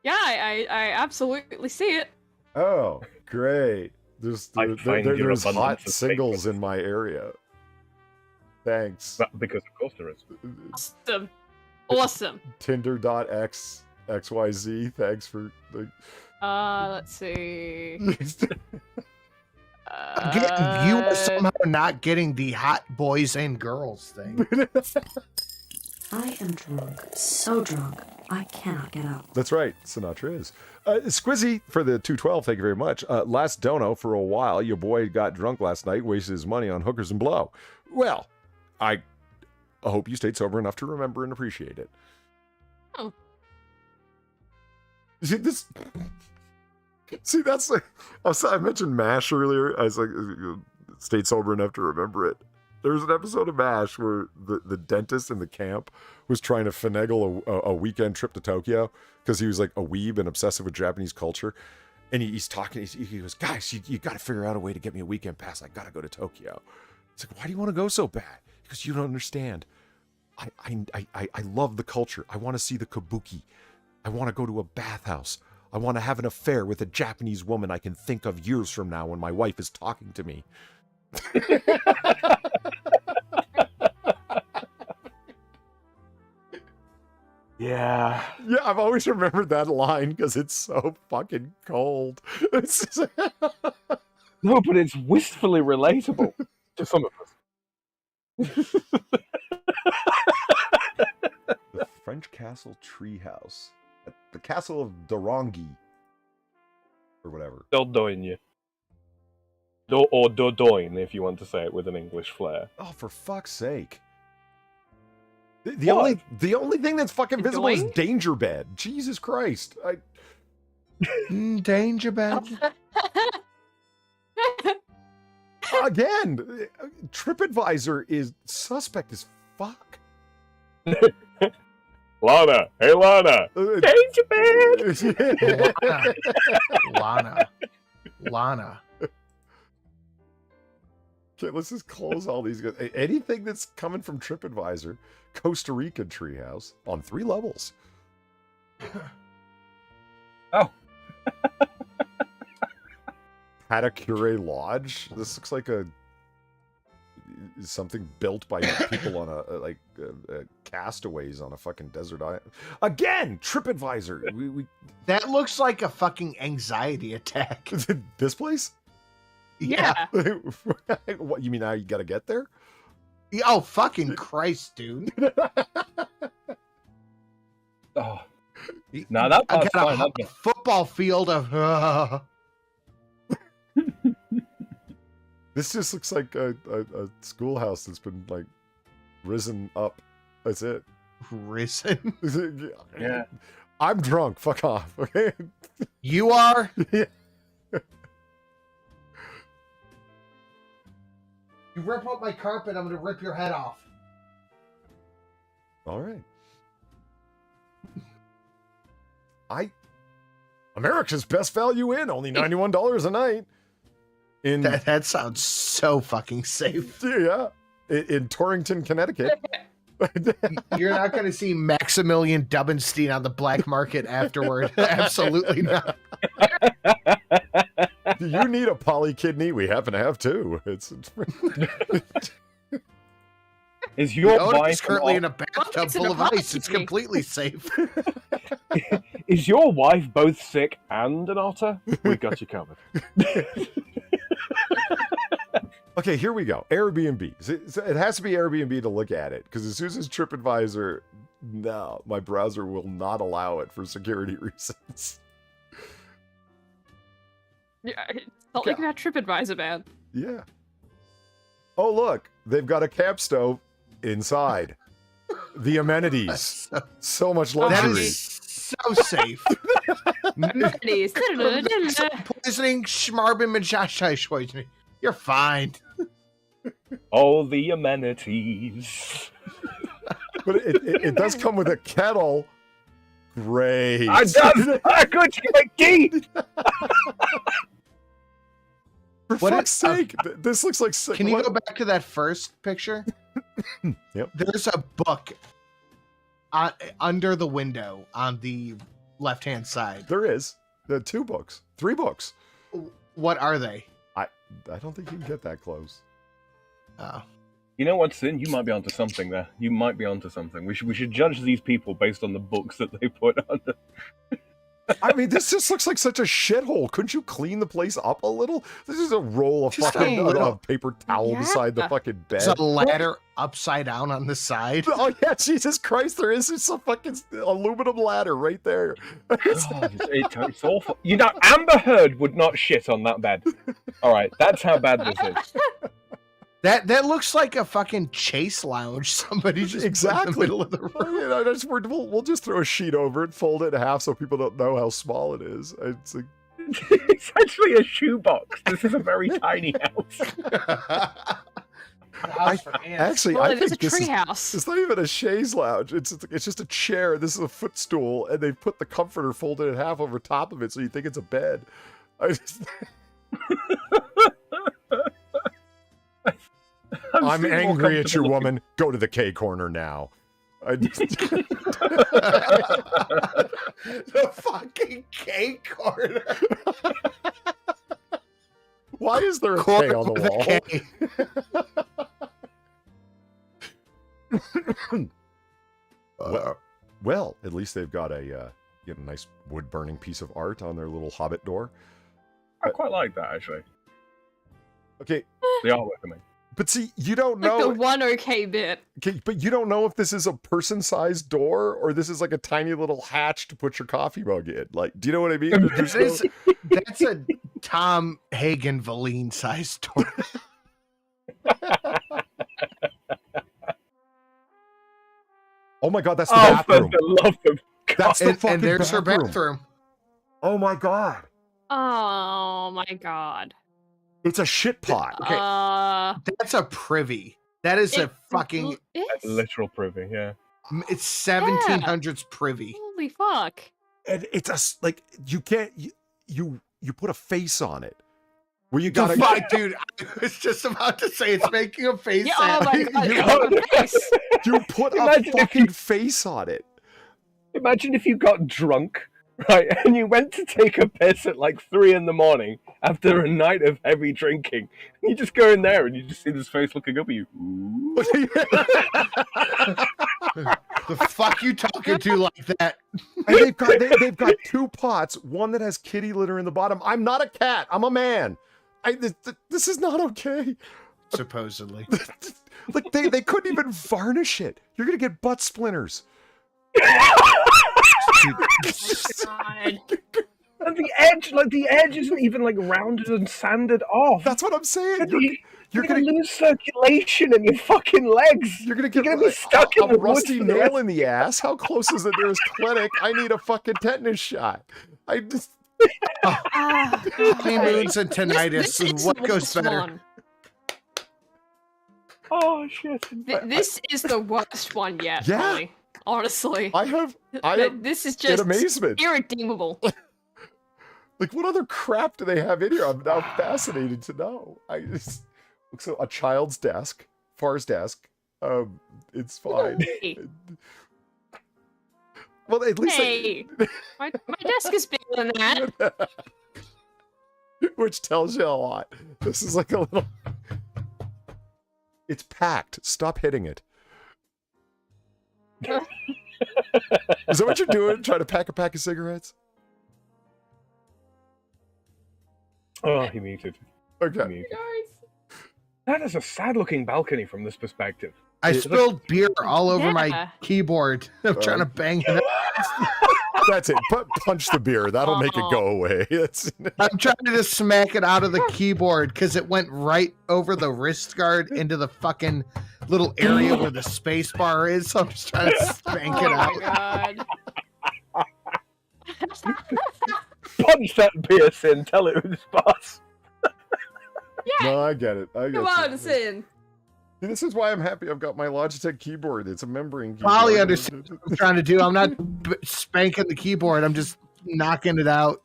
Yeah, I absolutely see it. Oh, great. There's I find your there's abundance hot of singles fake in my area. Thanks. But because of course there is. Awesome. Awesome. Tinder.xyz. Thanks for the. Let's see. Again, you are somehow not getting the hot boys and girls thing. I am drunk, so drunk, I cannot get up. That's right, Sinatra is. Squizzy for the 212, thank you very much. Last dono for a while. Your boy got drunk last night, wasted his money on hookers and blow. Well, I hope you stayed sober enough to remember and appreciate it. Oh. See, this. See, that's like. I mentioned MASH earlier. I was like, stayed sober enough to remember it. There's an episode of MASH where the dentist in the camp was trying to finagle a weekend trip to Tokyo because he was like a weeb and obsessive with Japanese culture. And he's talking, he goes, guys, you got to figure out a way to get me a weekend pass. I got to go to Tokyo. It's like, why do you want to go so bad? Because you don't understand. I love the culture. I want to see the kabuki. I want to go to a bathhouse. I want to have an affair with a Japanese woman I can think of years from now when my wife is talking to me. Yeah. Yeah, I've always remembered that line because it's so fucking cold. No, but it's wistfully relatable to some of us. The French Castle Treehouse. The Castle of Dorongi. Or whatever. Dordogne. Or Dordogne, if you want to say it with an English flair. Oh, for fuck's sake. The only thing that's fucking visible is Doing? Danger Bed. Jesus Christ. Danger bed. Again, TripAdvisor is suspect as fuck. Lana! Hey, Lana! Danger bed! Lana. Okay, let's just close all these. Anything that's coming from TripAdvisor, Costa Rican treehouse on 3 levels. Oh. Patacure Lodge. This looks like something built by people on a castaways on a fucking desert island. Again, TripAdvisor. We That looks like a fucking anxiety attack. this place? Yeah. What you mean? Now you got to get there? Oh, fucking Christ, dude. Oh. No, that I part's got fine. a football field of. This just looks like a schoolhouse that's been like risen up. That's it. Risen. Yeah. I'm drunk. Fuck off. Okay. You are? Yeah. You rip up my carpet, I'm gonna rip your head off. All right. America's Best Value Inn, only $91 a night. In That sounds so fucking safe. yeah, in Torrington, Connecticut. You're not gonna see Maximilian Dubbenstein on the black market afterward. Absolutely not. Do you need a polykidney? We happen to have 2. It's Is your Otis wife is currently in a bathtub It's full an of ice. It's apology. completely safe. Is your wife both sick and an otter? We got you covered. okay. Here we go. Airbnb. So it has to be Airbnb to look at it because as soon as TripAdvisor, no, my browser will not allow it for security reasons. Yeah, it's not like that TripAdvisor, man. Yeah. Oh, look, they've got a camp stove inside. The amenities. So much That luxury. is so safe. Amenities. Poisoning, schmarbin, You're fine. All the amenities. But it does come with a kettle. Great. I does. I could get key. For What fuck's sake, this looks like. Can you go back to that first picture? Yep. There's a book under the window on the left-hand side. There is. There are 2 books, 3 books. What are they? I don't think you can get that close. Oh. You know what, Sin? You might be onto something there. You might be onto something. We should judge these people based on the books that they put under. I mean, this just looks like such a shithole. Couldn't you clean the place up a little? This is a roll of Just fucking a little. paper towel beside the fucking bed. There's a ladder upside down on the side. Oh yeah, Jesus Christ! There is just a fucking aluminum ladder right there. It's awful. You know, Amber Heard would not shit on that bed. All right, that's how bad this is. That looks like a fucking chase lounge. Somebody just put in the middle of the room. You know, we'll just throw a sheet over it, fold it in half, so people don't know how small it is. It's like... It's actually a shoebox. This is a very tiny house. Actually, Well, I it is think a this is. treehouse. It's not even a chaise lounge. It's just a chair. This is a footstool, and they've put the comforter folded in half over top of it, so you think it's a bed. I'm angry at you, woman. Go to the K corner now. The fucking K corner. Why is there a K Corner on with the a wall? Well, at least they've got a nice wood burning piece of art on their little hobbit door. I quite like that, actually. Okay, The artwork, I mean. but see, you don't Like know. the one okay bit. Okay, but you don't know if this is a person-sized door or this is like a tiny little hatch to put your coffee mug in. Like, do you know what I mean? There's no- That's a Tom Hagen Valine sized door. Oh my god, that's the Oh, for bathroom. the love of God. That's the fucking And there's her bathroom. bathroom. Oh my god. Oh my god. It's a shit pot. Okay. That's a privy. That is a fucking. It's, Literal privy, yeah. It's 1700s privy. holy fuck. And it's like you can't you put a face on it. Where you The gotta fuck, dude. I was just about to say it's making a face. Yeah, oh at my me. god. You- it's a face. you put a Imagine if fucking face on it. Imagine if you got drunk, right, and you went to take a piss at like 3 in the morning after a night of heavy drinking. And you just go in there and you just see this face looking up at you. Ooh. The fuck you talking to like that? And they've got 2 pots, one that has kitty litter in the bottom. I'm not a cat. I'm a man. This is not okay. Supposedly. Like they couldn't even varnish it. You're gonna get butt splinters. God. And the edge isn't even like rounded and sanded off. That's what I'm saying. You're You're gonna gonna lose circulation in your fucking legs. you're gonna get You're gonna be stuck in a the rusty woods for the nail rest- in the ass. How close is the nearest clinic? I need a fucking tetanus shot. I just Ah, Honeymoons and tinnitus. This And is what the goes worst better? one. Oh shit! This is the worst one yet, Yeah. probably. Honestly. I am This is in just amazement. irredeemable. Like, what other crap do they have in here? I'm now fascinated to know. So a child's desk, Far's desk. It's fine. Hey, Well, at least hey. my desk is bigger than that. which tells you a lot. This is like a little. It's packed. Stop hitting it. Is that what you're doing? Trying to pack a pack of cigarettes? Oh, he muted. Okay. He muted. That is a sad-looking balcony from this perspective. I spilled beer all over my Yeah. keyboard. I'm trying to bang it up. That's it. Punch the beer. That'll make it go away. I'm trying to just smack it out of the keyboard because it went right over the wrist guard into the fucking little area where the space bar is. So I'm just trying to spank it Oh out. my god. Punch that pierce in. Tell it who's boss. No, I get it. I get Come it. on, Sin. This is why I'm happy I've got my Logitech keyboard. It's a membrane keyboard. Probably understand what I'm trying to do. I'm not spanking the keyboard. I'm just knocking it out.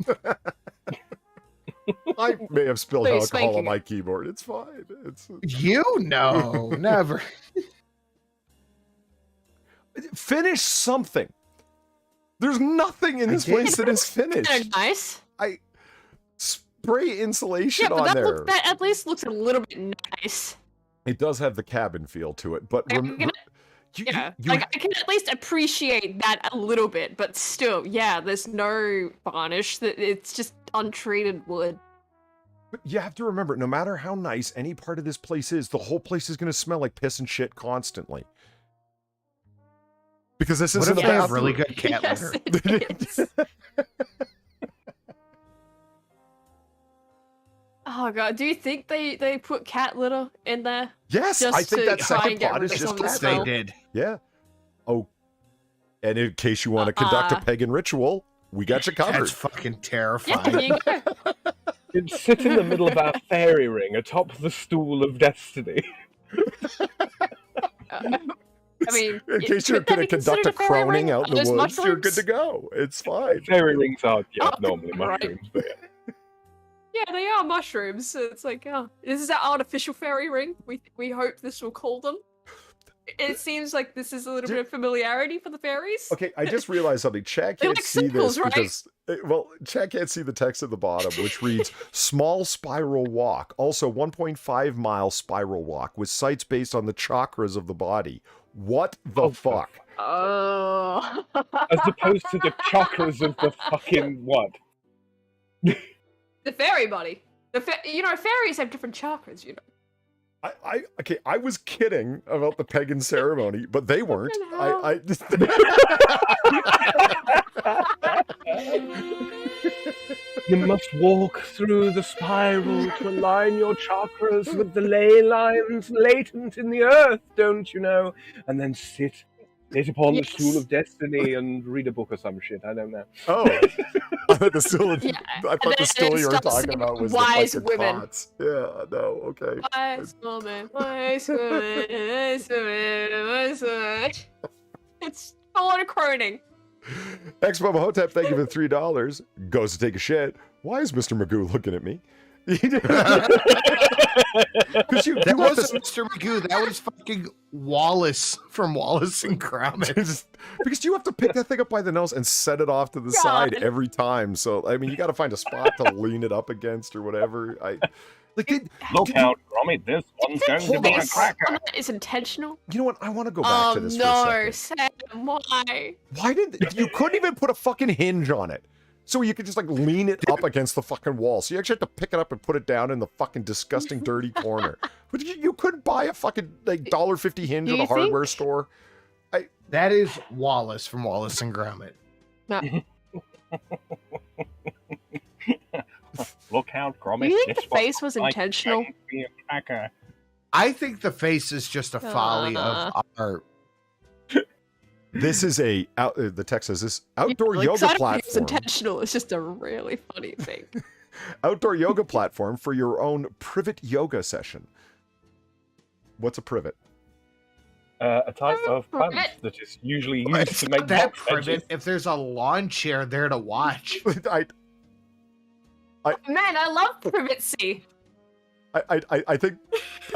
I may have spilled So you're alcohol spanking on my keyboard. It's fine. You know, never. Finish something. There's nothing in this place that is finished. Kinda nice. Spray insulation Yeah, but on there. that at least looks a little bit nice. It does have the cabin feel to it, but Yeah, like I can at least appreciate that a little bit, but still, yeah, there's no varnish. It's just untreated wood. but you have to remember, no matter how nice any part of this place is, the whole place is going to smell like piss and shit constantly. Because this What isn't if a they have bathroom. really good cat Yes, litter? it is. Oh god, do you think they put cat litter in there? Yes, Just I think to that try second and get pot rid is of just some of the Yes, cat they smell? did. Yeah. Oh, and in case you want to conduct a pagan ritual, we got you covered. That's fucking Yeah, terrifying. there you go. It'd sit in the middle of our fairy ring atop the stool of destiny. I mean, In case you're going to conduct a croning out in the woods, you're good to go. It's fine. Fairy rings are Oh, normally right. mushrooms, but yeah. Yeah, they are mushrooms. So it's like, oh, this is our artificial fairy ring. We hope this will cool them. It seems like this is a little bit of familiarity for the fairies. Okay, I just realized something. Chad They can't like see circles, this right? because, well, Chad can't see the text at the bottom, which reads, small spiral walk. Also, 1.5 mile spiral walk with sites based on the chakras of the body. What the Oh, fuck? Oh. As opposed to the chakras of the fucking what? The fairy body. Fairies have different chakras, you know. Okay, I was kidding about the pagan ceremony, but they weren't. You must walk through the spiral to align your chakras with the ley lines latent in the earth, don't you know? And then sit upon the stool of destiny and read a book or some shit. I don't know. Oh, I thought the stool. Yeah, I thought and the then stool it you were starts talking singing about was wise the fucking women. pots. Yeah, no, okay. Wise woman, wise woman, wise woman, wise woman. It's a lot of croning. Expo Hotep, thank you for $3. Goes to take a shit. Why is Mr. Magoo looking at me? That wasn't Mr. Magoo. That was fucking Wallace from Wallace and Gromit. Because you have to pick that thing up by the nose and set it off to the God. side every time. So, I mean, you got to find a spot to lean it up against or whatever. Look out, Gromit, this one's going to be a cracker. Some of that is intentional. You know what? I want to go back to this for a second. Sam, why? Why did you couldn't even put a fucking hinge on it? So you could just like lean it up against the fucking wall. So you actually have to pick it up and put it down in the fucking disgusting dirty corner. But you couldn't buy a fucking like $1.50 hinge at a hardware store. That is Wallace from Wallace and Gromit. No. Look out, Gromit. You think this the face was one's intentional? going to be a cracker. I think the face is just a folly of art. This is the text says this outdoor Like, yoga so I don't think it's platform. intentional. It's just a really funny thing. Outdoor yoga platform for your own privet yoga session. What's a privet? A type of plant privet. that is usually It's used to not make that box privet edges. if there's a lawn chair there to watch. Man, I love privacy. I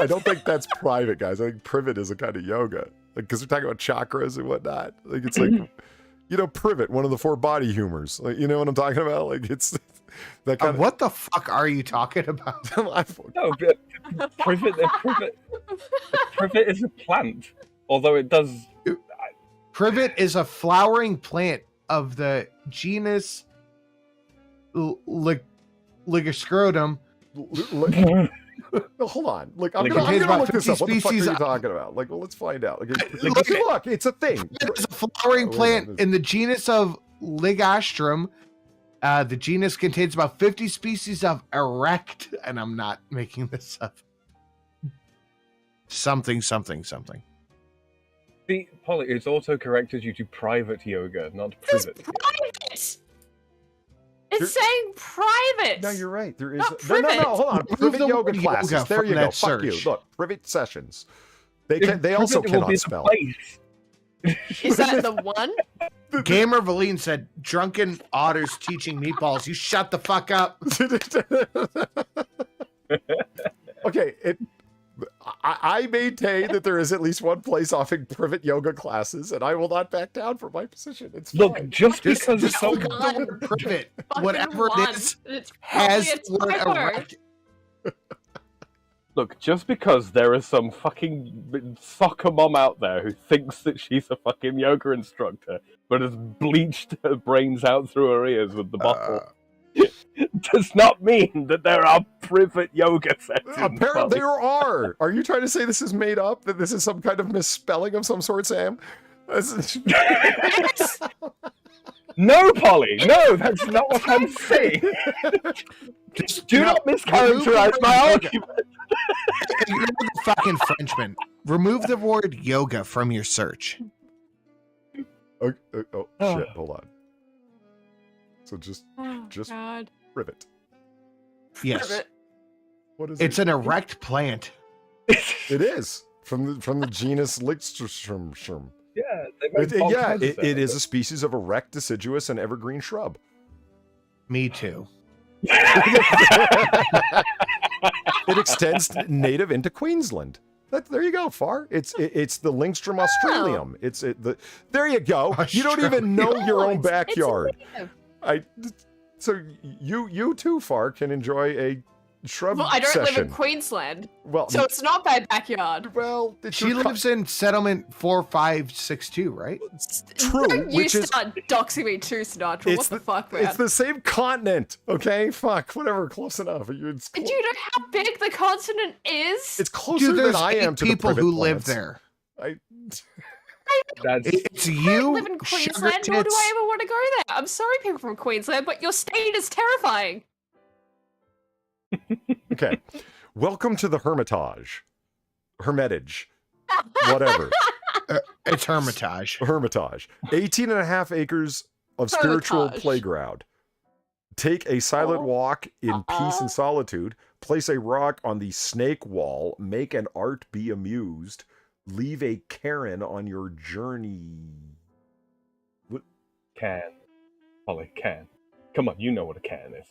don't think that's private, guys. I think privet is a kind of yoga. Like, because we're talking about chakras and whatnot. Like, it's like, privet, one of the 4 body humors. Like, you know what I'm talking about? Like, it's that kind What the fuck are you talking about? No, but privet is a plant. Although it does... Privet is a flowering plant of the genus Ligoscrotum. Hold on. Like, I'm Like, gonna contains about look this 50 up. What the fuck are you species talking about? Like, well, let's find out. Like, Look, it's a thing. It is a flowering plant in the genus of Ligostrum. The genus contains about 50 species of erect, and I'm not making this up. Something. See, Polly, it's auto-corrected you to private yoga, not This is privet. private. It's saying private. No, you're right. There is Not no, privet. hold on. Remove Privet the yoga word classes. yoga There from you go. that Fuck you. search. Look, privet sessions. They also Privet will cannot be the spell. place. Is that the one? Gamer Valine said, "Drunken otters teaching meatballs." You shut the fuck up. Okay, I maintain that there is at least one place offering privet yoga classes, and I will not back down from my position. It's Look, fine. just because it's Just so look up the word privet, Fucking whatever one. it is, It's has probably the word a typo. erect. Look, just because there is some fucking soccer mom out there who thinks that she's a fucking yoga instructor, but has bleached her brains out through her ears with the bottle, does not mean that there are privet yoga sessions. Apparently there are. Are you trying to say this is made up? That this is some kind of misspelling of some sort, Sam? Yes! No, Polly, no, that's not what I'm saying. Just Do not mischaracterize my argument. You're the fucking Frenchman. Remove the word yoga from your search. Oh, shit, hold on. So just God. privet. Yes, What is it's it? an erect plant. It is from the genus Lichterstrom. Yeah, they make all kinds of It is stuff. a species of erect, deciduous, and evergreen shrub. Me too. It extends native into Queensland. There you go, Far. It's the Lingstrom australium. There you go. You don't even know your own backyard. So you too, Far, can enjoy a shrub Well, I don't live session. in Queensland, Well, so it's not my backyard. well, She lives in settlement 4562, right? True, Don't you which is start doxing me too, Sinatra. What the fuck, man? It's the same continent, okay? Fuck, whatever, close enough. It's Do you know how big the continent is? it's closer Dude, there's than I am 8 to the people privet who live plants. there. That's It's I you, don't live in sugar Queensland, nor do tits. I ever want to go there. I'm sorry, people from Queensland, but your state is terrifying. Okay. Welcome to the Hermitage. Whatever. It's Hermitage. Hermitage. 18 and a half acres of spiritual Hermitage. playground. Take a silent walk in peace and solitude. Place a rock on the snake wall. Make an art be amused. Leave a Karen on your journey. can. Polly, can. Come on, you know what a can is.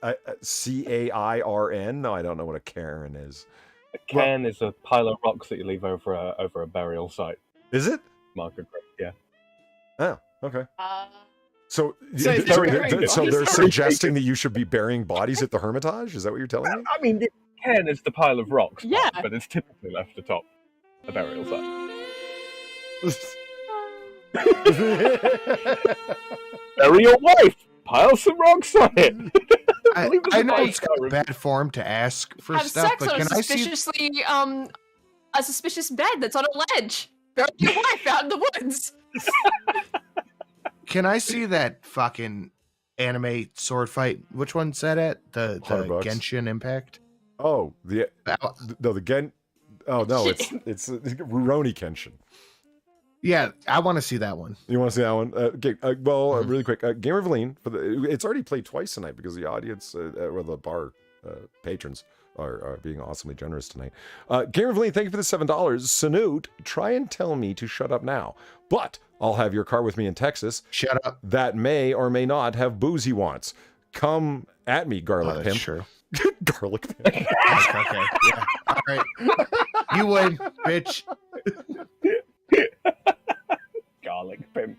Cairn? No, I don't know what a Karen is. A can is a pile of rocks that you leave over a burial site. Is it? Marker grave, yeah. Oh, okay. So So, it's so, burying so they're bodies? suggesting that you should be burying bodies at the Hermitage? Is that what you're telling me? I mean, the can is the pile of rocks, Yeah. but it's typically left atop a burial site. Bury your wife! Pile some rocks on it! I Leave us know alone, it's kind of Karen. bad form to ask for Have stuff, sex but on a can I see? suspiciously, a suspicious bed that's on a ledge. Bury your wife out in the woods. Can I see that fucking anime sword fight? Which one's that at? The $100. Genshin Impact? Oh, the Gen. Oh no, it's Rurouni Kenshin. Yeah, I want to see that one. You want to see that one? Okay. Really quick. Gamer Valine it's already played twice tonight because the audience, or the bar patrons, are being awesomely generous tonight. Gamer Valine, thank you for the $7. Sanoot, try and tell me to shut up now, but I'll have your car with me in Texas. Shut up. That may or may not have booze he wants. Come at me, garlic pimp. True. Garlic pimp. Okay. Yeah. All right. You win, bitch. Garlic pimp.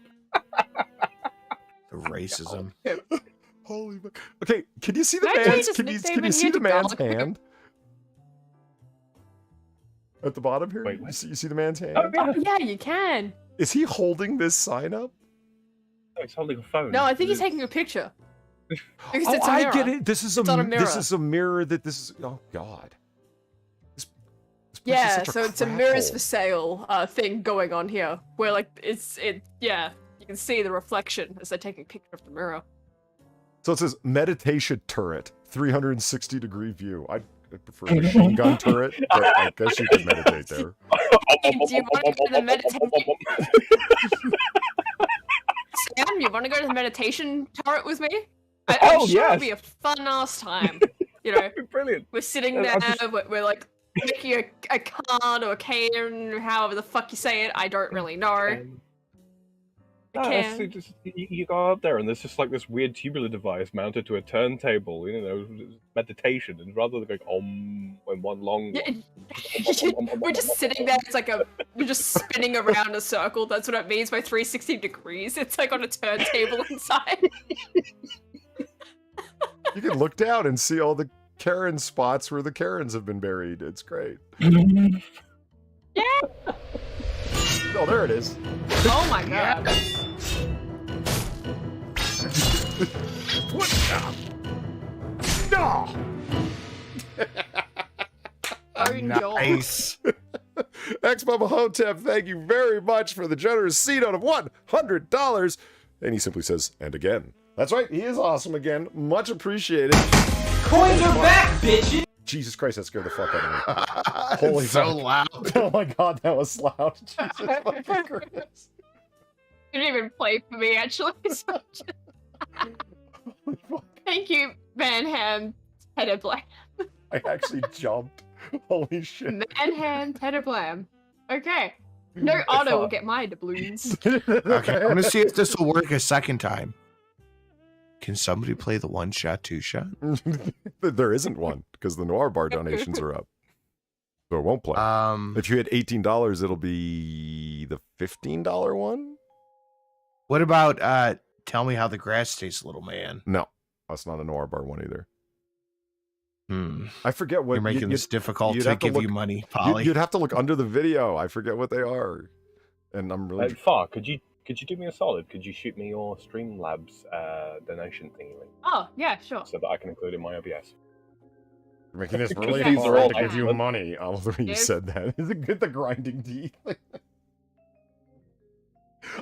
The racism. Holy fuck. Okay, can you see the Why don't you man's just can you nickname can you him see you the to man's garlic pimp? hand? At the bottom here? Wait, what? You see the man's hand? Oh, yeah. Yeah, you can. Is he holding this sign up? No, he's holding a phone. No, I think he's taking a picture. Because Oh, it's a I mirror. get it. This is It's on a mirror. This is a mirror that this is. Oh God. This place is Yeah, such so it's a crap mirrors hole. for sale thing going on here, where like yeah, you can see the reflection as they're taking a picture of the mirror. So it says meditation turret, 360-degree view. I prefer a machine gun turret, but I guess you can meditate there. Hey, do you want to go to the meditation? Sam, you want to go to the meditation turret with me? I'm Oh, sure yes. it'll be a fun ass time. You know, Brilliant. we're sitting I'll there, just- we're like making a can or a can, however the fuck you say it. I don't really know. No, it's just, you go up there and there's just like this weird tubular device mounted to a turntable, you know, meditation, and rather than going in one long one, we're just sitting there, it's like we're just spinning around a circle. That's what it means by 360 degrees. It's like on a turntable inside. You can look down and see all the Karen spots where the Karens have been buried. It's great. Yeah. Oh, there it is. Oh my god. What the? No! Oh no. Nice. Ex-Bubba Hotep, thank you very much for the generous C-note of $100. And he simply says, and again. That's right, he is awesome again. Much appreciated. Coins are back, bitches! Jesus Christ, that scared the fuck out of me. Holy so fuck. loud. Oh my god, that was loud. Jesus fucking Christ. You didn't even play for me, actually. So thank you, Manham Tedderblam. I actually jumped. Holy shit. Manham Tedderblam. Okay. No auto will get my doubloons. Okay, I'm gonna see if this will work a second time. Can somebody play the one shot, two shot? There isn't one because the Noir Bar donations are up, so it won't play. If you hit $18, it'll be the $15 one. What about tell me how the grass tastes, little man? No, that's not a Noir Bar one either. Hmm. I forget what You're making this difficult to give you money, Polly. You'd have to look under the video. I forget what they are, and I'm really. Far, could you do me a solid? Could you shoot me your Streamlabs donation thingy link? Oh, yeah, sure. So that I can include in my OBS. You're making this really these are all hard to give you excellent. money. I love the way you said that. Is it good? The grinding teeth.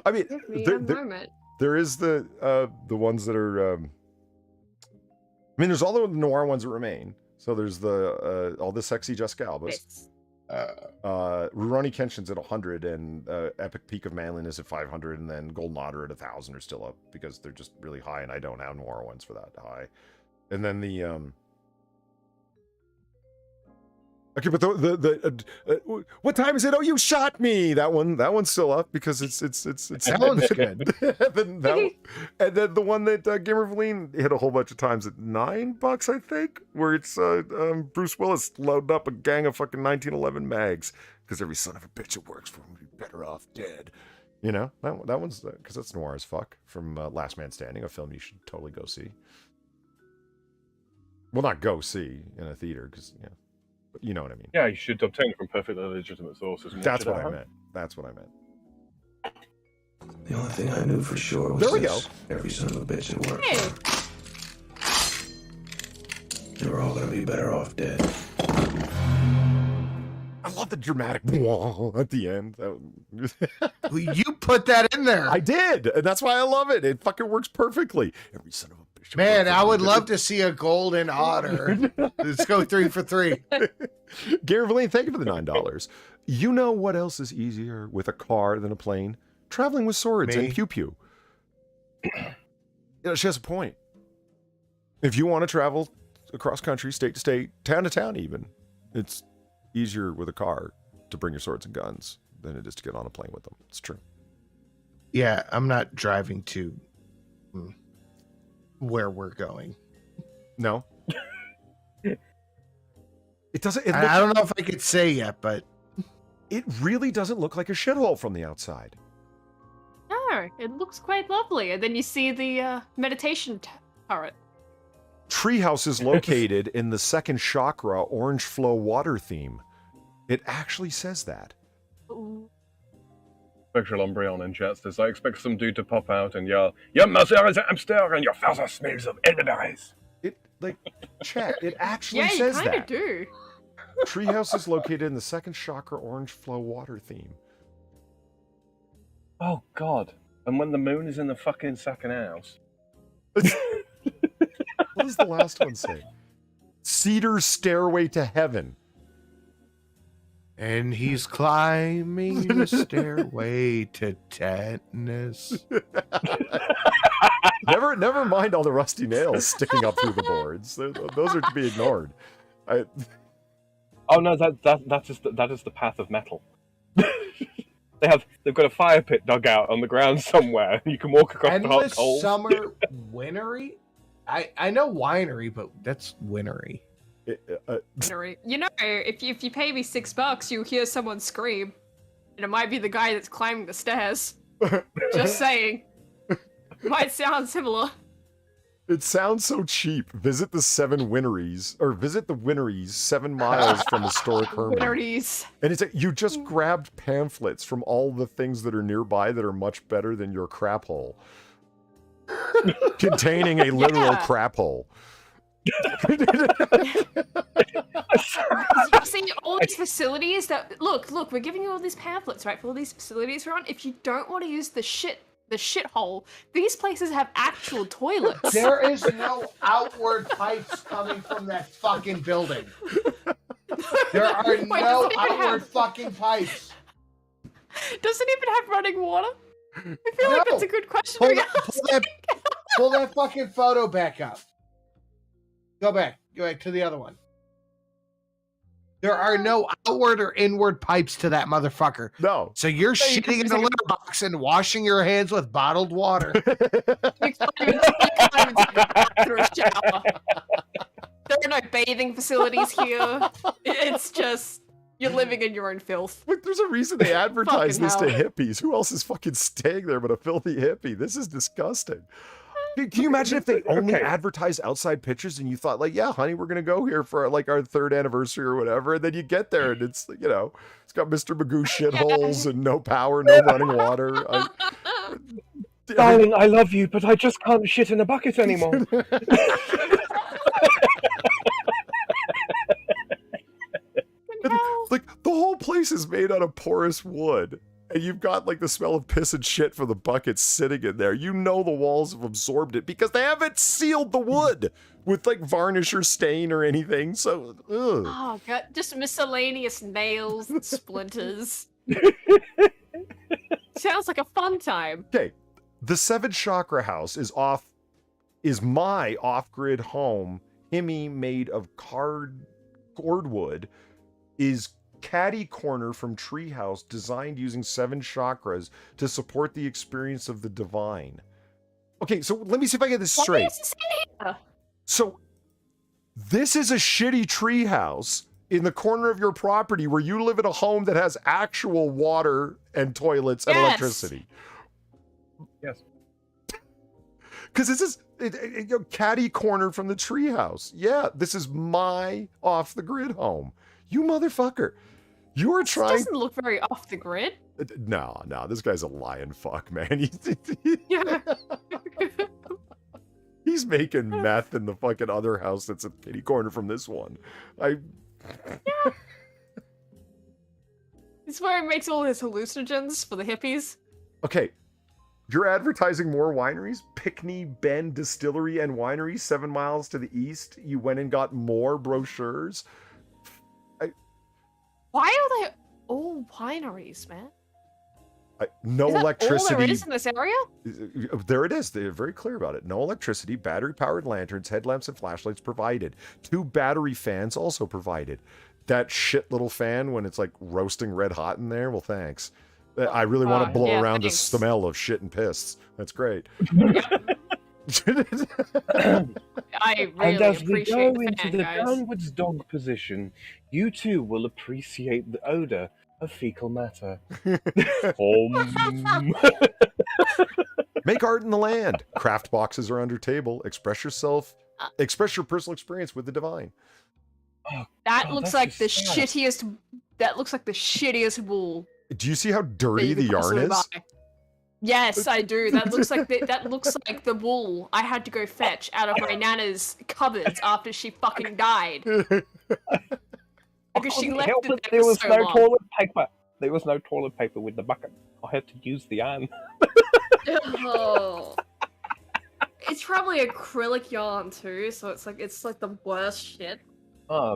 I mean, Give me a moment. there is the ones that are. I mean, there's all the noir ones that remain. So there's the all the sexy Jessica Albas. Rurouni Kenshin's at 100, and Epic Peak of Manliness at 500, and then Golden Otter at 1,000 are still up because they're just really high, and I don't have noir ones for that high. And then the okay, but what time is it? Oh, you shot me! That one's still up because it's That one's good. and then the one that Gamer Valine hit a whole bunch of times at $9, I think, where it's Bruce Willis loading up a gang of fucking 1911 mags because every son of a bitch that works for him would be better off dead. You know, that one's because that's noir as fuck from Last Man Standing, a film you should totally go see. Well, not go see in a theater because but you know what I mean. Yeah, you should obtain it from perfectly legitimate sources. That's what I meant. That's what I meant. The only thing I knew for sure was There we this. Every son of a bitch at work. Hey. They were all gonna be better off dead. I love the dramatic wah at the end. Well, you put that in there. I did, and that's why I love it. It fucking works perfectly. Every son of a bitch. Man, I would love to see a golden otter. Let's go 3 for 3. Gary Valine, thank you for the $9. You know what else is easier with a car than a plane? Traveling with swords and pew-pew. She has a point. If you want to travel across country, state to state, town to town even, it's easier with a car to bring your swords and guns than it is to get on a plane with them. It's true. Yeah, I'm not driving to where we're going. No. It doesn't. I don't know if I could say yet, but it really doesn't look like a shithole from the outside. No, it looks quite lovely. And then you see the meditation turret. Treehouse is located in the second chakra orange flow water theme. It actually says that. Ooh. Spectral Umbreon in chat says, I expect some dude to pop out and yell, your mother is a hamster and your father smells of elderberries. It, like, chat, it actually Yeah, says you that. kind of do. Treehouse is located in the second chakra orange flow water theme. Oh, God. And when the moon is in the fucking second house. What does the last one say? Cedar Stairway to Heaven. and he's climbing the stairway to tetanus. Never mind all the rusty nails sticking up through the boards. Those are to be ignored. Oh no, that is the path of metal. They've got a fire pit dug out on the ground somewhere. You can walk across the hot Endless coals. Summer Winery? I know winery, but that's winery. You know, if you pay me $6, you'll hear someone scream, and it might be the guy that's climbing the stairs. Just saying. Might sound similar. It sounds so cheap. Visit the 7 wineries, or visit the wineries 7 miles from historic Herman. Wineries. And it's you just grabbed pamphlets from all the things that are nearby that are much better than your crap hole. Containing a literal crap hole. See, all these facilities that look, we're giving you all these pamphlets, right? For all these facilities we're on. If you don't want to use the shithole, these places have actual toilets. There is no outward pipes coming from that fucking building. There are no outward fucking pipes. Does it even have running water? I feel like that's a good question. Pull that fucking photo back up. Go back to the other one. There are no outward or inward pipes to that motherfucker. No. So you're shitting in the litter box and washing your hands with bottled water. You can't even take a bathroom shower. There are no bathing facilities here. It's just you're living in your own filth. Look, there's a reason they advertise this to hell. hippies. Who else is fucking staying there but a filthy hippie? This is disgusting. Can you imagine if they only advertised outside pictures and you thought, like, yeah, honey, we're going to go here for like our 3rd anniversary or whatever. And then you get there and it's, it's got Mr. Magoo shitholes and no power, no running water. Darling, I love you, but I just can't shit in a bucket anymore. Like, the whole place is made out of porous wood. And you've got like the smell of piss and shit from the buckets sitting in there. You know the walls have absorbed it because they haven't sealed the wood with like varnish or stain or anything. So, ugh. Oh god, just miscellaneous nails and splinters. Sounds like a fun time. Okay, the 7 Chakra house is my off-grid home. Himi made of cordwood is caddy corner from Treehouse, designed using 7 chakras to support the experience of the divine. Okay, so let me see if I get this straight. So this is a shitty treehouse in the corner of your property where you live in a home that has actual water and toilets and electricity. Yes. Because this is caddy corner from the treehouse. Yeah, this is my off-the-grid home. You motherfucker. You are trying. This doesn't look very off the grid. No, this guy's a lying fuck, man. He's making meth in the fucking other house that's a kitty corner from this one. It's where he makes all his hallucinogens for the hippies. Okay, you're advertising more wineries? Pickney Bend Distillery and Winery, 7 miles to the east. You went and got more brochures. Why are they all wineries, man? No is that electricity. All there is in this area? There it is. They're very clear about it. No electricity, battery-powered lanterns, headlamps, and flashlights provided. 2 battery fans also provided. That shit little fan when it's like roasting red hot in there. Well, thanks. I really want to blow around the smell of shit and piss. That's great. I really and as we appreciate go into the guys. downwards dog position, you too will appreciate the odor of fecal matter. Make art in the land. Craft boxes are under table. Express yourself. Express your personal experience with the divine. That God, looks that's like the just sad. shittiest. That looks like the shittiest wool. Do you see how that dirty you the could yarn possibly is? buy. Yes, I do. That looks like that looks like the wool I had to go fetch out of my nana's cupboards after she fucking died. Because she left it There there was for so no long. toilet paper. There was no toilet paper with the bucket. I had to use the iron. Oh. It's probably acrylic yarn too, so it's like the worst shit.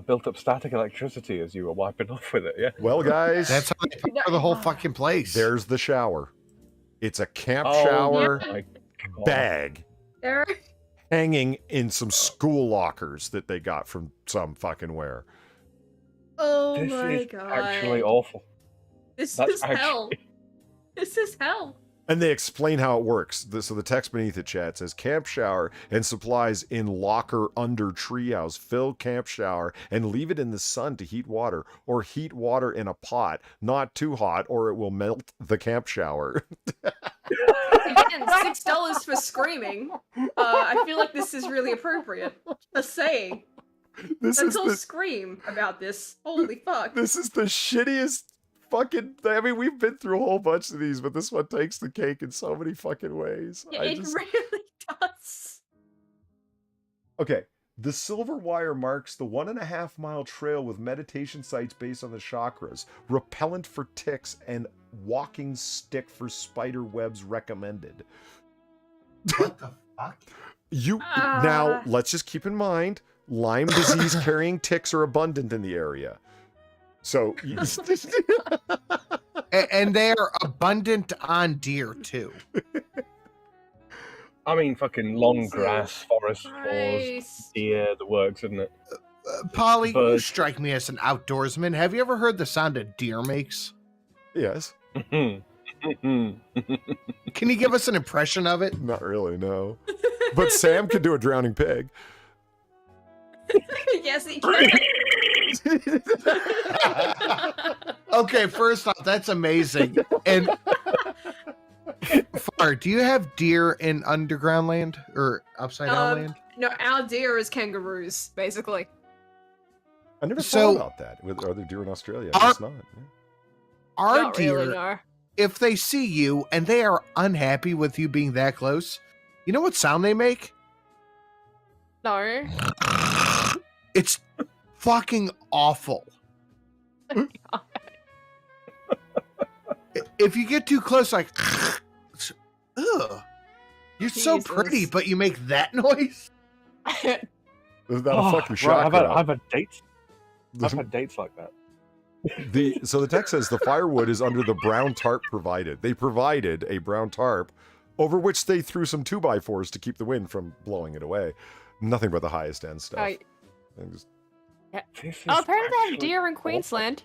Built up static electricity as you were wiping off with it, yeah? Well, guys, That's how they pay for the whole fucking place. there's the shower. It's a camp Oh, shower my God. bag There. hanging in some school lockers that they got from some fucking where. Oh This my is god. actually awful. This That's is hell. This is hell. And they explain how it works. So the text beneath it, chat, says camp shower and supplies in locker under treehouse. Fill camp shower and leave it in the sun to heat water, or heat water in a pot, not too hot, or it will melt the camp shower. Again, $6 for screaming. I feel like this is really appropriate. Just saying. This Let's is all the, scream about this. Holy fuck. this is the shittiest fucking thing. I mean, we've been through a whole bunch of these, but this one takes the cake in so many fucking ways. It really does. Okay. The silver wire marks the 1.5 mile trail with meditation sites based on the chakras, repellent for ticks, and walking stick for spider webs recommended. What the fuck? Now, let's just keep in mind, Lyme disease carrying ticks are abundant in the area. So, And they are abundant on deer too. I mean, fucking long grass, forest floors, Christ. deer, the works, isn't it? Polly, you But- strike me as an outdoorsman. Have you ever heard the sound a deer makes? yes. Can you give us an impression of it? Not really, no. But Sam could do a drowning pig. Yes, he can. Okay, first off, that's amazing. And Far, do you have deer in underground land or upside down land? No, our deer is kangaroos, basically. I never So- thought about that. Are there deer in Australia? I Our- guess not. Yeah. Our Not deer, really, no. if they see you and they are unhappy with you being that close, you know what sound they make? No. It's fucking awful. If you get too close, like, ugh, you're so Jesus. pretty, but you make that noise. That'll fuck your right, chakra up. I've had dates. I've had dates like that. So the text says the firewood is under the brown tarp provided. They provided a brown tarp over which they threw some 2x4s to keep the wind from blowing it away. Nothing but the highest end stuff. And just- This is Oh, apparently they have actually deer in awful. Queensland.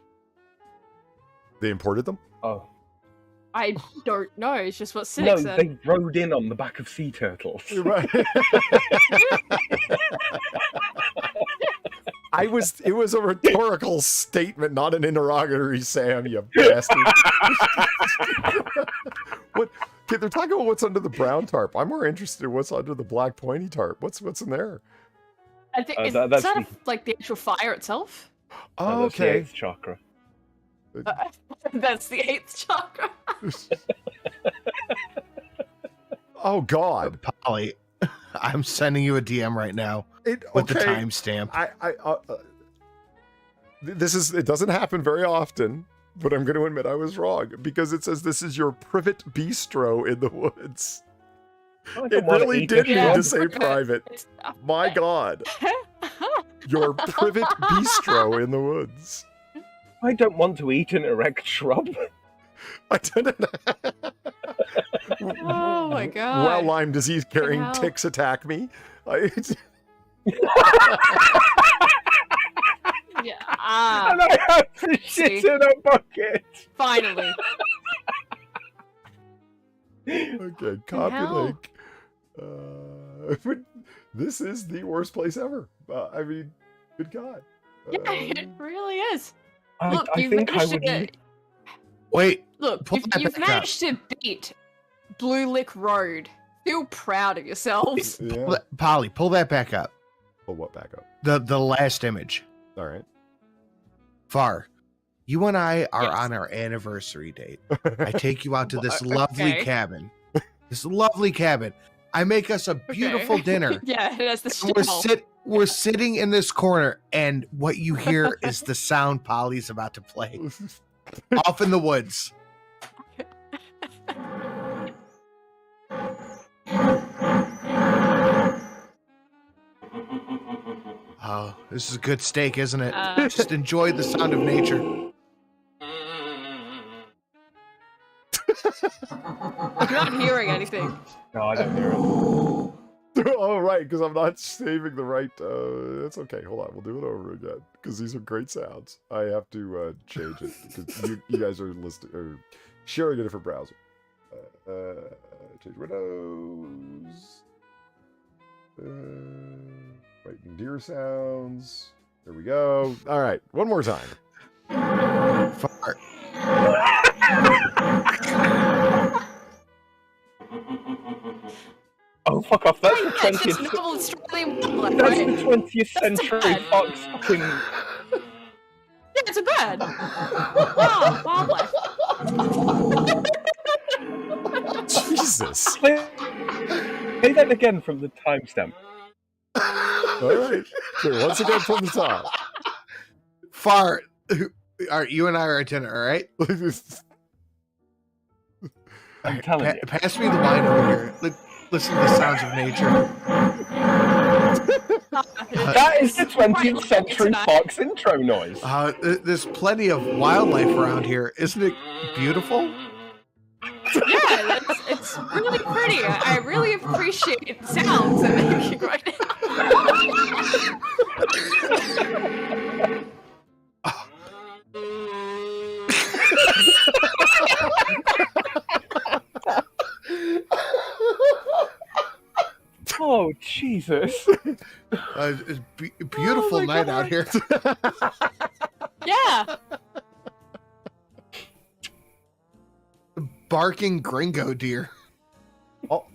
they imported them? Oh. I don't know. It's just what No, Cynic said. they rode in on the back of sea turtles. It was a rhetorical statement, not an interrogatory, Sam, you bastard. What? Okay, they're talking about what's under the brown tarp. I'm more interested in what's under the black pointy tarp. What's in there? I think is that's that like the actual fire itself? Oh, That's the okay. 8th chakra. That's the 8th chakra. Oh God. Polly, I'm sending you a DM right now with the timestamp. It doesn't happen very often, but I'm going to admit I was wrong because it says this is your privet bistro in the woods. I don't It wanna really eat did a mean shrub. to say private. It's- My God. Your privet bistro in the woods. I don't want to eat an erect shrub. I don't know. Oh my god. Well, Lyme disease carrying hell. ticks attack me. Yeah. And I have to shit see. in a bucket. Finally. Okay, copy hell? link. This is the worst place ever. I mean, good God. Yeah, it really is. I Look, you've think I managed to would. get. Wait, Look, pull that you've back up. managed to beat Blue Lick Road. Feel proud of yourselves. Yeah. Polly, pull that back up. Pull what back up? The last image. All right. Far, you and I are Yes. on our anniversary date. I take you out to this lovely Okay. cabin. This lovely cabin. I make us a beautiful Okay. dinner. Yeah, that's the And shell. we're sitting in this corner, and what you hear is the sound Polly's about to play off in the woods. Oh, this is a good steak, isn't it? Just enjoy the sound of nature. I'm not hearing anything. No, I don't hear it. Oh, right, because I'm not saving the right. That's okay. Hold on, we'll do it over again because these are great sounds. I have to change it because you guys are listening or sharing a different browser. Change windows. Writing deer sounds. There we go. All right, one more time. Fart. Oh, fuck off. That's the That's just 20th. novel Australian wildlife, That's right? the 20th century bad. Fox fucking. Yeah, it's a bird. Oh, wildlife. Jesus. Say that again from the timestamp. All right. Okay, once again from the top. Fart. All right, you and I are at dinner, all right? I'm telling you. Pass me the wine over here. Listen to the sounds of nature. That is the 20th century Fox intro noise. There's plenty of wildlife around here. Isn't it beautiful? Yeah, it's really pretty. I really appreciate the sounds that they're making right now. Oh, Jesus. It's beautiful night out here. Yeah. Barking gringo deer. All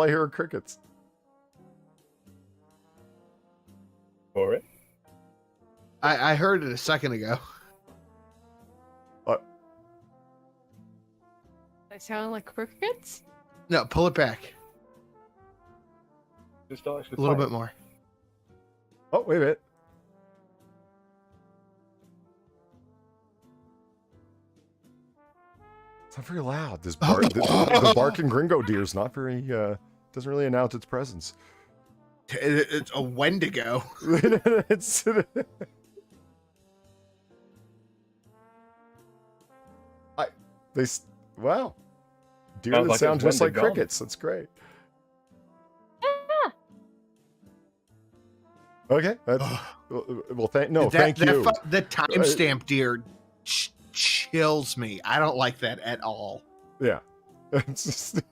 I hear are crickets. For it. I heard it a second ago. They sound like crickets? No, pull it back. Just don't actually A little play bit more. Oh, wait a minute. It's not very loud. This the barking gringo deer is not very. Doesn't really announce its presence. It's a Wendigo. It's. Wow. Deer Sounds that like sound it's just like Wendigo. crickets. That's great. Okay. Well, thank you. The timestamp deer chills me. I don't like that at all. Yeah. It's just-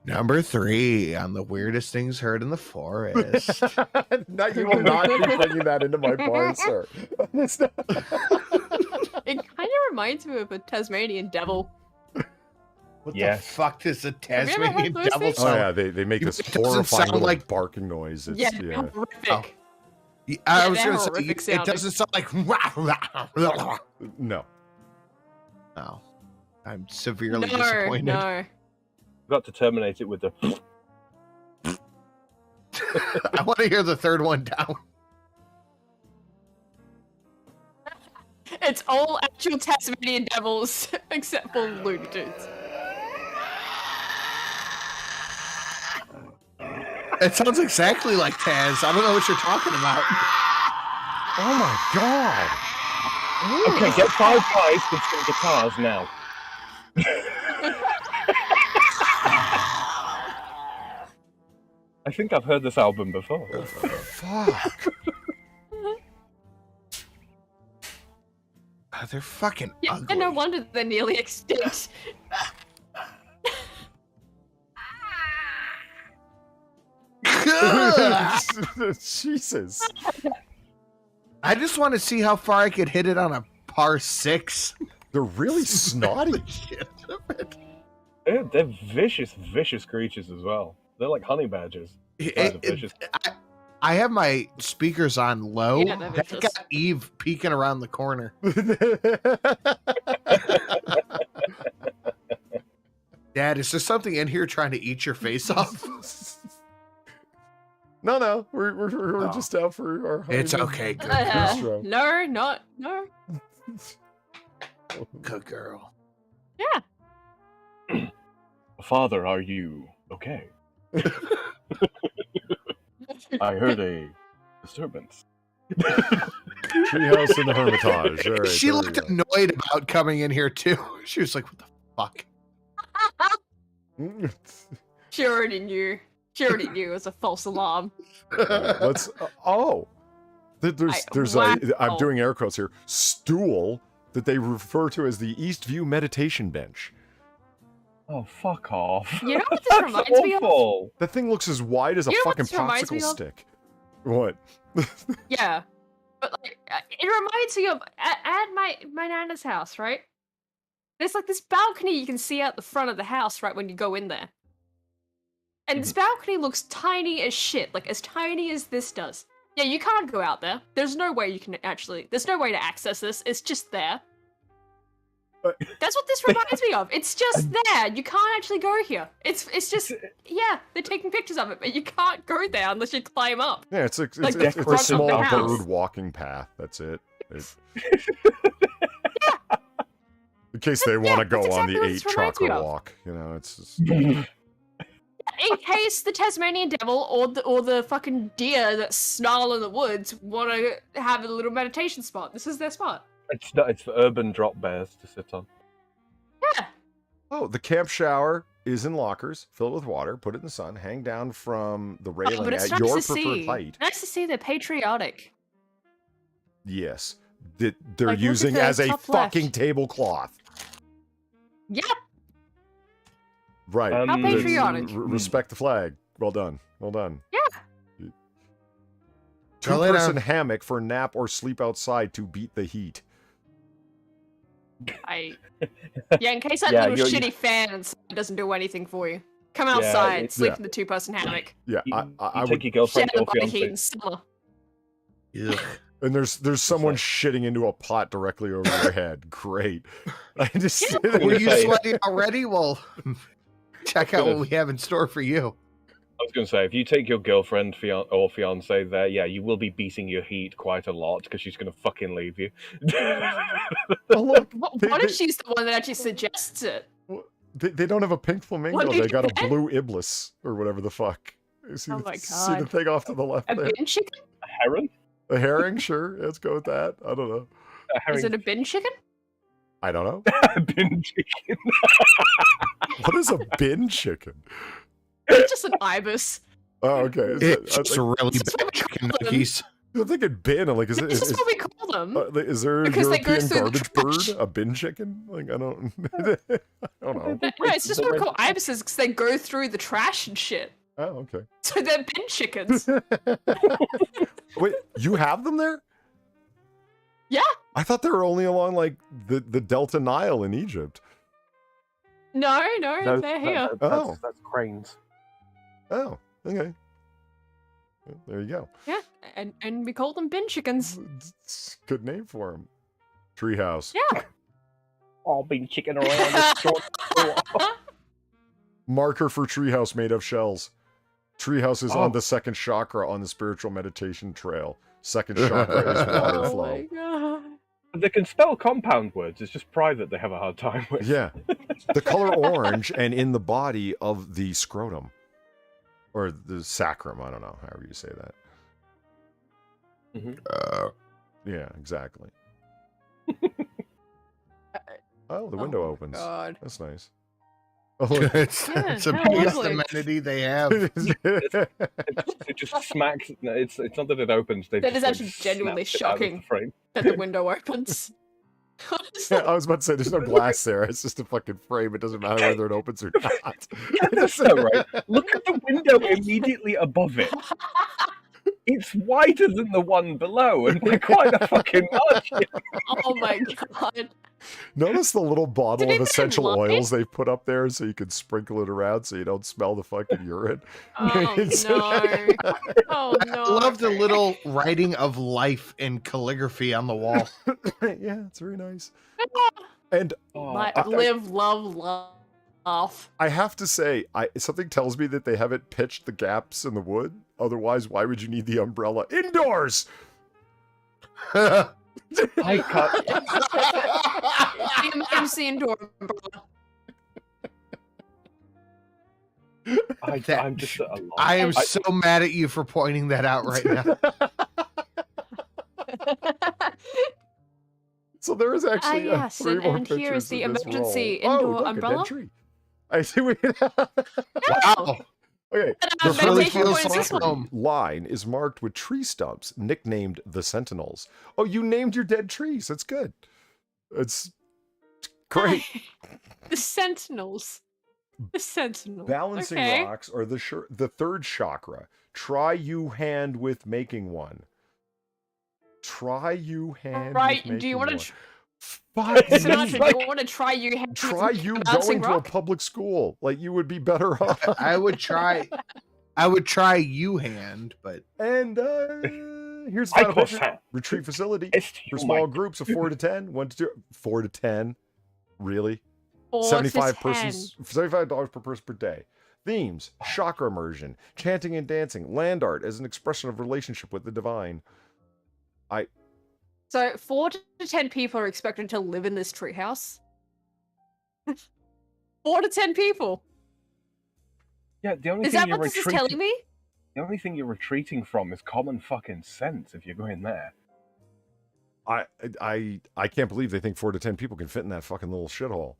Number 3 on the weirdest things heard in the forest. Not you will not be bringing that into my bar, sir. It's not- It kind of reminds me of a Tasmanian devil. What Yes. the fuck does a Have you ever heard Tasmanian those devil things? Oh sound? yeah, they make this It doesn't horrifying sound little like- barking noise. It's, Yeah, yeah. horrific. Oh. I Yeah, was they're going to say, horrific it sounding. doesn't sound like. No. Oh, I'm severely No, disappointed. no. Got to terminate it with the. I want to hear the third one down. It's all actual Tasmanian devils, except for Looney Tunes. It sounds exactly like Taz. I don't know what you're talking about. Oh my god. Okay, get 5 guys with some guitars now. I think I've heard this album before. Fuck. Oh, they're fucking Yeah, ugly. no wonder they're nearly extinct. Jesus. I just want to see how far I could hit it on a par 6. They're really snotty. Shit. They're vicious, vicious creatures as well. They're like honey badgers. Vicious. I have my speakers on low. Yeah, they're That vicious. got Eve peeking around the corner. Dad, is there something in here trying to eat your face off? No, we're Oh. just out for our It's honeymoon. okay, good Bistro. No, no. Good girl. Father, are you okay? I heard a disturbance. Treehouse in the Hermitage. All right, She there we looked go. annoyed about coming in here too. She was like, "What the fuck?" She already knew. She already knew it was a false alarm. Let's. There's wow. I'm doing air quotes here. Stool that they refer to as the Eastview meditation bench. Oh, fuck off. You know what this That's reminds me of? awful. That thing looks as wide as a You know what fucking this reminds me popsicle of? stick. What? Yeah. But like, it reminds me of at my nana's house, right? There's like this balcony you can see out the front of the house right when you go in there. And this balcony looks tiny as shit, like as tiny as this does. Yeah, you can't go out there. There's no way you can actually, there's no way to access this. It's just there. That's what this reminds me of. It's just there. You can't actually go here. It's just, yeah, they're taking pictures of it, but you can't go there unless you climb up. Yeah, it's a Like the it's a front of the small house. bird walking path. That's it. In case they want to go that's on exactly the what 8 this reminds me chakra of. walk. You know, it's just... In case the Tasmanian devil or the fucking deer that snarl in the woods want to have a little meditation spot, this is their spot. It's not. It's for urban drop bears to sit on. Yeah. Oh, the camp shower is in lockers, filled with water, put it in the sun, hang down from the railing But it's at nice your to preferred see. height. Nice to see they're patriotic. Yes. That they're Like, look at using the as a top fucking left. tablecloth. Yep. Right. How That's- patriotic. Respect the flag. Well done. Well done. Yeah. Go lay down. Two-person hammock for nap or sleep outside to beat the heat. Yeah, in case that Yeah, little you're- shitty fan inside doesn't do anything for you. Come outside, it's- sleep yeah. in the 2-person hammock. Yeah, You, I you take would. your girlfriend Share or the body heat fiance. in summer. Ugh. And there's someone shitting into a pot directly over your head. Great. I just Were you say- sweaty already? Well, check out what we have in store for you. I was going to say, if you take your girlfriend or fiance there, yeah, you will be beating your heat quite a lot because she's going to fucking leave you. Oh, look, What if she's the one that actually suggests it? they don't have a pink flamingo. What did They got a you get? blue iblis or whatever the fuck. See, Oh my see the God. thing off to the left A there? bin chicken? A heron? A herring? Sure. Let's go with that. I don't know. A Is herring? it a bin chicken? I don't know. bin chicken. What is a bin chicken? It's just an ibis. Oh, okay. Is It's it, just really It's bad what we chicken call them. nuggets. I'm thinking bin. I'm like, is it? This Is, is what we call them. is there a Because they go European through the garbage bird? trash. A bin chicken? Like, I don't. I don't know. No, it's just what we call ibises because they go through the trash and shit. Oh, okay. So they're bin chickens. Wait, you have them there? Yeah. I thought they were only along like the Delta Nile in Egypt. No, No, they're here. Oh. That's cranes. Oh, okay. Well, there you go. Yeah, and we call them bin chickens. It's a good name for them. Treehouse. Yeah. All being chicken around the store. Marker for treehouse made of shells. Treehouse is Oh. on the second chakra on the spiritual meditation trail. Second chakra is water Oh flow. my god. They can spell compound words. It's just private they have a hard time with. Yeah. The color orange and in the body of the scrotum. Or the sacrum, I don't know, however you say that. Yeah, exactly. Oh, the window opens. God. That's nice. Oh, look. It's Yeah, the how biggest lovely. amenity they have. It just smacks. No, it's not that it opens. They That just, is actually genuinely snapped it out of the shocking. frame. That the window opens. Yeah, I was about to say, there's no glass there. It's just a fucking frame. It doesn't matter whether it opens or not. Yeah, that's so right. Look at the window immediately above it. It's wider than the one below, and by quite a fucking margin. Oh my god. Notice the little bottle Did of it essential lie? oils they put up there so you can sprinkle it around so you don't smell the fucking urine. Oh It's- no. Oh no. I love the little writing of life in calligraphy on the wall. Yeah, it's very nice. And Live, love, laugh. I have to say, something tells me that they haven't pitched the gaps in the wood. Otherwise, why would you need the umbrella indoors? I can't. The emergency indoor umbrella. I'm just at a loss. I am so mad at you for pointing that out right now. So there is actually yes, three more and here is pictures the in this emergency roll. indoor Oh, look, a dead umbrella. tree. I see. Wow. Okay. This really meditation feels point is this like one. home. Line is marked with tree stumps, nicknamed the Sentinels. Oh, you named your dead trees. That's good. It's great. The Sentinels. The Sentinels. Balancing okay. rocks are the third chakra. Try you hand with making one. Try you hand Right, with making do you want one. to... Fuck me. Sinatra, do you want to try you... Try you bouncing going to a rock? public school. Like, you would be better off. I would try you hand, but And here's the I final push picture. hand. Retreat facility It's for you, small Mike. groups of 4 to 10. 1 to 2, 4 to 10. Really? 4 to 75 10. persons, $75 per person per day. Themes: chakra immersion, chanting and dancing, land art as an expression of relationship with the divine. So 4 to 10 people are expected to live in this treehouse. 4 to 10 people. Yeah, the only Is thing that you're what this is retreating. telling me? The only thing you're retreating from is common fucking sense. If you're going there, I can't believe they think 4 to 10 people can fit in that fucking little shithole.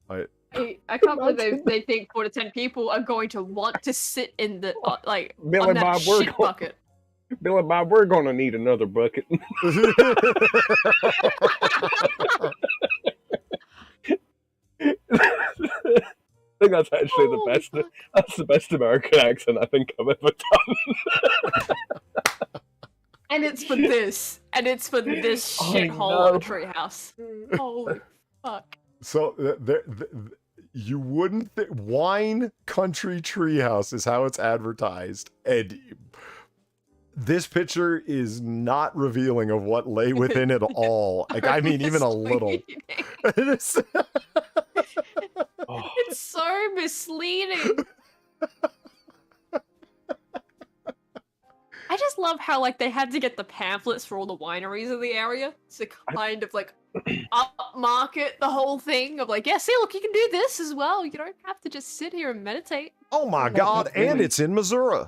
I can't believe they think 4 to 10 people are going to want to sit in the like Billy on that Bob, we're shit going- bucket. Billy Bob, we're gonna need another bucket. I think that's actually Oh, the best. fuck. That's the best American accent I think I've ever done. And it's for this. And it's for this I shithole of a know. treehouse. Holy fuck. So you wouldn't think wine country treehouse is how it's advertised, and this picture is not revealing of what lay within it all. Like, I mean, even a little. It is- Oh, It's so misleading. I just love how like they had to get the pamphlets for all the wineries in the area to kind of like upmarket the whole thing of like, yeah, see, look, you can do this as well. You don't have to just sit here and meditate. oh my That's god! really- And it's in Missouri.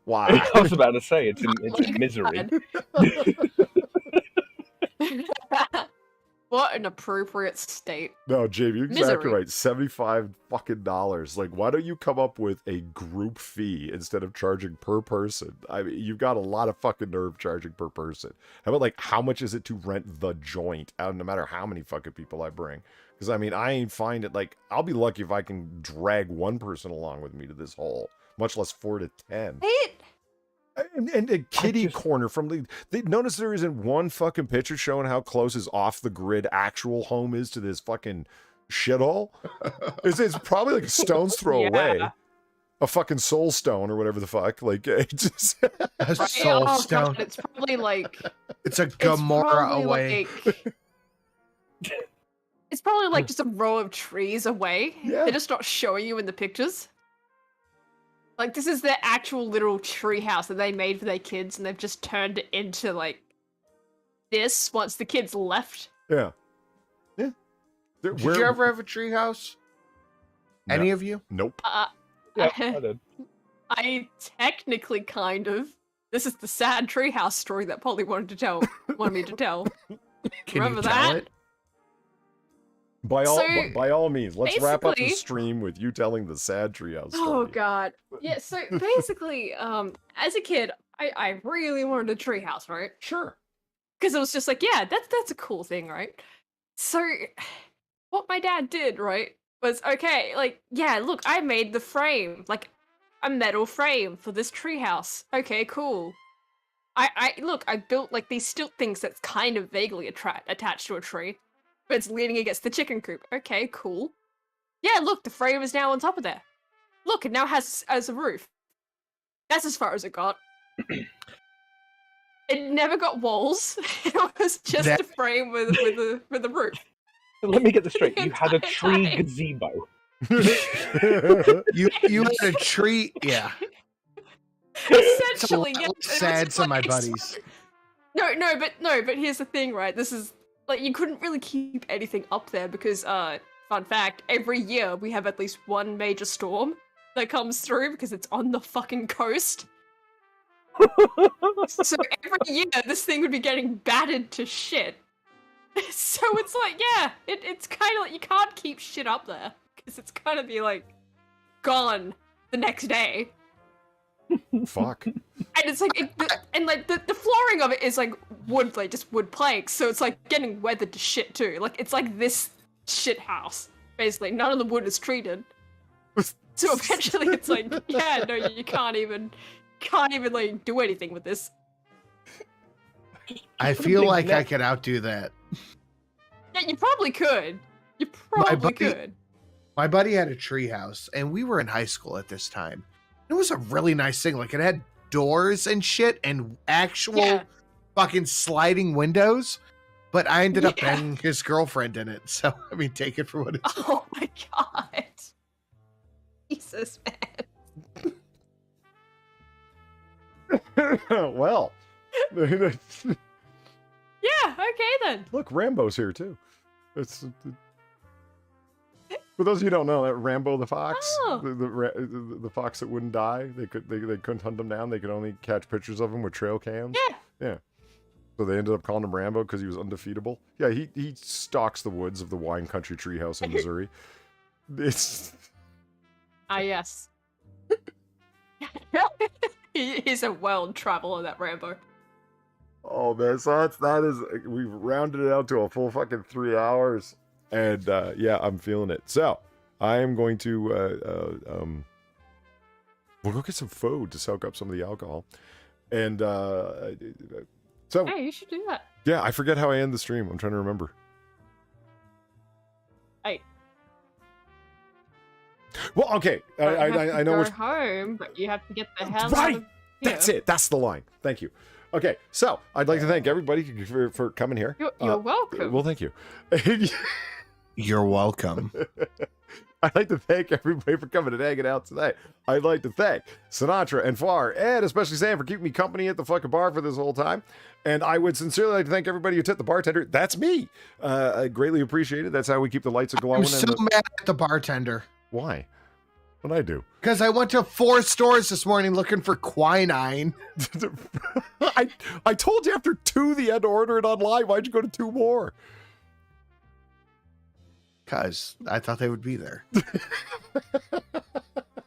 Wow. I was about to say it's in My misery. God. What an appropriate state. No, Jamie, you're exactly Misery. right. $75 fucking dollars. Like, why don't you come up with a group fee instead of charging per person? I mean, you've got a lot of fucking nerve charging per person. How about, like, how much is it to rent the joint out, no matter how many fucking people I bring? Because, I mean, I ain't find it, like, I'll be lucky if I can drag one person along with me to this hole, much less 4 to 10. Right? And a kitty just- corner from the... They notice there isn't one fucking picture showing how close his off-the-grid actual home is to this fucking shithole. It's probably like a stone's throw away. Yeah. A fucking soul stone or whatever the fuck. Like, it just... a Right? soul Oh, stone. God, it's probably like It's a it's Gomorrah probably away. like- it's probably like just a row of trees away. Yeah. They're just not showing you in the pictures. Like this is their actual little tree house that they made for their kids, and they've just turned it into like this once the kids left. Yeah. Yeah. Did you ever have a treehouse? Any of you? Nope. Yeah, I did. I technically kind of. This is the sad treehouse story that Polly wanted me to tell. Can Remember you tell that? it? By all means, let's wrap up the basically- stream with you telling the sad treehouse story. Oh god. Yeah, so basically, as a kid, I really wanted a treehouse, right? Sure. Because it was just like, yeah, that's a cool thing, right? So what my dad did, right, was okay, like, yeah, look, I made the frame, like a metal frame for this treehouse. Okay, cool. I built like these stilt things that's kind of vaguely attached to a tree, but it's leaning against the chicken coop. Okay, cool. Yeah, look, the frame is now on top of there. Look, it now has a roof. That's as far as it got. It never got walls. It was just That- a frame with a roof. Let me get this straight. You had a Entire tree time. gazebo. You had a tree, yeah. It's a Essentially, little yeah. It was sad to my like- buddies. No, but here's the thing, right? This is like you couldn't really keep anything up there because fun fact, every year we have at least one major storm that comes through because it's on the fucking coast. So every year this thing would be getting battered to shit. So it's like, yeah, it's kind of like you can't keep shit up there because it's gonna be like gone the next day. Fuck. And it's like, the flooring of it is like wood, like just wood planks, so it's like getting weathered to shit too. Like it's like this shit house, basically. None of the wood is treated. So eventually it's like, yeah, no, you can't even like do anything with this. I feel like I could outdo that. Yeah, you probably could. You probably could. My buddy had a tree house, and we were in high school at this time. It was a really nice thing. Like, it had doors and shit and actual fucking sliding windows. But I ended up banging his girlfriend in it. So, I mean, take it for what it's worth. Oh my god. Jesus, man. Well. Yeah, okay then. Look, Rambo's here too. It's for those of you who don't know, that Rambo the fox, the fox that wouldn't die. They couldn't hunt him down. They could only catch pictures of him with trail cams. Yeah. So they ended up calling him Rambo because he was undefeatable. Yeah, he stalks the woods of the wine country treehouse in Missouri. It's yes. He's a world traveler, that Rambo. Oh man, so we've rounded it out to a full fucking 3 hours, and yeah, I'm feeling it. So I am going to we'll go get some food to soak up some of the alcohol, and so Hey, you should do that. yeah, I forget how I end the stream. I'm trying to remember. Hey. Well, okay, I know. Go home, but you have to get the hell Right! out of here. That's it. That's the line. Thank you. Okay, so I'd like to thank everybody for coming here. You're welcome. Well, thank you. You're welcome. I'd like to thank everybody for coming and hanging out tonight. I'd like to thank Sinatra and Far, and especially Sam for keeping me company at the fucking bar for this whole time. And I would sincerely like to thank everybody who tipped the bartender. That's me. I greatly appreciate it. That's how we keep the lights glowing. I'm so mad at the bartender. Why? What'd I do? Because I went to 4 stores this morning looking for quinine. I told you after 2 you had to order it online. Why'd you go to 2 more? Because I thought they would be there.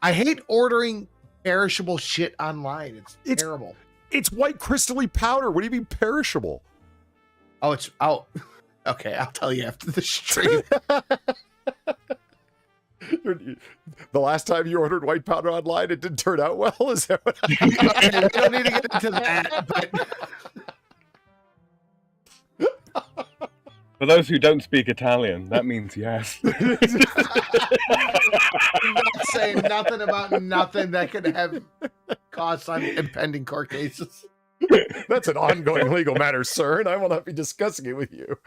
I hate ordering perishable shit online. It's terrible. It's white crystally powder. What do you mean perishable? Okay, I'll tell you after the stream. The last time you ordered white powder online, it didn't turn out well? Is that what I don't need to get into that, but... For those who don't speak Italian, that means yes. I'm not saying nothing about nothing that could have costs on impending court cases. That's an ongoing legal matter, sir, and I will not be discussing it with you.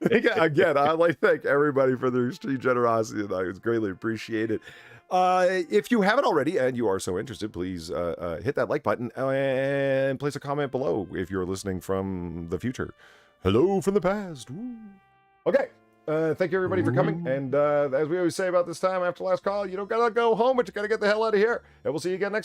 Again, I'd like to thank everybody for their extreme generosity tonight. It's greatly appreciated. If you haven't already and you are so interested, please hit that like button and place a comment below if you're listening from the future. Hello from the past. Woo. Okay. Thank you everybody for coming. And as we always say about this time after last call, you don't gotta go home, but you gotta get the hell out of here. And we'll see you again next